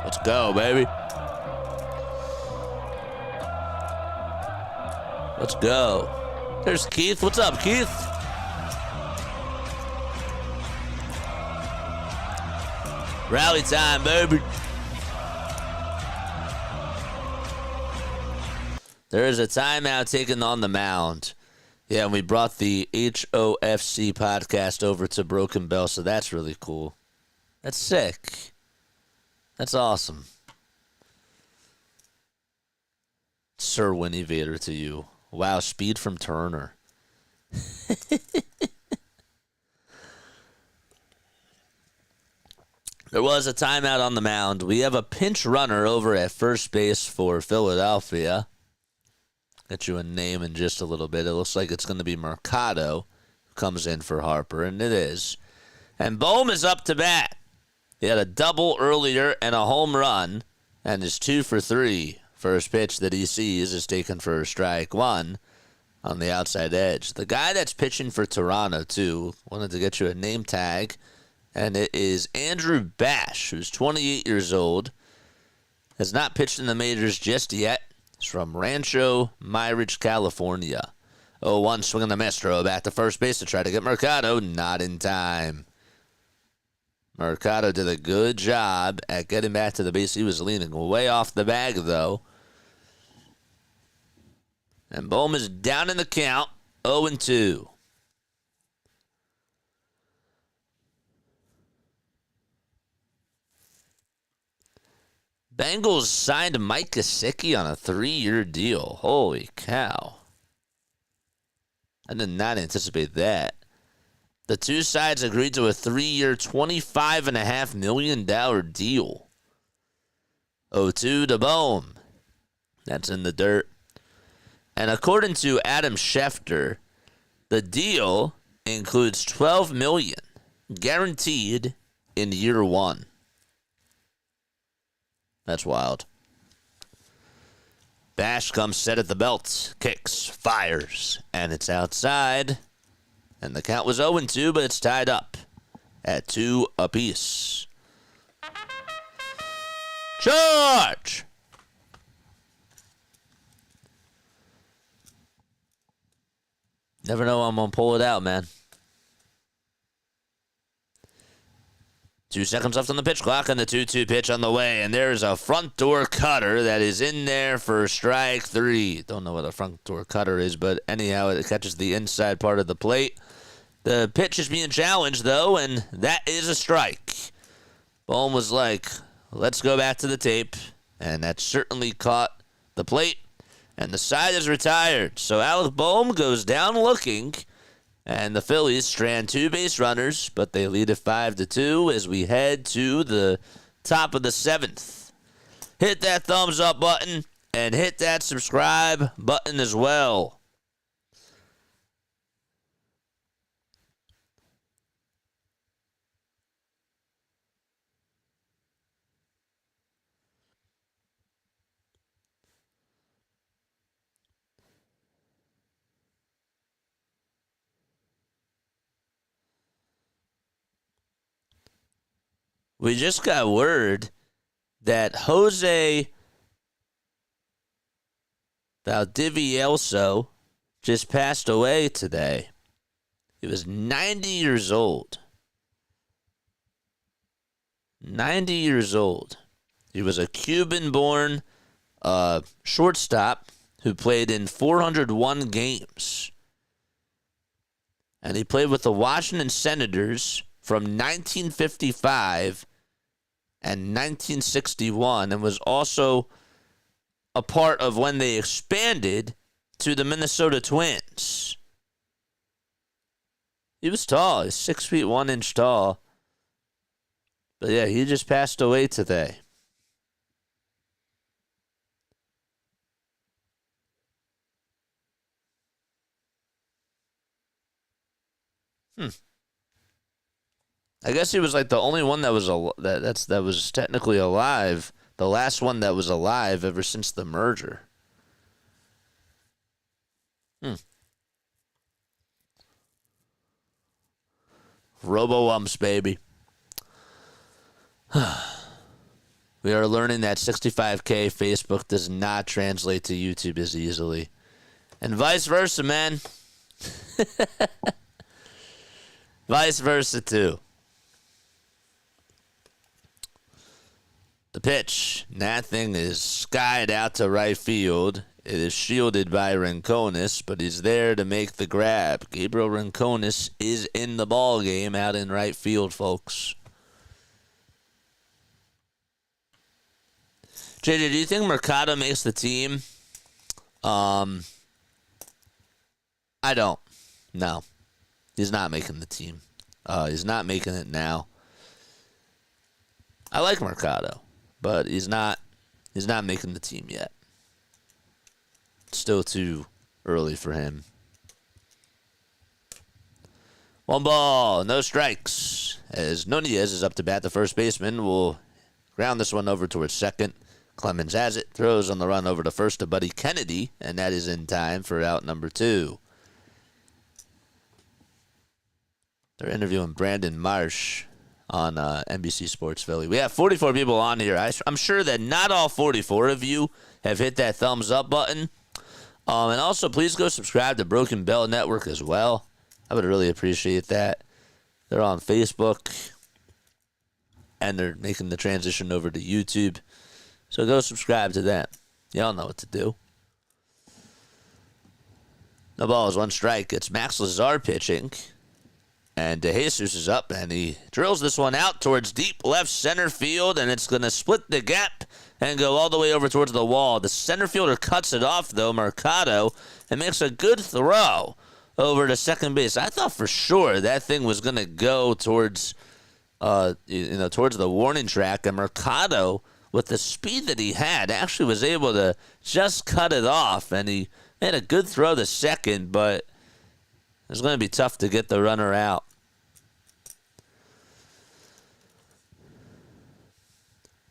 Speaker 2: Let's go, baby. Let's go. There's Keith. What's up, Keith? Rally time, baby. There is a timeout taken on the mound. Yeah, and we brought the HOFC podcast over to Broken Bell, so that's really cool. That's sick. That's awesome. Sir Winnie Vader to you. Wow, speed from Turner. There was a timeout on the mound. We have a pinch runner over at first base for Philadelphia. Get you a name in just a little bit. It looks like it's going to be Mercado who comes in for Harper, and it is. And Bohm is up to bat. He had a double earlier and a home run, and is 2 for 3. First pitch that he sees is taken for strike one on the outside edge. The guy that's pitching for Toronto, too, wanted to get you a name tag, and it is Andrew Bash, who's 28 years old, has not pitched in the majors just yet. He's from Rancho Mirage, California. 0-1, swing and a miss, throw back to first base to try to get Mercado. Not in time. Mercado did a good job at getting back to the base. He was leaning way off the bag, though. And Bohm is down in the count, 0-2. Bengals signed Mike Gesicki on a 3-year deal. Holy cow. I did not anticipate that. The two sides agreed to a 3-year, $25.5 million deal. 0-2 to Bohm. That's in the dirt. And according to Adam Schefter, the deal includes $12 million guaranteed in year one. That's wild. Bash comes set at the belt, kicks, fires, and it's outside. And the count was 0-2, but it's tied up at 2 apiece. Charge! Never know when I'm going to pull it out, man. 2 seconds left on the pitch clock, and the 2-2 pitch on the way. And there's a front door cutter that is in there for strike 3. Don't know what a front door cutter is, but anyhow, it catches the inside part of the plate. The pitch is being challenged, though, and that is a strike. Bohm was like, let's go back to the tape. And that certainly caught the plate. And the side is retired. So Alec Bohm goes down looking. And the Phillies strand 2 base runners, but they lead it 5-2 as we head to the top of the 7th. Hit that thumbs up button and hit that subscribe button as well. We just got word that Jose Valdivieso just passed away today. He was 90 years old. 90 years old. He was a Cuban-born shortstop who played in 401 games. And he played with the Washington Senators from 1955 and 1961, and was also a part of when they expanded to the Minnesota Twins. He was tall. He's 6 feet 1 inch tall. But yeah, he just passed away today. I guess he was like the only one that was that was technically alive. The last one that was alive ever since the merger. Robo-umps, baby. We are learning that 65K Facebook does not translate to YouTube as easily. And vice versa, man. Vice versa, too. The pitch. That thing is skied out to right field. It is shielded by Rincones, but he's there to make the grab. Gabriel Rincones is in the ball game out in right field, folks. JJ, do you think Mercado makes the team? I don't. No. He's not making the team. He's not making it now. I like Mercado, but he's not making the team yet. Still too early for him. 1 ball, no strikes. As Nunez is up to bat, the first baseman will ground this one over towards second. Clemens has it, throws on the run over to first to Buddy Kennedy, and that is in time for out number 2. They're interviewing Brandon Marsh on NBC Sports Philly. We have 44 people on here. I'm sure that not all 44 of you have hit that thumbs up button. And also, please go subscribe to Broken Bell Network as well. I would really appreciate that. They're on Facebook, and they're making the transition over to YouTube. So go subscribe to that. Y'all know what to do. No balls, 1 strike. It's Max Lazar pitching. And DeJesus is up, and he drills this one out towards deep left center field, and it's going to split the gap and go all the way over towards the wall. The center fielder cuts it off, though, Mercado, and makes a good throw over to second base. I thought for sure that thing was going to go towards, towards the warning track, and Mercado with the speed that he had, actually was able to just cut it off. And he made a good throw to second, but it's going to be tough to get the runner out.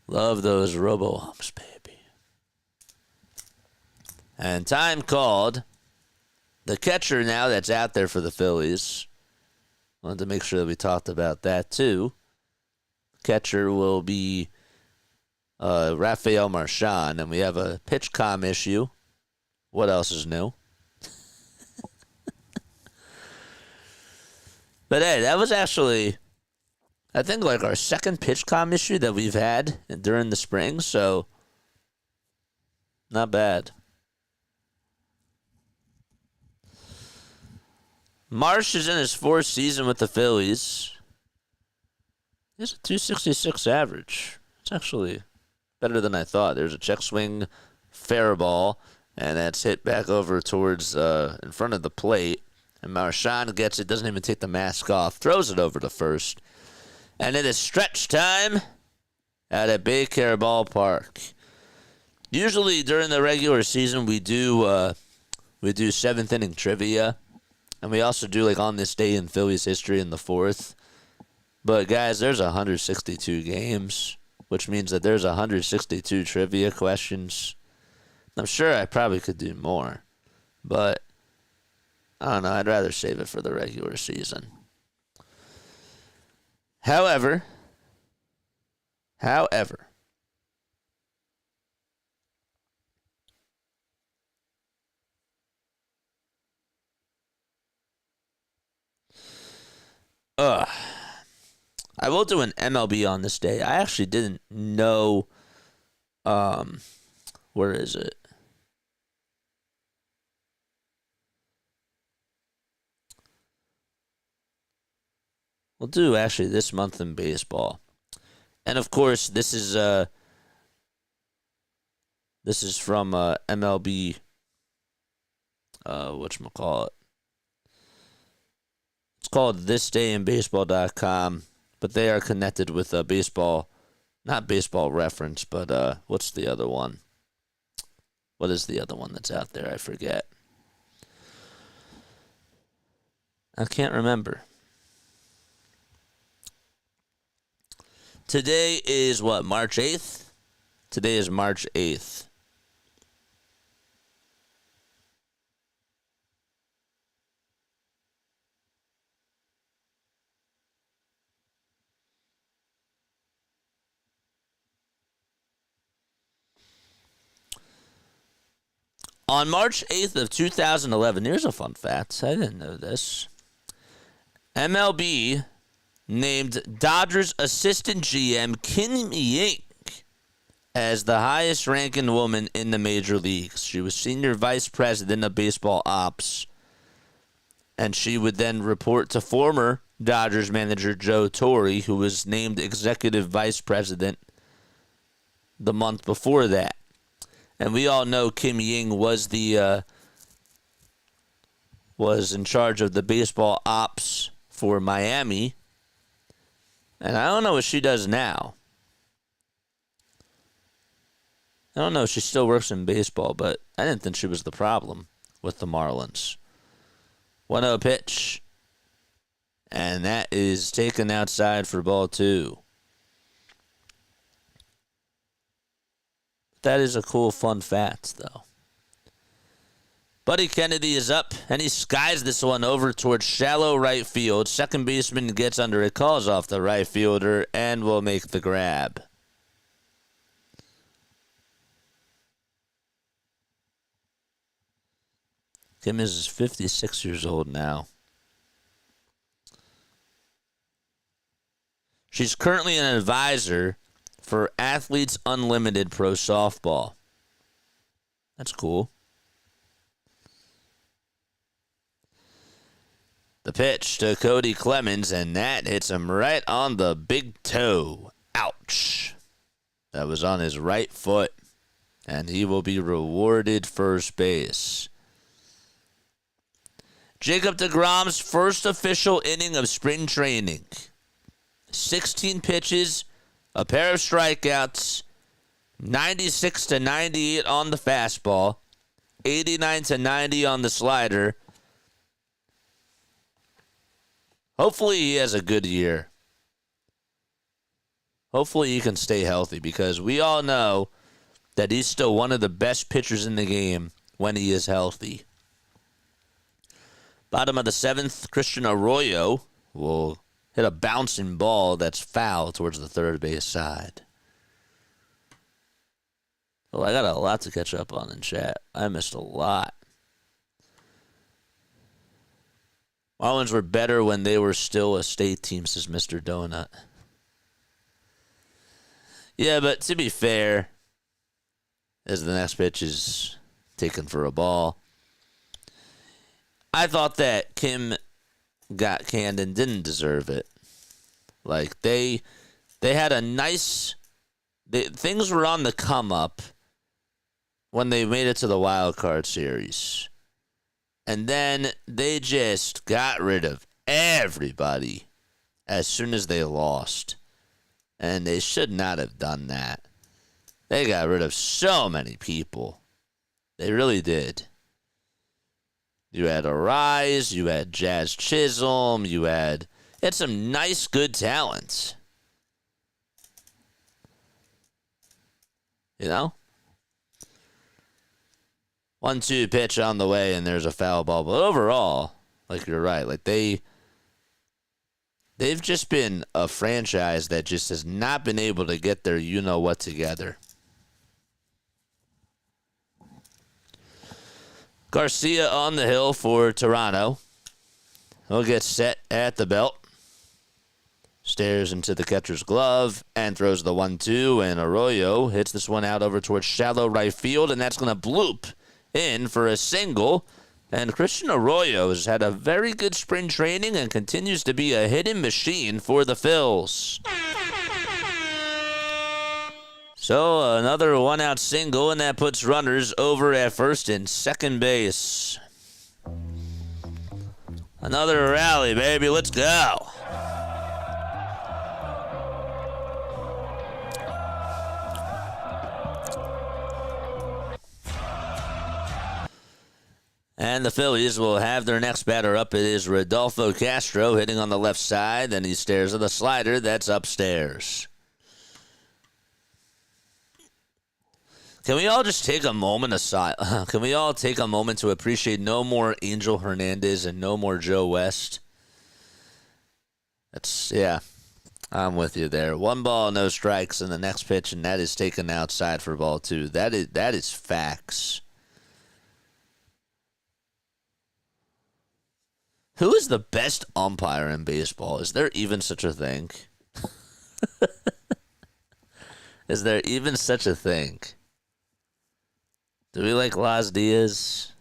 Speaker 2: Love those robo-humps, baby. And time called. The catcher now that's out there for the Phillies. Wanted to make sure that we talked about that too. Catcher will be Rafael Marchand, and we have a pitch comm issue. What else is new? But hey, that was actually, I think, like our second pitch comm issue that we've had during the spring, so not bad. Marsh is in his fourth season with the Phillies. He has a 266 average. It's actually better than I thought. There's a check swing fair ball, and that's hit back over towards in front of the plate. And Marchand gets it, doesn't even take the mask off, throws it over to first. And it is stretch time at a Baycare ballpark. Usually during the regular season, we do seventh inning trivia. And we also do, like, on this day in Phillies history in the fourth. But, guys, there's 162 games, which means that there's 162 trivia questions. I'm sure I probably could do more. But, I don't know. I'd rather save it for the regular season. However, I will do an MLB on this day. I actually didn't know, where is it? We'll do actually this month in baseball. And of course, this is from MLB, whatchamacallit. It's called thisdayinbaseball.com, but they are connected with baseball, not Baseball Reference, but what's the other one? What is the other one that's out there? I forget. I can't remember. Today is what, March 8th? Today is March 8th. On March 8th of 2011, here's a fun fact. I didn't know this. MLB named Dodgers assistant GM Kim Ying as the highest-ranking woman in the major leagues. She was senior vice president of baseball ops, and she would then report to former Dodgers manager Joe Torre, who was named executive vice president the month before that. And we all know Kim Ying was in charge of the baseball ops for Miami. And I don't know what she does now. I don't know if she still works in baseball, but I didn't think she was the problem with the Marlins. 1-0 pitch. And that is taken outside for ball 2. That is a cool, fun fact, though. Buddy Kennedy is up, and he skies this one over towards shallow right field. Second baseman gets under it, calls off the right fielder, and will make the grab. Kim is 56 years old now. She's currently an advisor for Athletes Unlimited Pro Softball. That's cool. The pitch to Cody Clemens, and that hits him right on the big toe. Ouch. That was on his right foot, and he will be rewarded first base. Jacob deGrom's first official inning of spring training. 16 pitches, a pair of strikeouts, 96 to 98 on the fastball. 89 to 90 on the slider. Hopefully he has a good year. Hopefully he can stay healthy because we all know that he's still one of the best pitchers in the game when he is healthy. Bottom of the 7th, Christian Arroyo will hit a bouncing ball that's foul towards the third base side. Well, I got a lot to catch up on in chat. I missed a lot. Marlins were better when they were still a state team, says Mr. Donut. Yeah, but to be fair, as the next pitch is taken for a ball, I thought that Kim got canned and didn't deserve it. Like, they had a nice... things were on the come up when they made it to the wild card series. And then they just got rid of everybody as soon as they lost. And they should not have done that. They got rid of so many people. They really did. You had Arise, you had Jazz Chisholm, you had some nice, good talent. You know? 1-2 pitch on the way, and there's a foul ball. But overall, like, you're right. Like, they've just been a franchise that just has not been able to get their you-know-what together. Garcia on the hill for Toronto. He'll get set at the belt. Stares into the catcher's glove and throws the 1-2, and Arroyo hits this one out over towards shallow right field, and that's going to bloop in for a single. And Christian Arroyo has had a very good spring training and continues to be a hitting machine for the Phils. So another one-out single, and that puts runners over at first and second base. Another rally, baby. Let's go. And the Phillies will have their next batter up. It is Rodolfo Castro hitting on the left side. Then he stares at the slider that's upstairs. Can we all just take a moment aside? Can we all take a moment to appreciate no more Angel Hernandez and no more Joe West? Yeah, I'm with you there. 1 ball, no strikes in the next pitch, and that is taken outside for ball 2. That is facts. Who is the best umpire in baseball? Is there even such a thing? Is there even such a thing? Do we like Las Diaz?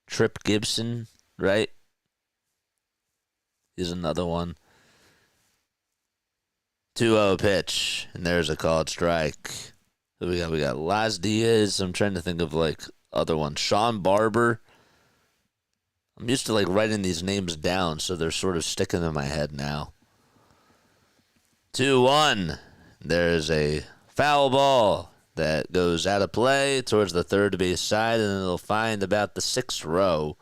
Speaker 2: Trip Gibson, right? He's another one. 2-0 pitch, and there's a called strike. Who we got? We got Las Diaz. I'm trying to think of, like, other ones. Sean Barber. I'm used to, like, writing these names down, so they're sort of sticking in my head now. 2-1. There's a foul ball that goes out of play towards the third base side, and it'll find about the 6th row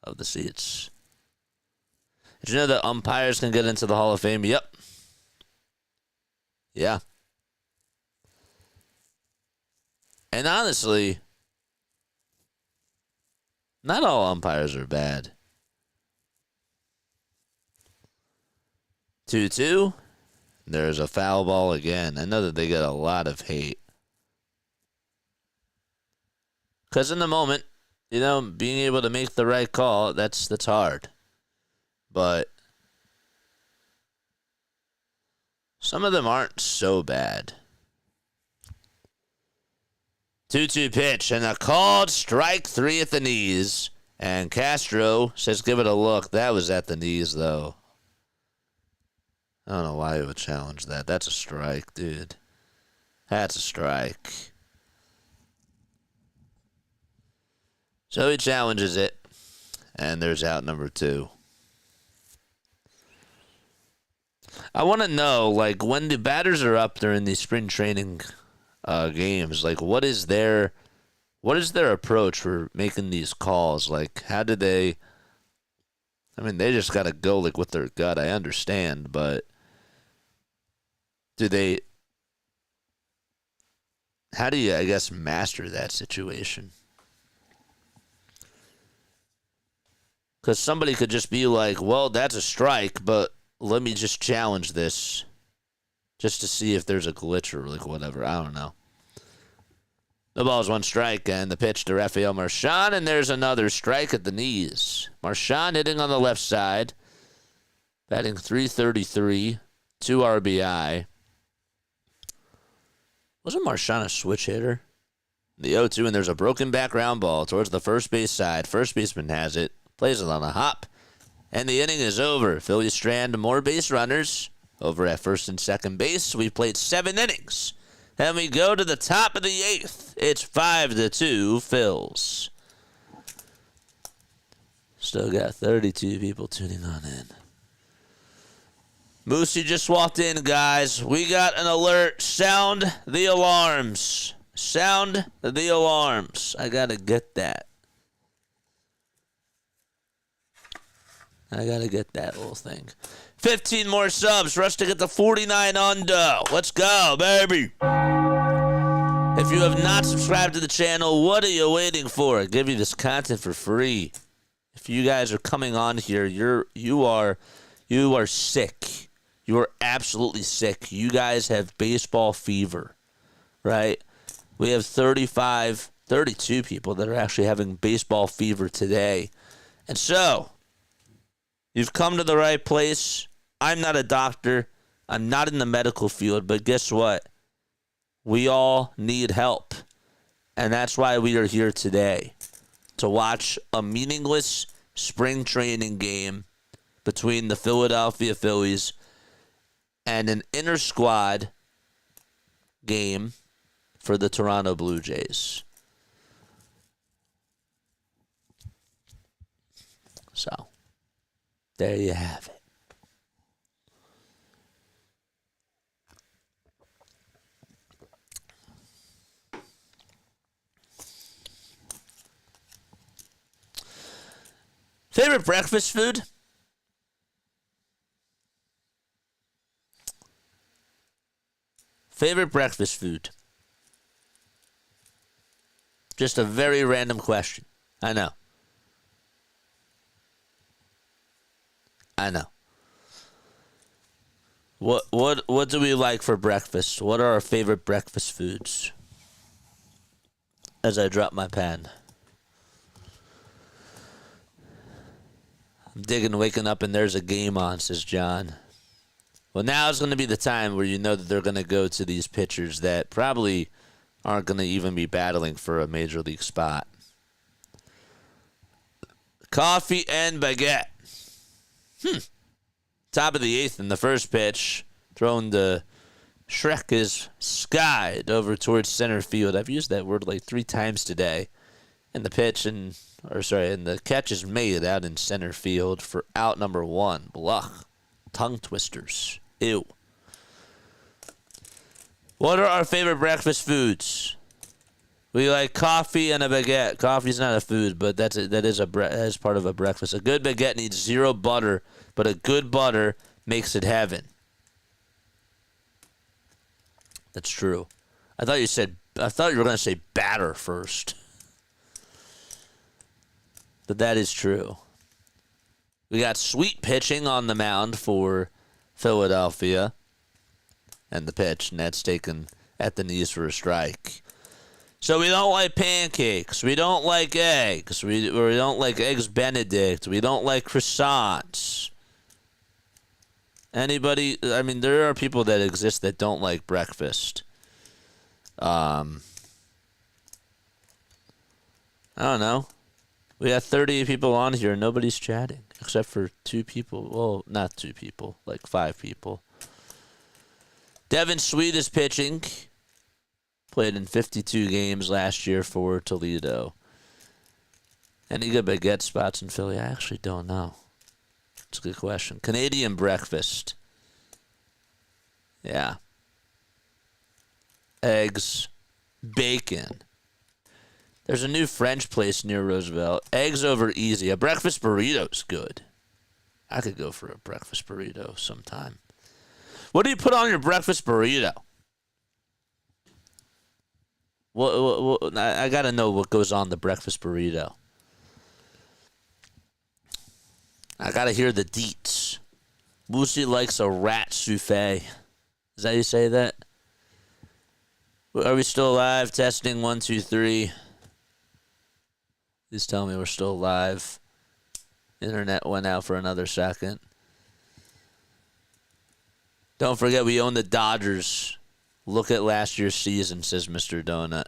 Speaker 2: of the seats. Did you know that umpires can get into the Hall of Fame? Yep. Yeah. And honestly, not all umpires are bad. 2-2. There's a foul ball again. I know that they get a lot of hate. Because in the moment, you know, being able to make the right call, that's hard. But some of them aren't so bad. 2-2 pitch and a called strike 3 at the knees. And Castro says give it a look. That was at the knees, though. I don't know why he would challenge that. That's a strike, dude. That's a strike. So he challenges it. And there's out number 2. I want to know, like, when the batters are up there in these spring training games, like, what is their approach for making these calls? Like, how do they? I mean, they just got to go like with their gut. I understand, but do they? How do you, I guess, master that situation? Because somebody could just be like, well, that's a strike, but let me just challenge this just to see if there's a glitch or like whatever. I don't know. The ball's one strike, and the pitch to Rafael Marchand, and there's another strike at the knees. Marchand hitting on the left side, batting .333, 2 RBI. Wasn't Marchand a switch hitter? The 0-2, and there's a broken back ground ball towards the first base side. First baseman has it, plays it on a hop, and the inning is over. Phillies strand more base runners over at first and second base. We've played 7 innings, and we go to the top of the 8th. It's 5-2 Phils. Still got 32 people tuning on in. Moosey just walked in, guys. We got an alert. Sound the alarms. Sound the alarms. I gotta get that. I gotta get that little thing. 15 more subs for us to get to 49 under. Let's go, baby. If you have not subscribed to the channel, what are you waiting for? I give you this content for free. If you guys are coming on here, you are sick. You are absolutely sick. You guys have baseball fever, right? We have 32 people that are actually having baseball fever today. And so, you've come to the right place. I'm not a doctor. I'm not in the medical field, but guess what? We all need help. And that's why we are here today, to watch a meaningless spring training game between the Philadelphia Phillies and an inter-squad game for the Toronto Blue Jays. So, there you have it. Favorite breakfast food? Favorite breakfast food? Just a very random question. I know. What do we like for breakfast? What are our favorite breakfast foods? As I drop my pen. I'm digging, waking up, and there's a game on, says John. Well, now is going to be the time where you know that they're going to go to these pitchers that probably aren't going to even be battling for a major league spot. Coffee and baguette. Top of the 8th in the first pitch. Thrown to Shrek is skied over towards center field. I've used that word like 3 times today. And the the catch is made out in center field for out number 1. Bluch. Tongue twisters. Ew. What are our favorite breakfast foods? We like coffee and a baguette. Coffee's not a food, but that is part of a breakfast. A good baguette needs 0 butter, but a good butter makes it heaven. That's true. I thought you were going to say batter first. But that is true. We got sweet pitching on the mound for Philadelphia. And the pitch, and that's taken at the knees for a strike. So we don't like pancakes. We don't like eggs. We don't like Eggs Benedict. We don't like croissants. Anybody? I mean, there are people that exist that don't like breakfast. I don't know. We got 30 people on here, and nobody's chatting except for 2 people. Well, not 2 people, like 5 people. Devin Sweet is pitching. Played in 52 games last year for Toledo. Any good baguette spots in Philly? I actually don't know. It's a good question. Canadian breakfast. Yeah. Eggs, bacon. There's a new French place near Roosevelt. Eggs over easy. A breakfast burrito's good. I could go for a breakfast burrito sometime. What do you put on your breakfast burrito? I got to know what goes on the breakfast burrito. I got to hear the deets. Moosey likes a rat souffle. Is that how you say that? Are we still alive? Testing 1, 2, 3. Please tell me we're still alive. Internet went out for another second. Don't forget we own the Dodgers. Look at last year's season, says Mr. Donut.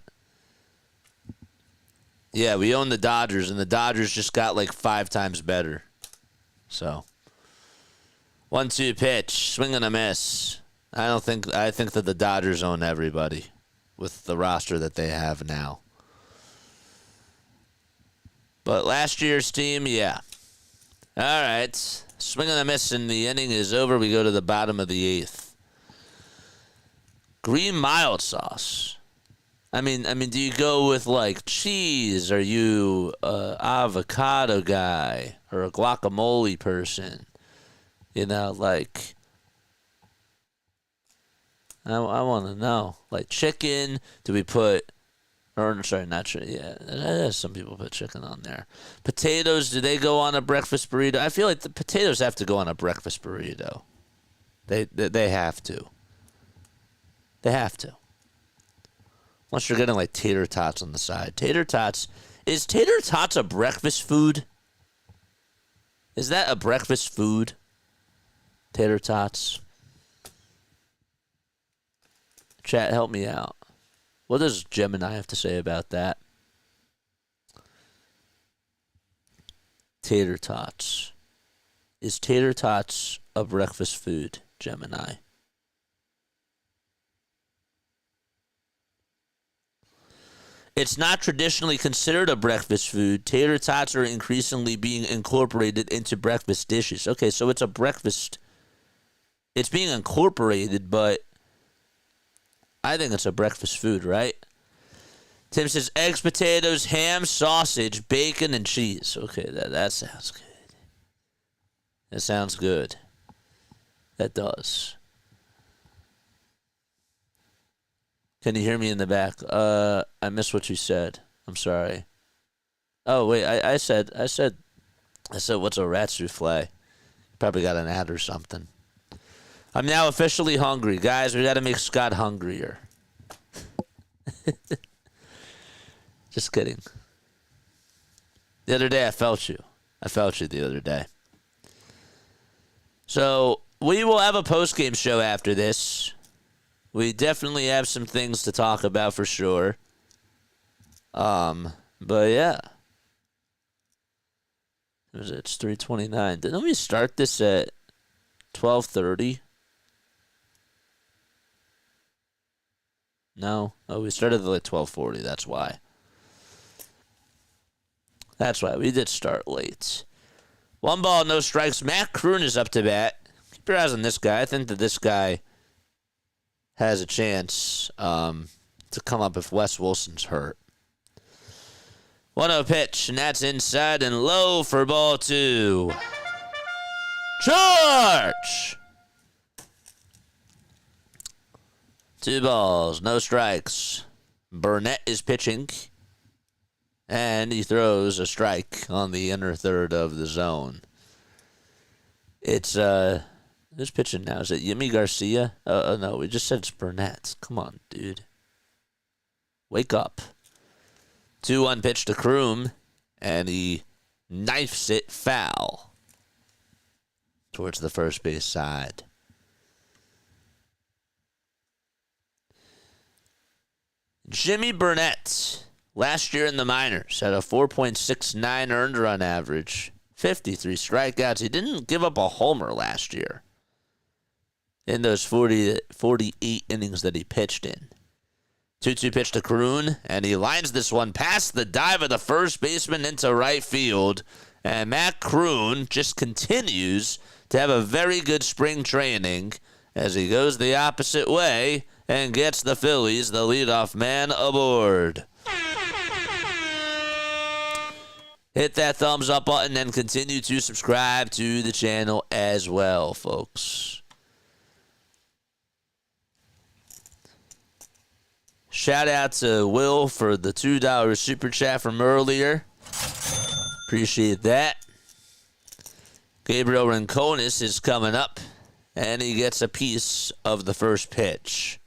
Speaker 2: Yeah, we own the Dodgers, and the Dodgers just got like 5 times better. So, 1-2 pitch, swing and a miss. I think that the Dodgers own everybody with the roster that they have now. But last year's team, yeah. All right. Swing and a miss, and the inning is over. We go to the bottom of the 8th. Green mild sauce. I mean, do you go with like cheese? Are you a avocado guy or a guacamole person? You know, like I want to know. Like chicken, do we put? Or sorry, not chicken. Yeah, some people put chicken on there. Potatoes, do they go on a breakfast burrito? I feel like the potatoes have to go on a breakfast burrito. They have to. They have to. Unless you're getting like tater tots on the side. Is tater tots a breakfast food? Is that a breakfast food? Tater tots. Chat, help me out. What does Gemini have to say about that? Tater tots. Is tater tots a breakfast food, Gemini? It's not traditionally considered a breakfast food. Tater tots are increasingly being incorporated into breakfast dishes. Okay, so it's a breakfast. It's being incorporated, but I think it's a breakfast food, right? Tim says eggs, potatoes, ham, sausage, bacon, and cheese. Okay, that sounds good. That sounds good. That does. Can you hear me in the back? I missed what you said. I'm sorry. Oh wait, I said what's a rat souffle? Probably got an ad or something. I'm now officially hungry, guys. We got to make Scott hungrier. Just kidding. The other day I felt you. I felt you the other day. So we will have a post-game show after this. We definitely have some things to talk about for sure. But yeah. It's 3:29. Didn't we start this at 12:30? No. Oh, we started at like 12:40. That's why. That's why. We did start late. 1 ball, no strikes. Matt Kroon is up to bat. Keep your eyes on this guy. I think that this guy has a chance to come up if Wes Wilson's hurt. 1-0 pitch, and that's inside and low for ball 2. Charge! 2 balls, no strikes. Burnett is pitching, and he throws a strike on the inner third of the zone. It's who's pitching now? Is it Yimi Garcia? No, we just said it's Burnett. Come on, dude. Wake up. 2-1 pitch to Kroom, and he knifes it foul towards the first base side. Jimmy Burnett, last year in the minors, had a 4.69 earned run average, 53 strikeouts. He didn't give up a homer last year in those 48 innings that he pitched in. 2-2 pitch to Kroon, and he lines this one past the dive of the first baseman into right field. And Matt Kroon just continues to have a very good spring training as he goes the opposite way and gets the Phillies, the leadoff man, aboard. Hit that thumbs up button and continue to subscribe to the channel as well, folks. Shout out to Will for the $2 super chat from earlier. Appreciate that. Gabriel Rincones is coming up, and he gets a piece of the first pitch.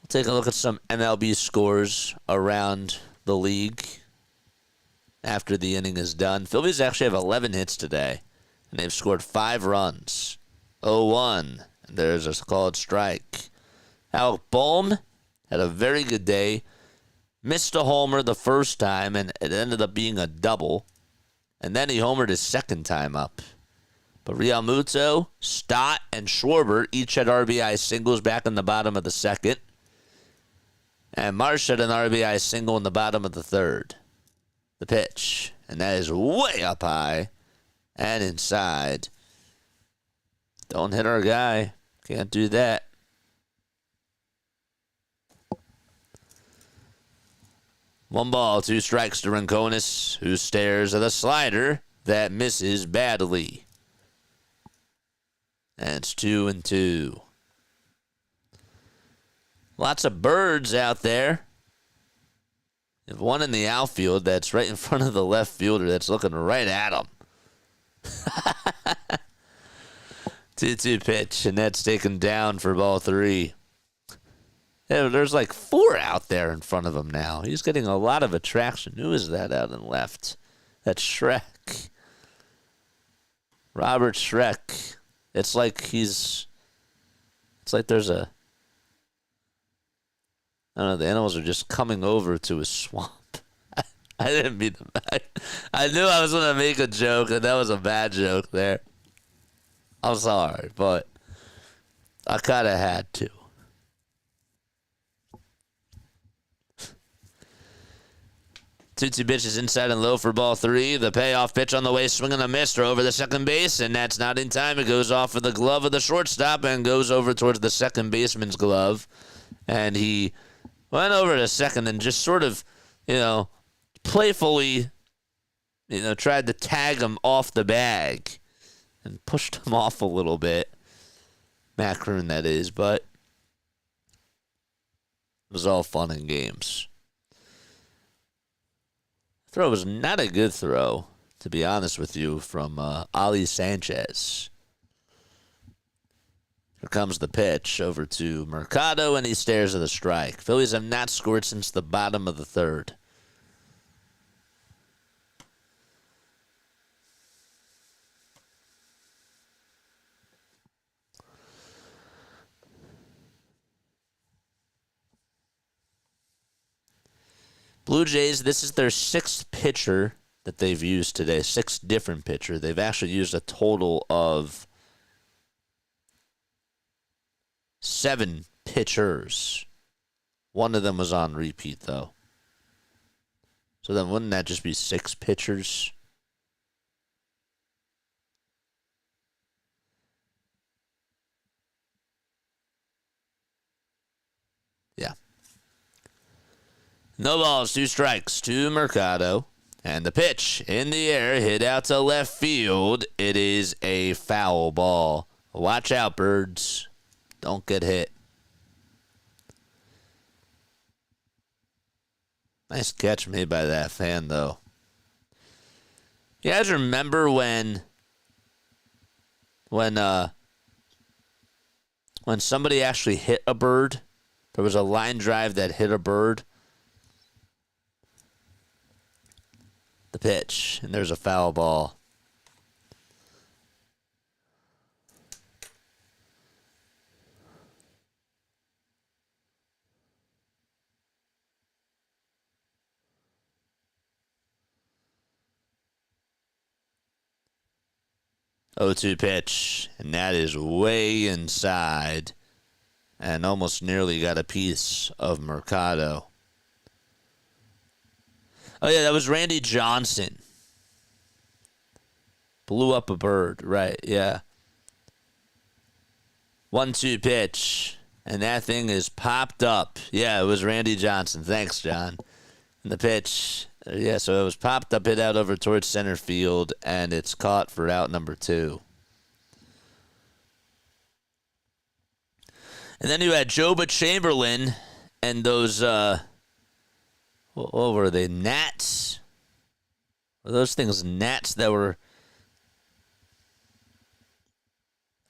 Speaker 2: Take a look at some MLB scores around the league after the inning is done. Phillies actually have 11 hits today, and they've scored 5 runs. 0-1, and there's a called strike. Alec Bohm had a very good day. Missed a homer the first time, and it ended up being a double. And then he homered his second time up. But Real Muto, Stott, and Schwarber each had RBI singles back in the bottom of the second. And Marsh had an RBI single in the bottom of the third. The pitch. And that is way up high and inside. Don't hit our guy. Can't do that. One ball, 2 strikes to Rincones, who stares at a slider that misses badly. And it's 2-2. Lots of birds out there. There's one in the outfield that's right in front of the left fielder that's looking right at him. 2-2 pitch, and that's taken down for ball 3. Yeah, there's like 4 out there in front of him now. He's getting a lot of attraction. Who is that out in left? That's Shrek. Robert Shrek. It's like there's a... I don't know, the animals are just coming over to his swamp. I didn't mean to. I knew I was going to make a joke, and that was a bad joke there. I'm sorry, but I kind of had to. Two pitches inside and low for ball 3. The payoff pitch on the way, swinging a miss over the second base, and that's not in time. It goes off of the glove of the shortstop and goes over towards the second baseman's glove. And he went over to second and just sort of, playfully, tried to tag him off the bag and pushed him off a little bit. Matt Kroon, that is, but it was all fun and games. Throw was not a good throw, to be honest with you, from Ali Sanchez. Here comes the pitch over to Mercado, and he stares at the strike. Phillies have not scored since the bottom of the third. Blue Jays, this is their 6th pitcher that they've used today. 6 different pitcher. They've actually used a total of 7 pitchers. One of them was on repeat, though. So then wouldn't that just be 6 pitchers? Yeah. No balls, 2 strikes to Mercado. And the pitch in the air, hit out to left field. It is a foul ball. Watch out, birds. Don't get hit. Nice catch made by that fan, though. You guys remember when somebody actually hit a bird? There was a line drive that hit a bird. The pitch, and there's a foul ball. Oh, 2 pitch, and that is way inside, and almost nearly got a piece of Mercado. Oh, yeah, that was Randy Johnson. Blew up a bird. Right, yeah. 1-2 pitch. And that thing is popped up. Yeah, it was Randy Johnson. Thanks, John. And the pitch, yeah, so it was popped up, hit out over towards center field, and it's caught for out number 2. And then you had Joba Chamberlain and those, what were they, gnats? Were those things gnats that were,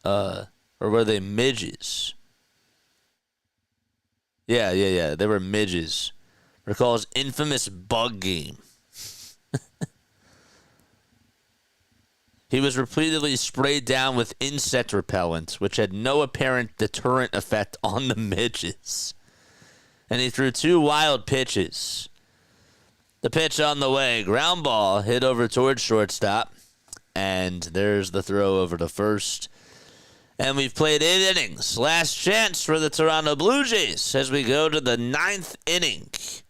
Speaker 2: or were they midges? Yeah. They were midges. Recalls infamous bug game. He was repeatedly sprayed down with insect repellent, which had no apparent deterrent effect on the midges. And he threw 2 wild pitches. The pitch on the way, ground ball, hit over towards shortstop. And there's the throw over to first. And we've played 8 innings. Last chance for the Toronto Blue Jays as we go to the 9th inning. It's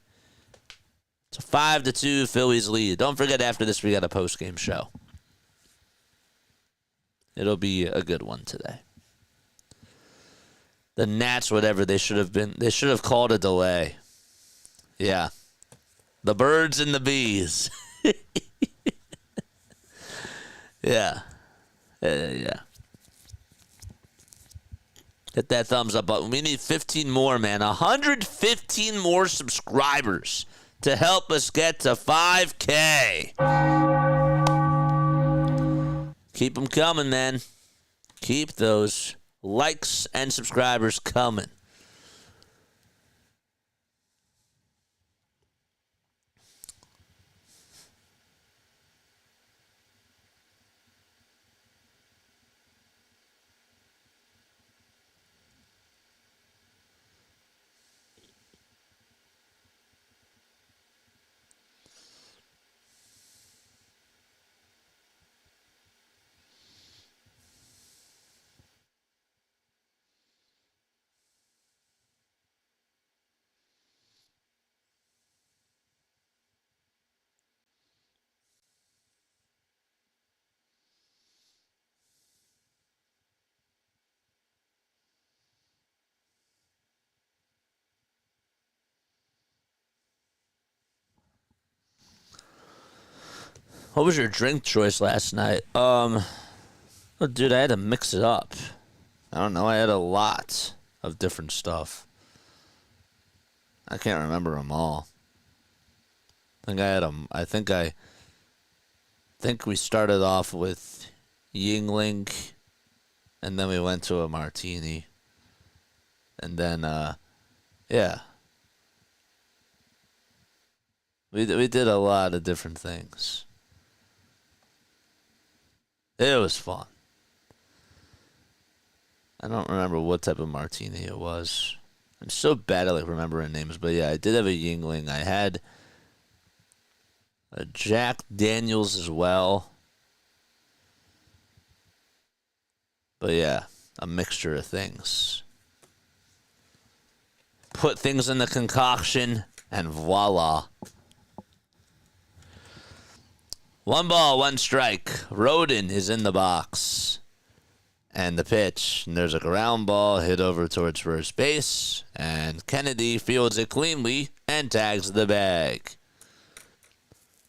Speaker 2: a 5-2 Phillies lead. Don't forget, after this, we got a post-game show. It'll be a good one today. The Nats, whatever, they should have called a delay. Yeah. The birds and the bees. Yeah. Yeah. Hit that thumbs up button. We need 15 more, man. 115 more subscribers to help us get to 5K. Keep them coming, man. Keep those likes and subscribers coming. What was your drink choice last night? Oh, dude, I had to mix it up. I don't know. I had a lot of different stuff. I can't remember them all. I think we started off with Yingling, and then we went to a martini, and then yeah, we did a lot of different things. It was fun. I don't remember what type of martini it was. I'm so bad at remembering names, but yeah, I did have a Yingling. I had a Jack Daniels as well. But yeah, a mixture of things. Put things in the concoction, and voila. 1 ball, 1 strike. Rodin is in the box. And the pitch. And there's a ground ball hit over towards first base. And Kennedy fields it cleanly and tags the bag.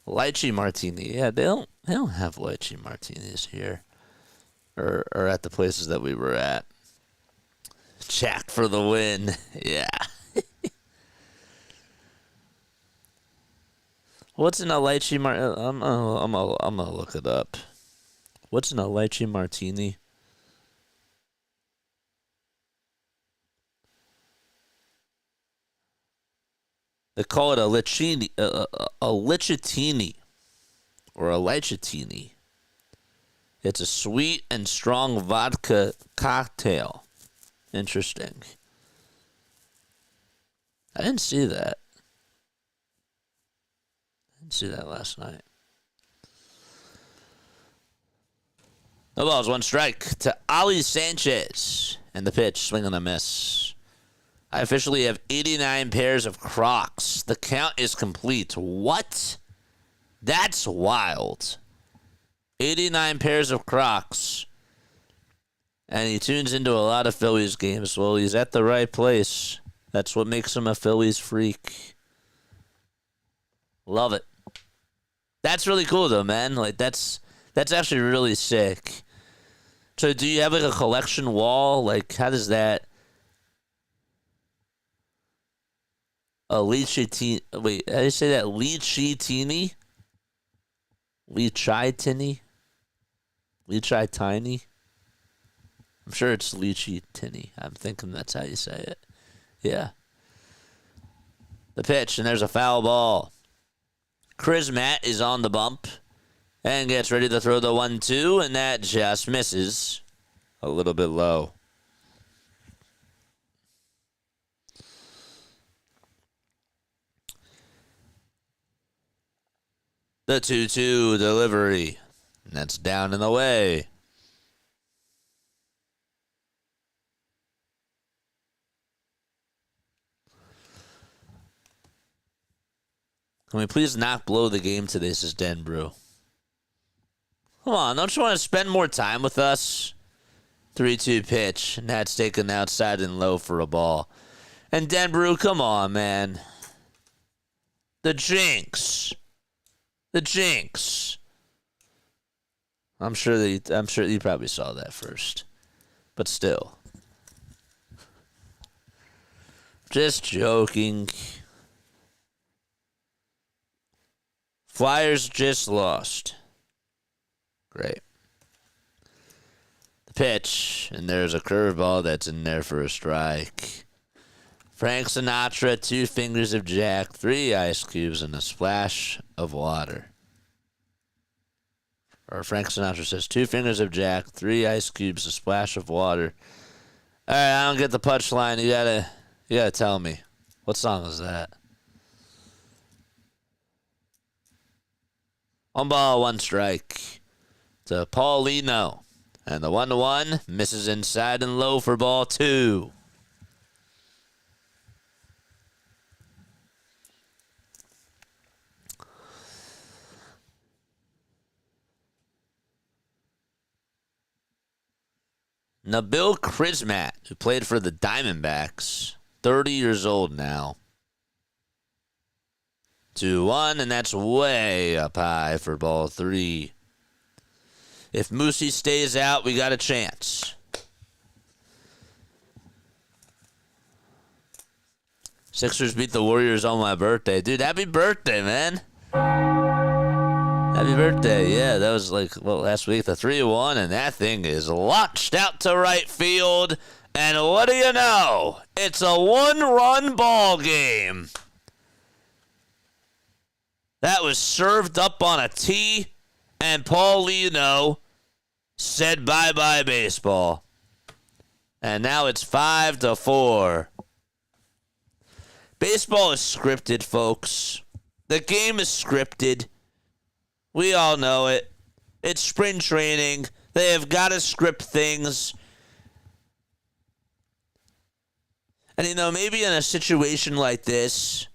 Speaker 2: Lychee martini. Yeah, they don't have lychee martinis here. Or at the places that we were at. Jack for the win. Yeah. What's in a lychee martini? I'm gonna look it up. What's in a lychee martini? They call it a licini, a licitini, or a lychetini. It's a sweet and strong vodka cocktail. Interesting. I didn't see that. See that last night. No balls, 1 strike to Ali Sanchez. And the pitch, swing and a miss. I officially have 89 pairs of Crocs. The count is complete. What? That's wild. 89 pairs of Crocs. And he tunes into a lot of Phillies games. Well, he's at the right place. That's what makes him a Phillies freak. Love it. That's really cool, though, man. Like, that's actually really sick. So do you have, like, a collection wall? Like, how does that... A Leachitini... Wait, how do you say that? Leachitini? Leachitini? Leachitini? I'm sure it's Leachitini. I'm thinking that's how you say it. Yeah. The pitch, and there's a foul ball. Chris Matt is on the bump and gets ready to throw the 1-2, and that just misses a little bit low. The 2-2 delivery. And that's down and away. Can we please not blow the game today, says Den Brew. Come on, don't you want to spend more time with us? 3-2 pitch, and that's taken outside and low for a ball. And Den Brew, come on, man. The jinx. The jinx. I'm sure you probably saw that first. But still. Just joking. Flyers just lost. Great. The pitch, and there's a curveball that's in there for a strike. Frank Sinatra, 2 fingers of Jack, 3 ice cubes, and a splash of water. Or Frank Sinatra says 2 fingers of Jack, 3 ice cubes, a splash of water. All right, I don't get the punchline. You gotta tell me. What song is that? 1 ball, 1 strike to Paulino. And the 1-1 misses inside and low for ball 2. Nabil Krismat, who played for the Diamondbacks, 30 years old now. 2-1, and that's way up high for ball 3. If Moosey stays out, we got a chance. Sixers beat the Warriors on my birthday. Dude, happy birthday, man. Happy birthday. Yeah, that was last week, the 3-1, and that thing is launched out to right field. And what do you know? It's a 1-run ball game. That was served up on a tee, and Paulino said bye-bye baseball. And now it's 5-4. Baseball is scripted, folks. The game is scripted. We all know it. It's spring training. They have got to script things. And, maybe in a situation like this,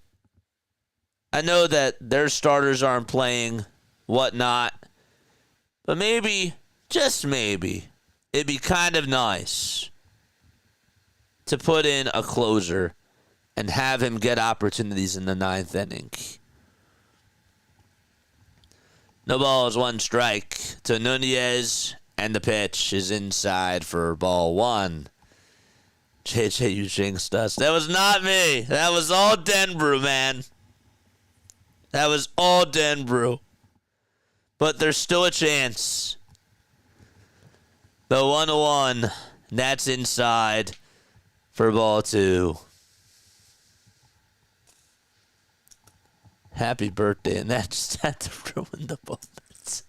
Speaker 2: I know that their starters aren't playing, whatnot, but maybe, just maybe, it'd be kind of nice to put in a closer and have him get opportunities in the 9th inning. No balls, 1 strike to Nunez, and the pitch is inside for ball 1. JJ, you jinxed us. That was not me. That was all Denbrew, man. That was all Denbrew. But there's still a chance. The 1-1, that's inside for ball 2. Happy birthday, and that just had to ruin the moment.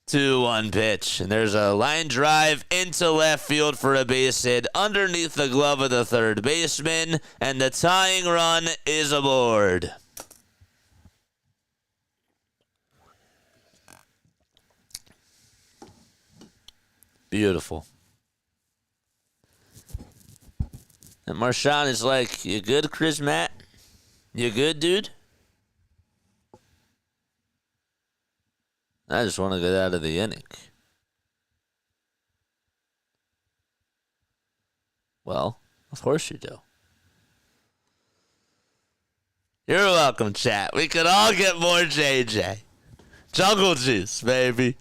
Speaker 2: 2-1 pitch, and there's a line drive into left field for a base hit underneath the glove of the third baseman, and the tying run is aboard. Beautiful. And Marshawn is like, you good, Chris Matt? You good, dude? I just want to get out of the inning. Well, of course you do. You're welcome, chat. We could all get more JJ. Jungle juice, baby.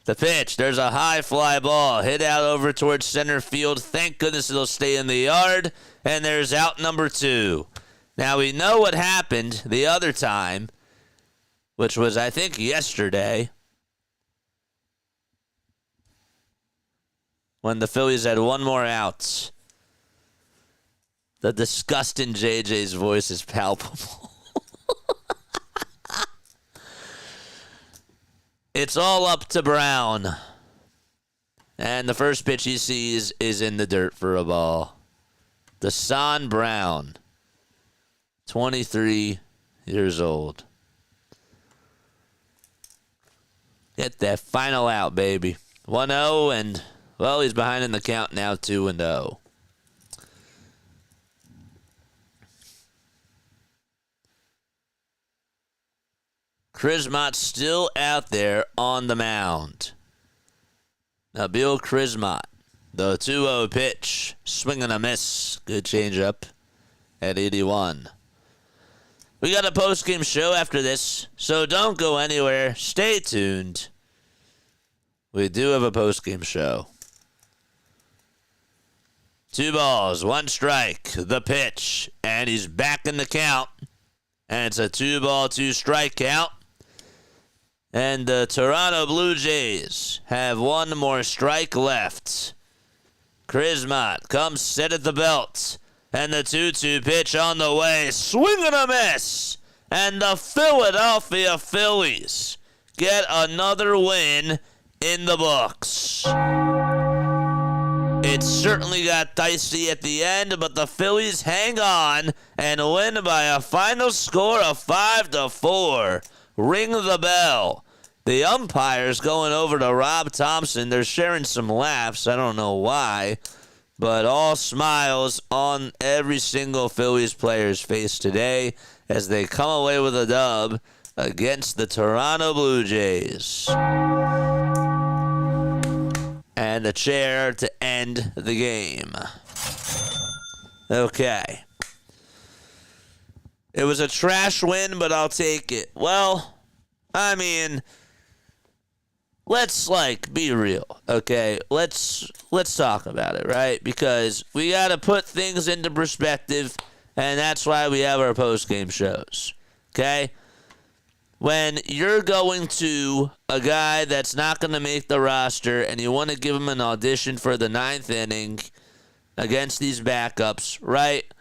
Speaker 2: The pitch. There's a high fly ball. Hit out over towards center field. Thank goodness it'll stay in the yard. And there's out number 2. Now, we know what happened the other time, which was, I think, yesterday, when the Phillies had one more out. The disgust in JJ's voice is palpable. It's all up to Brown. And the first pitch he sees is in the dirt for a ball. Deshaun Brown, 23 years old. Get that final out, baby. 1-0, and, well, he's behind in the count now, 2-0. Krismot's still out there on the mound. Nabil Krismot, the 2-0 pitch, swing and a miss. Good changeup at 81. We got a post-game show after this, so don't go anywhere. Stay tuned. We do have a post-game show. 2 balls, 1 strike, the pitch, and he's back in the count. And it's a 2-ball, 2-strike count. And the Toronto Blue Jays have 1 more strike left. Krismot comes set at the belt. And the 2-2 pitch on the way. Swing and a miss. And the Philadelphia Phillies get another win in the books. It certainly got dicey at the end, but the Phillies hang on and win by a final score of 5-4. Ring the bell. The umpire's going over to Rob Thompson. They're sharing some laughs. I don't know why, but all smiles on every single Phillies player's face today as they come away with a dub against the Toronto Blue Jays. And a chair to end the game. Okay. It was a trash win, but I'll take it. Well, I mean, let's be real, okay? Let's talk about it, right? Because we got to put things into perspective, and that's why we have our post-game shows, okay? When you're going to a guy that's not going to make the roster and you want to give him an audition for the 9th inning against these backups, right?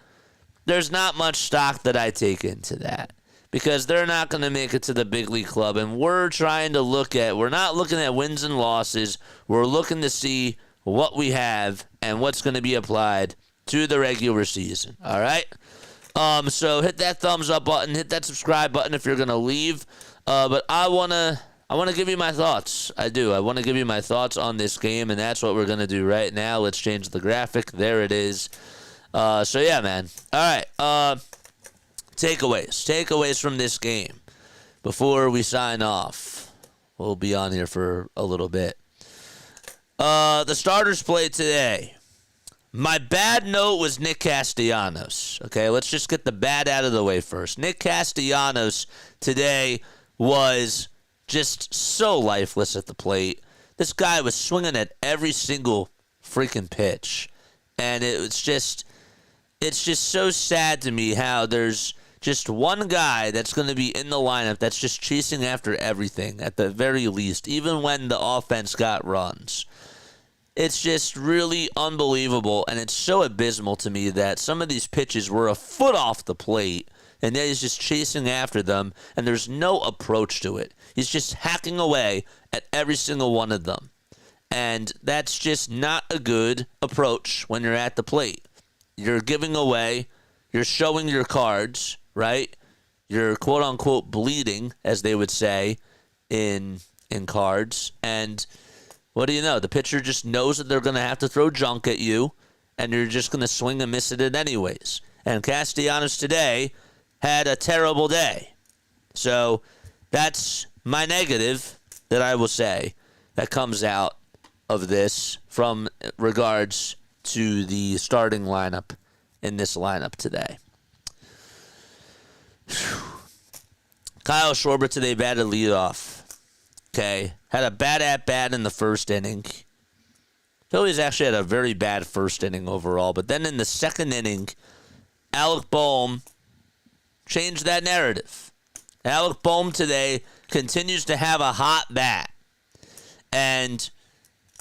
Speaker 2: There's not much stock that I take into that because they're not going to make it to the big league club. And we're not looking at wins and losses. We're looking to see what we have and what's going to be applied to the regular season. All right? So hit that thumbs up button, hit that subscribe button if you're going to leave. But I want to give you my thoughts. I do. I want to give you my thoughts on this game, and that's what we're going to do right now. Let's change the graphic. There it is. So, yeah, man. All right. Takeaways from this game before we sign off. We'll be on here for a little bit. The starters played today. My bad note was Nick Castellanos. Okay, let's just get the bad out of the way first. Nick Castellanos today was just so lifeless at the plate. This guy was swinging at every single freaking pitch. And it's just so sad to me how there's just one guy that's going to be in the lineup that's just chasing after everything at the very least, even when the offense got runs. It's just really unbelievable, and it's so abysmal to me that some of these pitches were a foot off the plate, and then he's just chasing after them, and there's no approach to it. He's just hacking away at every single one of them. And that's just not a good approach when you're at the plate. You're giving away, you're showing your cards, right? You're quote-unquote bleeding, as they would say in cards, and what do you know? The pitcher just knows that they're going to have to throw junk at you, and you're just going to swing and miss at it anyways. And Castellanos today had a terrible day. So that's my negative. that I will say that comes out of this from regards to the starting lineup in this lineup today. Kyle Schwarber today batted leadoff. Okay. Had a bad at-bat in the first inning. Phillies actually had a very bad first inning overall. But then in the second inning, Alec Bohm changed that narrative. Alec Bohm today continues to have a hot bat. And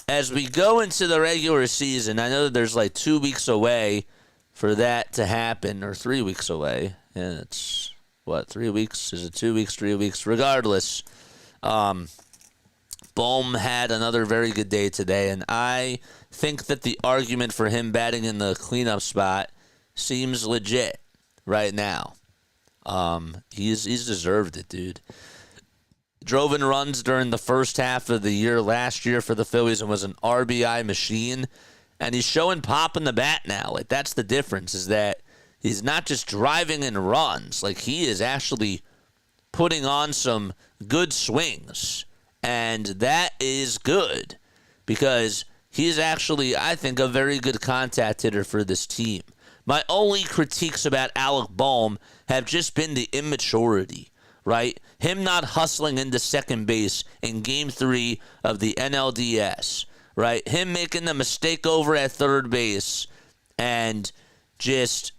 Speaker 2: as we go into the regular season, I know that there's like 2 weeks away for that to happen, or 3 weeks away. And it's, 3 weeks? Is it 2 weeks, 3 weeks? Regardless, Bohm had another very good day today, and I think that the argument for him batting in the cleanup spot seems legit right now. He's deserved it, dude. Drove in runs during the first half of the year last year for the Phillies and was an RBI machine, and he's showing pop in the bat now. Like, that's the difference, is that he's not just driving in runs. Like, he is actually putting on some good swings. And that is good because he's actually, I think, a very good contact hitter for this team. My only critiques about Alec Bohm have just been the immaturity, right? Him not hustling into second base in Game 3 of the NLDS, right? Him making the mistake over at third base and just,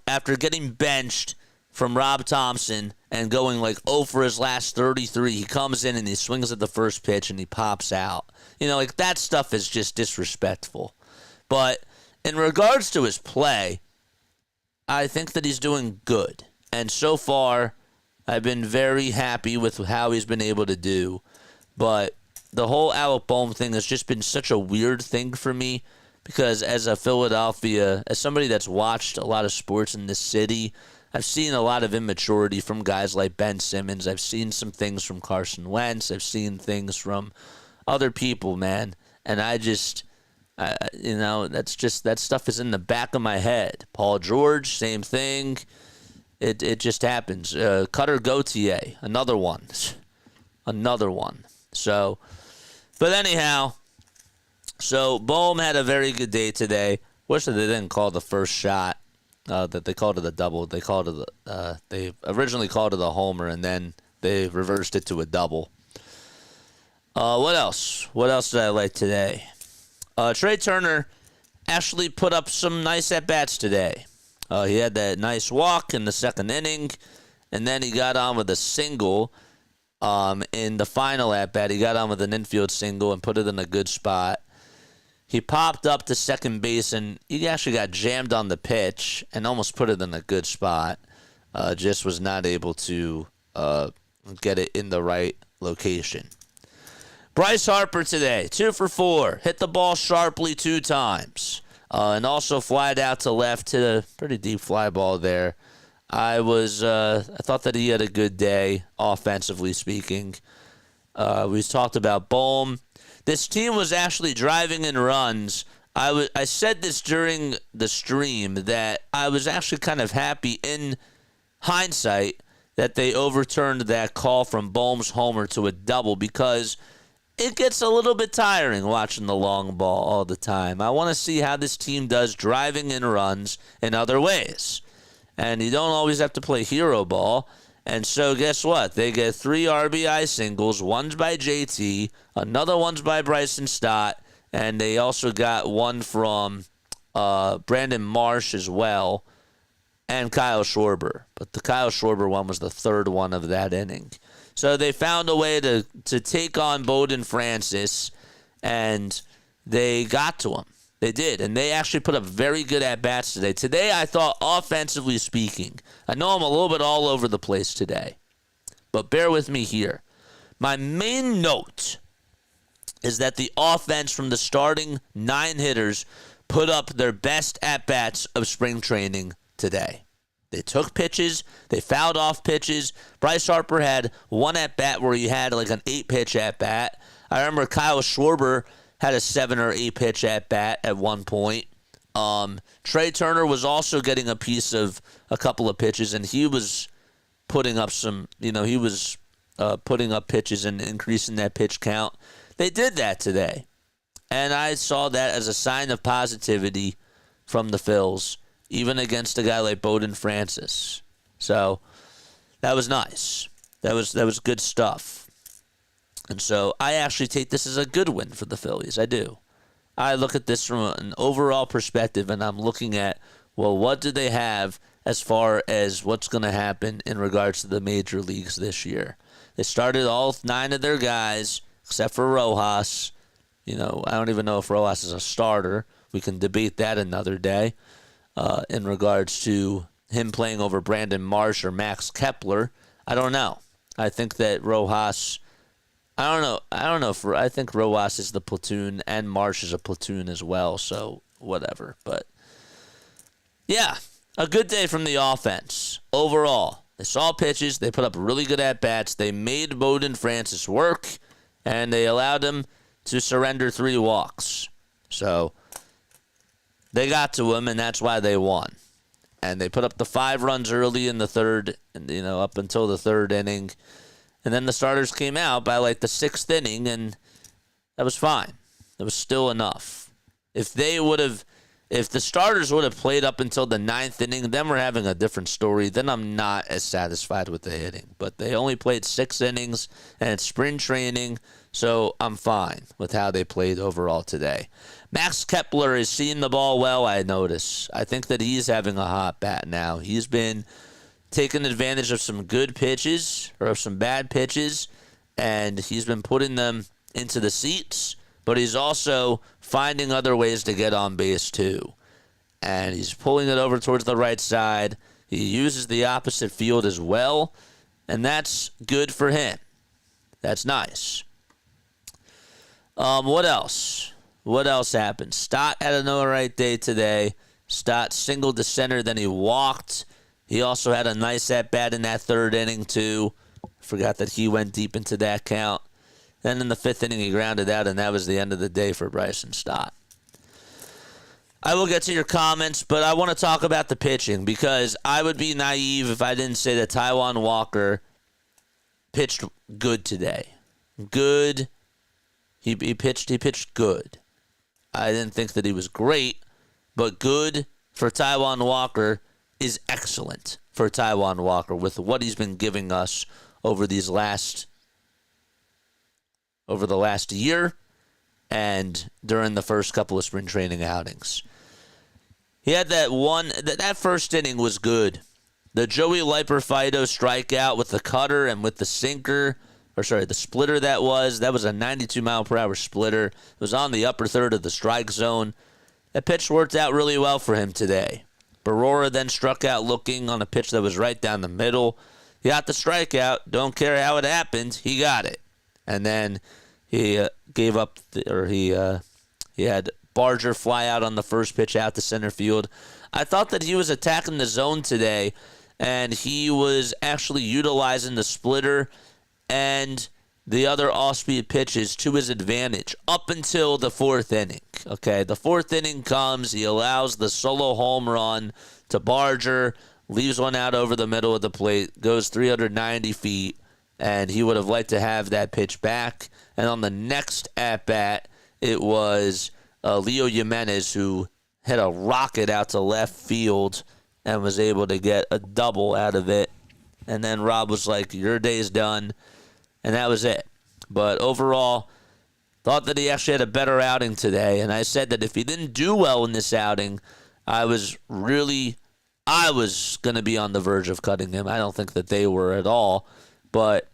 Speaker 2: after getting benched from Rob Thompson and going like 0 for his last 33, he comes in and he swings at the first pitch and he pops out. That stuff is just disrespectful. But in regards to his play, I think that he's doing good. And so far, I've been very happy with how he's been able to do. But the whole Alec Bohm thing has just been such a weird thing for me because as a Philadelphia, as somebody that's watched a lot of sports in this city, I've seen a lot of immaturity from guys like Ben Simmons. I've seen some things from Carson Wentz. I've seen things from other people, man. And I just, that stuff is in the back of my head. Paul George, same thing. It just happens. Cutter Gauthier, another one. So, but anyhow, so Bohm had a very good day today. Wish that they didn't call the first shot. That they called it a double. They originally called it a homer, and then they reversed it to a double. What else? What else did I like today? Trey Turner actually put up some nice at-bats today. He had that nice walk in the second inning, and then he got on with a single in the final at-bat. He got on with an infield single and put it in a good spot. He popped up to second base, and he actually got jammed on the pitch and almost put it in a good spot. Just was not able to get it in the right location. Bryce Harper today, 2 for 4. Hit the ball sharply 2 times. And also flied out to left, hit a pretty deep fly ball there. I thought that he had a good day, offensively speaking. We talked about Bohm. This team was actually driving in runs. I said this during the stream that I was actually kind of happy in hindsight that they overturned that call from Bohm's homer to a double because it gets a little bit tiring watching the long ball all the time. I want to see how this team does driving in runs in other ways. And you don't always have to play hero ball. And so guess what? They get 3 RBI singles. One's by JT. Another one's by Bryson Stott. And they also got one from Brandon Marsh as well. And Kyle Schwarber. But the Kyle Schwarber one was the third one of that inning. So they found a way to take on Bowden Francis. And they got to him. They did, and they actually put up very good at-bats today. Today, I thought, offensively speaking, I know I'm a little bit all over the place today, but bear with me here. My main note is that the offense from the starting 9 hitters put up their best at-bats of spring training today. They took pitches. They fouled off pitches. Bryce Harper had one at-bat where he had like an 8-pitch at-bat. I remember Kyle Schwarber had a 7 or 8 pitch at bat at one point. Trey Turner was also getting a piece of a couple of pitches, and he was putting up some, he was putting up pitches and increasing that pitch count. They did that today. And I saw that as a sign of positivity from the Phils, even against a guy like Bowden Francis. So that was nice. That was good stuff. And so I actually take this as a good win for the Phillies. I do. I look at this from an overall perspective, and I'm looking at, well, what do they have as far as what's going to happen in regards to the major leagues this year? They started all 9 of their guys, except for Rojas. I don't even know if Rojas is a starter. We can debate that another day in regards to him playing over Brandon Marsh or Max Kepler. I don't know. I think that Rojas... I don't know. I think Rojas is the platoon and Marsh is a platoon as well, so whatever. But, yeah, a good day from the offense overall. They saw pitches. They put up really good at-bats. They made Bowden Francis work, and they allowed him to surrender 3 walks. So they got to him, and that's why they won. And they put up the 5 runs early in the third, up until the 3rd inning. And then the starters came out by like the 6th inning, and that was fine. It was still enough. If the starters would have played up until the 9th inning, then we're having a different story. Then I'm not as satisfied with the hitting. But they only played 6 innings, and it's spring training, so I'm fine with how they played overall today. Max Kepler is seeing the ball well, I notice. I think that he's having a hot bat now. He's been taking advantage of some good pitches or of some bad pitches, and he's been putting them into the seats, but he's also finding other ways to get on base too. And he's pulling it over towards the right side. He uses the opposite field as well, and that's good for him. That's nice. What else? What else happened? Stott had an all-right day today. Stott singled to center, then he walked. He also had a nice at-bat in that 3rd inning, too. Forgot that he went deep into that count. Then in the 5th inning, he grounded out, and that was the end of the day for Bryson Stott. I will get to your comments, but I want to talk about the pitching because I would be naive if I didn't say that Taijuan Walker pitched good today. Good. He pitched good. I didn't think that he was great, but good for Taijuan Walker is excellent for Taijuan Walker with what he's been giving us over the last year and during the first couple of spring training outings. He had that 1st inning was good. The Joey Liper-Fido strikeout with the cutter and with the sinker, the splitter that was a 92-mile-per-hour splitter. It was on the upper third of the strike zone. That pitch worked out really well for him today. Barora then struck out looking on a pitch that was right down the middle. He got the strikeout. Don't care how it happened. He got it. And then he gave up, he had Barger fly out on the first pitch out to center field. I thought that he was attacking the zone today, and he was actually utilizing the splitter and the other off-speed pitches to his advantage up until the 4th inning. Okay, the 4th inning comes. He allows the solo home run to Barger, leaves one out over the middle of the plate, goes 390 feet, and he would have liked to have that pitch back. And on the next at-bat, it was Leo Jimenez who hit a rocket out to left field and was able to get a double out of it. And then Rob was like, your day's done. And that was it. But overall, thought that he actually had a better outing today. And I said that if he didn't do well in this outing, I was going to be on the verge of cutting him. I don't think that they were at all. But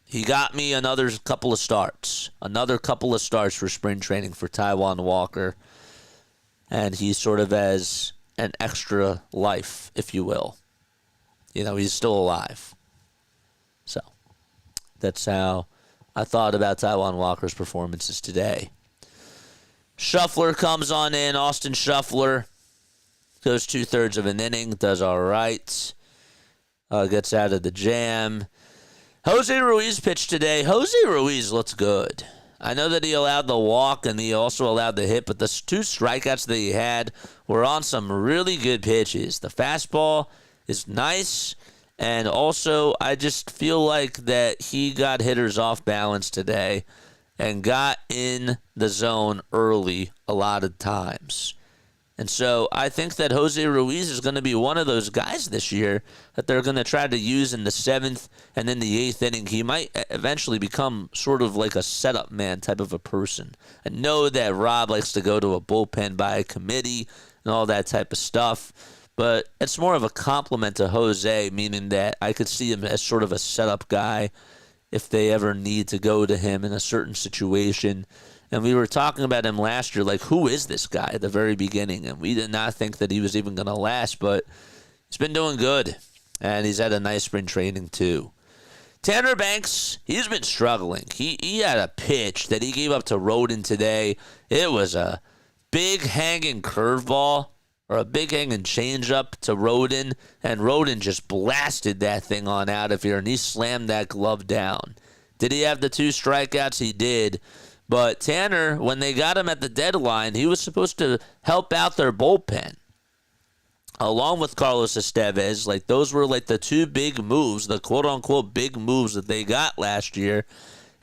Speaker 2: he got me another couple of starts. Another couple of starts for spring training for Taijuan Walker. And he sort of has an extra life, if you will. He's still alive. So that's how I thought about Taijuan Walker's performances today. Shuffler comes on in. Austin Shuffler goes 2/3 of an inning. Does all right. Gets out of the jam. Jose Ruiz pitched today. Jose Ruiz looks good. I know that he allowed the walk and he also allowed the hit, but the 2 strikeouts that he had were on some really good pitches. The fastball is nice, And also, I just feel like that he got hitters off balance today and got in the zone early a lot of times. And so I think that Jose Ruiz is going to be one of those guys this year that they're going to try to use in the 7th and then the 8th inning. He might eventually become sort of like a setup man type of a person. I know that Rob likes to go to a bullpen by committee and all that type of stuff, but it's more of a compliment to Jose, meaning that I could see him as sort of a setup guy if they ever need to go to him in a certain situation. And we were talking about him last year, like, who is this guy at the very beginning? And we did not think that he was even going to last, but he's been doing good. And he's had a nice spring training, too. Tanner Banks, he's been struggling. He had a pitch that he gave up to Roden today. It was a big hanging curveball or a big hanging changeup to Roden, and Roden just blasted that thing on out of here, and he slammed that glove down. Did he have the 2 strikeouts? He did. But Tanner, when they got him at the deadline, he was supposed to help out their bullpen, along with Carlos Estevez. Like, those were like the 2 big moves, the quote-unquote big moves that they got last year.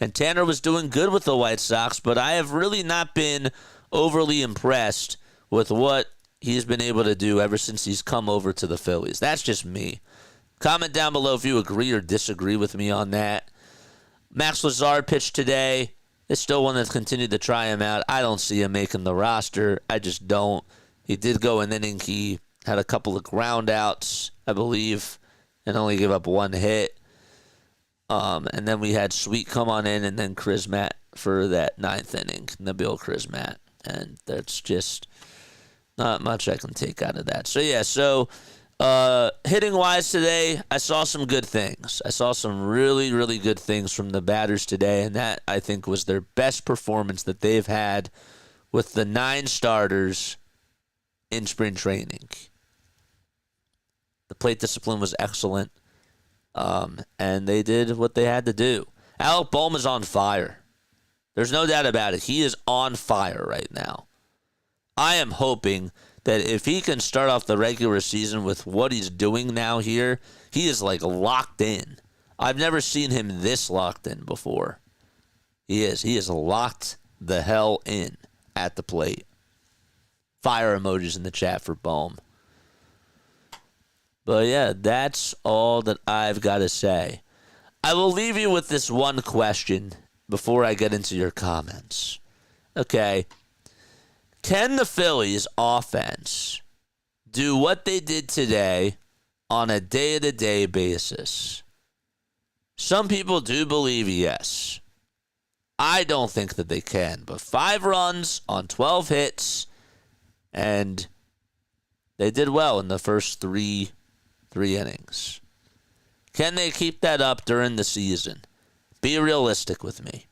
Speaker 2: And Tanner was doing good with the White Sox, but I have really not been overly impressed with what he's been able to do ever since he's come over to the Phillies. That's just me. Comment down below if you agree or disagree with me on that. Max Lazard pitched today. They still want to continue to try him out. I don't see him making the roster. I just don't. He did go an inning. He had a couple of ground outs, I believe, and only gave up 1 hit. And then we had Sweet come on in, and then Krismat for that 9th inning, Nabil Krismat. And that's just not much I can take out of that. So, yeah, hitting-wise today, I saw some good things. I saw some really, really good things from the batters today, and that, I think, was their best performance that they've had with the 9 starters in spring training. The plate discipline was excellent, and they did what they had to do. Alec Bohm is on fire. There's no doubt about it. He is on fire right now. I am hoping that if he can start off the regular season with what he's doing now here, he is like locked in. I've never seen him this locked in before. He is. He is locked the hell in at the plate. Fire emojis in the chat for Bohm. But yeah, that's all that I've got to say. I will leave you with this one question before I get into your comments. Okay. Can the Phillies offense do what they did today on a day-to-day basis? Some people do believe yes. I don't think that they can, but 5 runs on 12 hits, and they did well in the first three innings. Can they keep that up during the season? Be realistic with me.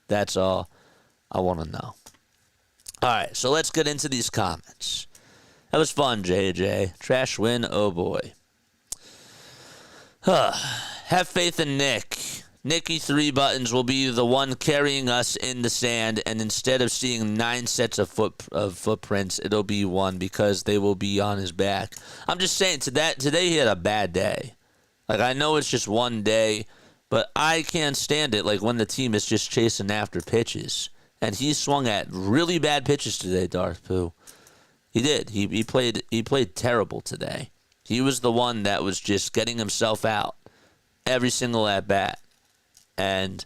Speaker 2: That's all I want to know. All right, so let's get into these comments. That was fun, JJ. Trash win, oh boy. Have faith in Nick. Nicky 3 Buttons will be the one carrying us in the sand, and instead of seeing 9 sets of footprints, it'll be 1 because they will be on his back. I'm just saying, today he had a bad day. Like, I know it's just one day, but I can't stand it, like, when the team is just chasing after pitches. And he swung at really bad pitches today, Darth Pooh. He did. He played terrible today. He was the one that was just getting himself out every single at-bat. And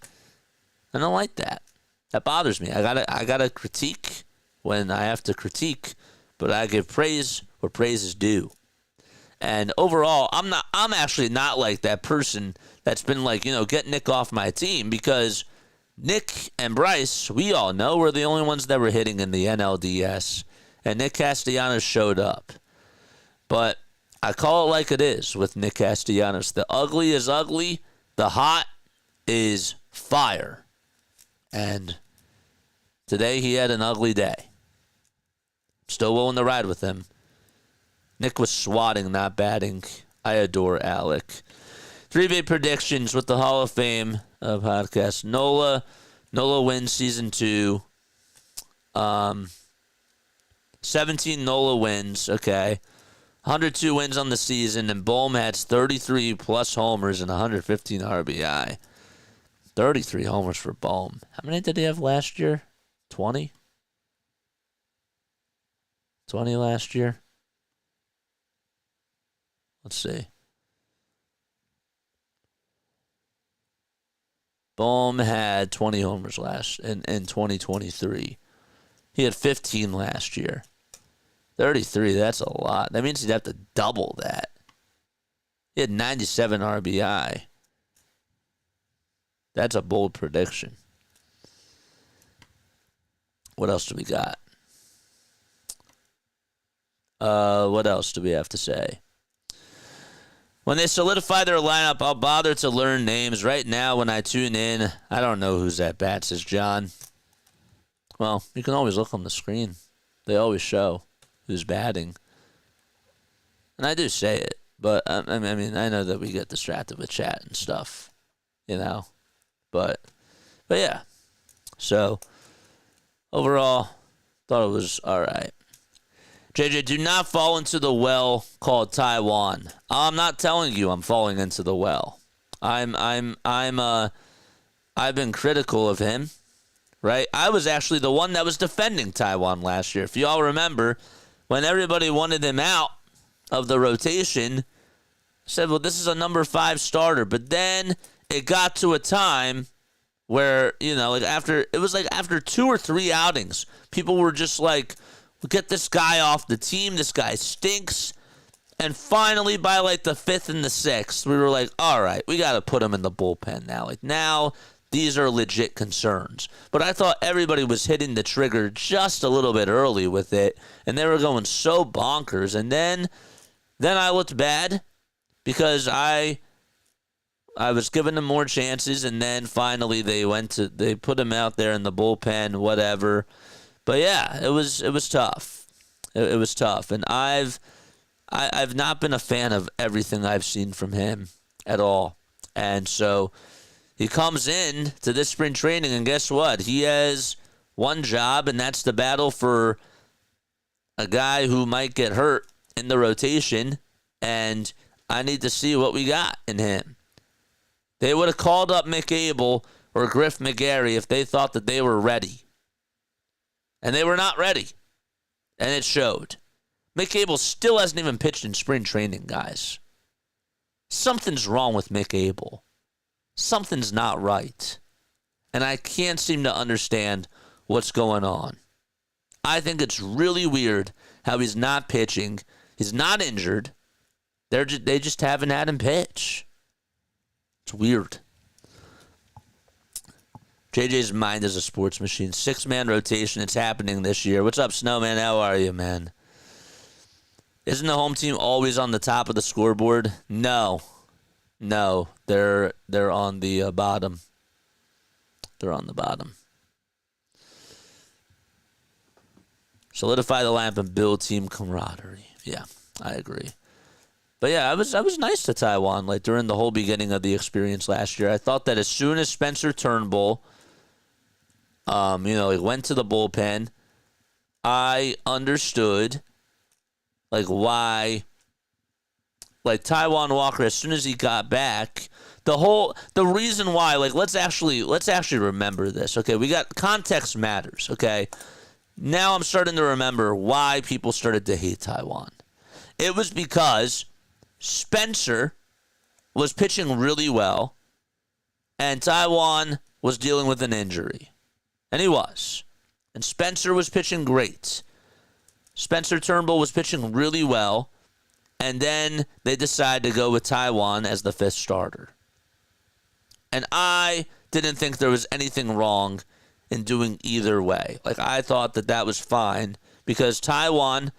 Speaker 2: I don't like that. That bothers me. I gotta critique when I have to critique, but I give praise where praise is due. And overall, I'm actually not like that person that's been like, get Nick off my team, because Nick and Bryce, we all know, were the only ones that were hitting in the NLDS, and Nick Castellanos showed up. But I call it like it is with Nick Castellanos. The ugly is ugly, the hot is fire. And today he had an ugly day. Still willing to ride with him. Nick was swatting, not batting. I adore Alec. 3 big predictions with the Hall of Fame podcast. Nola wins season 2. 17 Nola wins. Okay. 102 wins on the season, and Bohm has 33 plus homers and 115 RBI. 33 homers for Bohm. How many did he have last year? 20? 20 last year? Let's see. Bohm had 20 homers in 2023. He had 15 last year. 33, that's a lot. That means he'd have to double that. He had 97 RBI. That's a bold prediction. What else do we got? What else do we have to say? When they solidify their lineup, I'll bother to learn names. Right now, when I tune in, I don't know who's at bat, says John. Well, you can always look on the screen. They always show who's batting. And I do say it, but I mean, I know that we get distracted with chat and stuff, you know. But yeah. So, overall, thought it was all right. JJ, do not fall into the well called Taijuan. I'm not telling you I'm falling into the well. I've been critical of him, right? I was actually the one that was defending Taijuan last year. If you all remember, when everybody wanted him out of the rotation, I said, well, this is a number 5 starter. But then it got to a time where, you know, after 2 or 3 outings, people were just like, get this guy off the team. This guy stinks. And finally, by like the 5th and the 6th, we were like, all right, we got to put him in the bullpen now. Like, now these are legit concerns. But I thought everybody was hitting the trigger just a little bit early with it, and they were going so bonkers. And then I looked bad because I was giving them more chances, and then finally they put him out there in the bullpen, whatever. But yeah, it was tough. It was tough, and I've not been a fan of everything I've seen from him at all. And so he comes in to this spring training, and guess what? He has one job, and that's the battle for a guy who might get hurt in the rotation, and I need to see what we got in him. They would have called up Mick Abel or Griff McGarry if they thought that they were ready. And they were not ready. And it showed. Mick Abel still hasn't even pitched in spring training, guys. Something's wrong with Mick Abel. Something's not right. And I can't seem to understand what's going on. I think it's really weird how he's not pitching. He's not injured. They just haven't had him pitch. It's weird. JJ's mind is a sports machine. 6-man rotation. It's happening this year. What's up, Snowman? How are you, man? Isn't the home team always on the top of the scoreboard? No. They're on the bottom. They're on the bottom. Solidify the lamp and build team camaraderie. Yeah, I agree. But yeah, I was nice to Taijuan like during the whole beginning of the experience last year. I thought that as soon as Spencer Turnbull went to the bullpen, I understood why Taijuan Walker, as soon as he got back, the reason why, let's actually remember this. Okay, we got context matters, okay? Now I'm starting to remember why people started to hate Taijuan. It was because Spencer was pitching really well and Taijuan was dealing with an injury. And he was. And Spencer was pitching great. Spencer Turnbull was pitching really well. And then they decided to go with Taijuan as the 5th starter. And I didn't think there was anything wrong in doing either way. I thought that was fine because Taijuan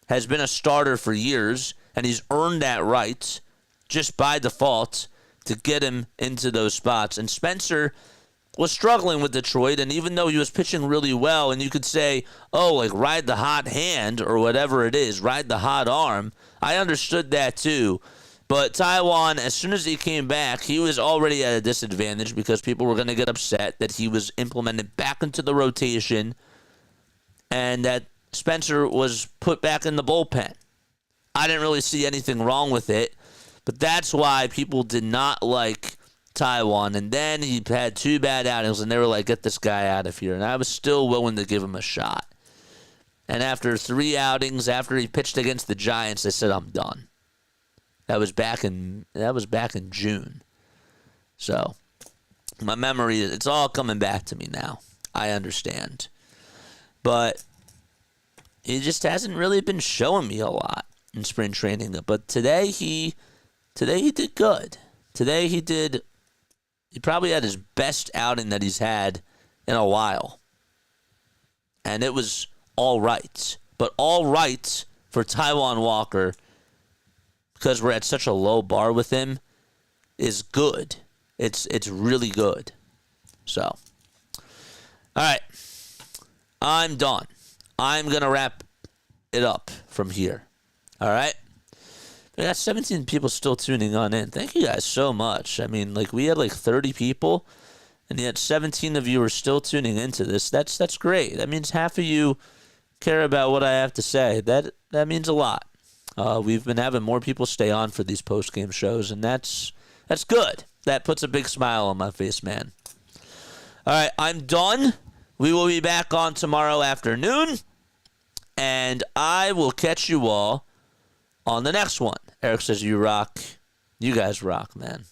Speaker 2: has been a starter for years, and he's earned that right just by default to get him into those spots. And Spencer was struggling with Detroit, and even though he was pitching really well, and you could say, ride the hot hand or whatever it is, ride the hot arm, I understood that too. But Taijuan, as soon as he came back, he was already at a disadvantage because people were going to get upset that he was implemented back into the rotation and that Spencer was put back in the bullpen. I didn't really see anything wrong with it. But that's why people did not like Taijuan. And then he had 2 bad outings, and they were like, get this guy out of here. And I was still willing to give him a shot. And after 3 outings, after he pitched against the Giants, I said, I'm done. That was back in June. So my memory, it's all coming back to me now. I understand. But he just hasn't really been showing me a lot in spring training. But today he did good. Today he probably had his best outing that he's had in a while. And it was all right. But all right for Taijuan Walker, because we're at such a low bar with him, is good. It's really good. So, all right. I'm done. I'm going to wrap it up from here. All right? We got 17 people still tuning on in. Thank you guys so much. I mean, we had 30 people, and yet 17 of you are still tuning into this. That's great. That means half of you care about what I have to say. That means a lot. We've been having more people stay on for these post-game shows, and that's good. That puts a big smile on my face, man. All right, I'm done. We will be back on tomorrow afternoon, and I will catch you all on the next one. Eric says, you rock. You guys rock, man.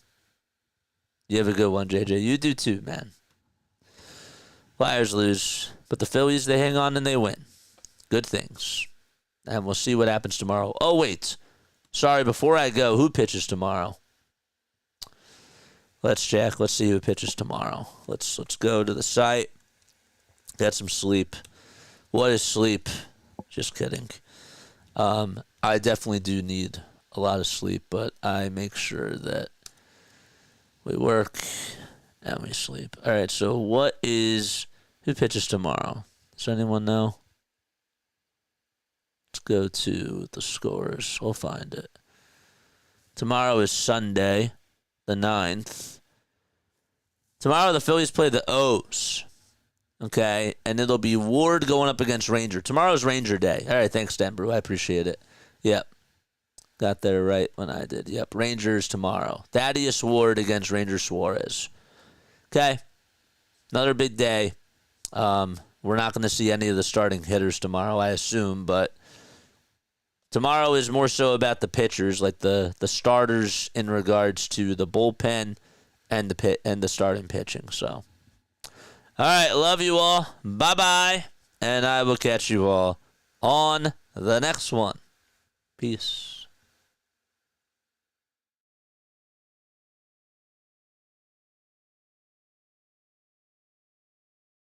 Speaker 2: You have a good one, JJ. You do too, man. Flyers lose, but the Phillies, they hang on and they win. Good things. And we'll see what happens tomorrow. Oh, wait. Sorry, before I go, who pitches tomorrow? Let's check. Let's see who pitches tomorrow. Let's go to the site. Get some sleep. What is sleep? Just kidding. I definitely do need a lot of sleep, but I make sure that we work and we sleep. All right, so who pitches tomorrow? Does anyone know? Let's go to the scores. We'll find it. Tomorrow is Sunday, the 9th. Tomorrow the Phillies play the O's. Okay, and it'll be Ward going up against Ranger. Tomorrow's Ranger Day. All right, thanks, Denbrew. I appreciate it. Yep. Got there right when I did. Yep, Rangers tomorrow. Thaddeus Ward against Ranger Suarez. Okay, another big day. We're not going to see any of the starting hitters tomorrow, I assume, but tomorrow is more so about the pitchers, like the starters in regards to the bullpen and the starting pitching. So, all right, love you all. Bye-bye, and I will catch you all on the next one. Peace.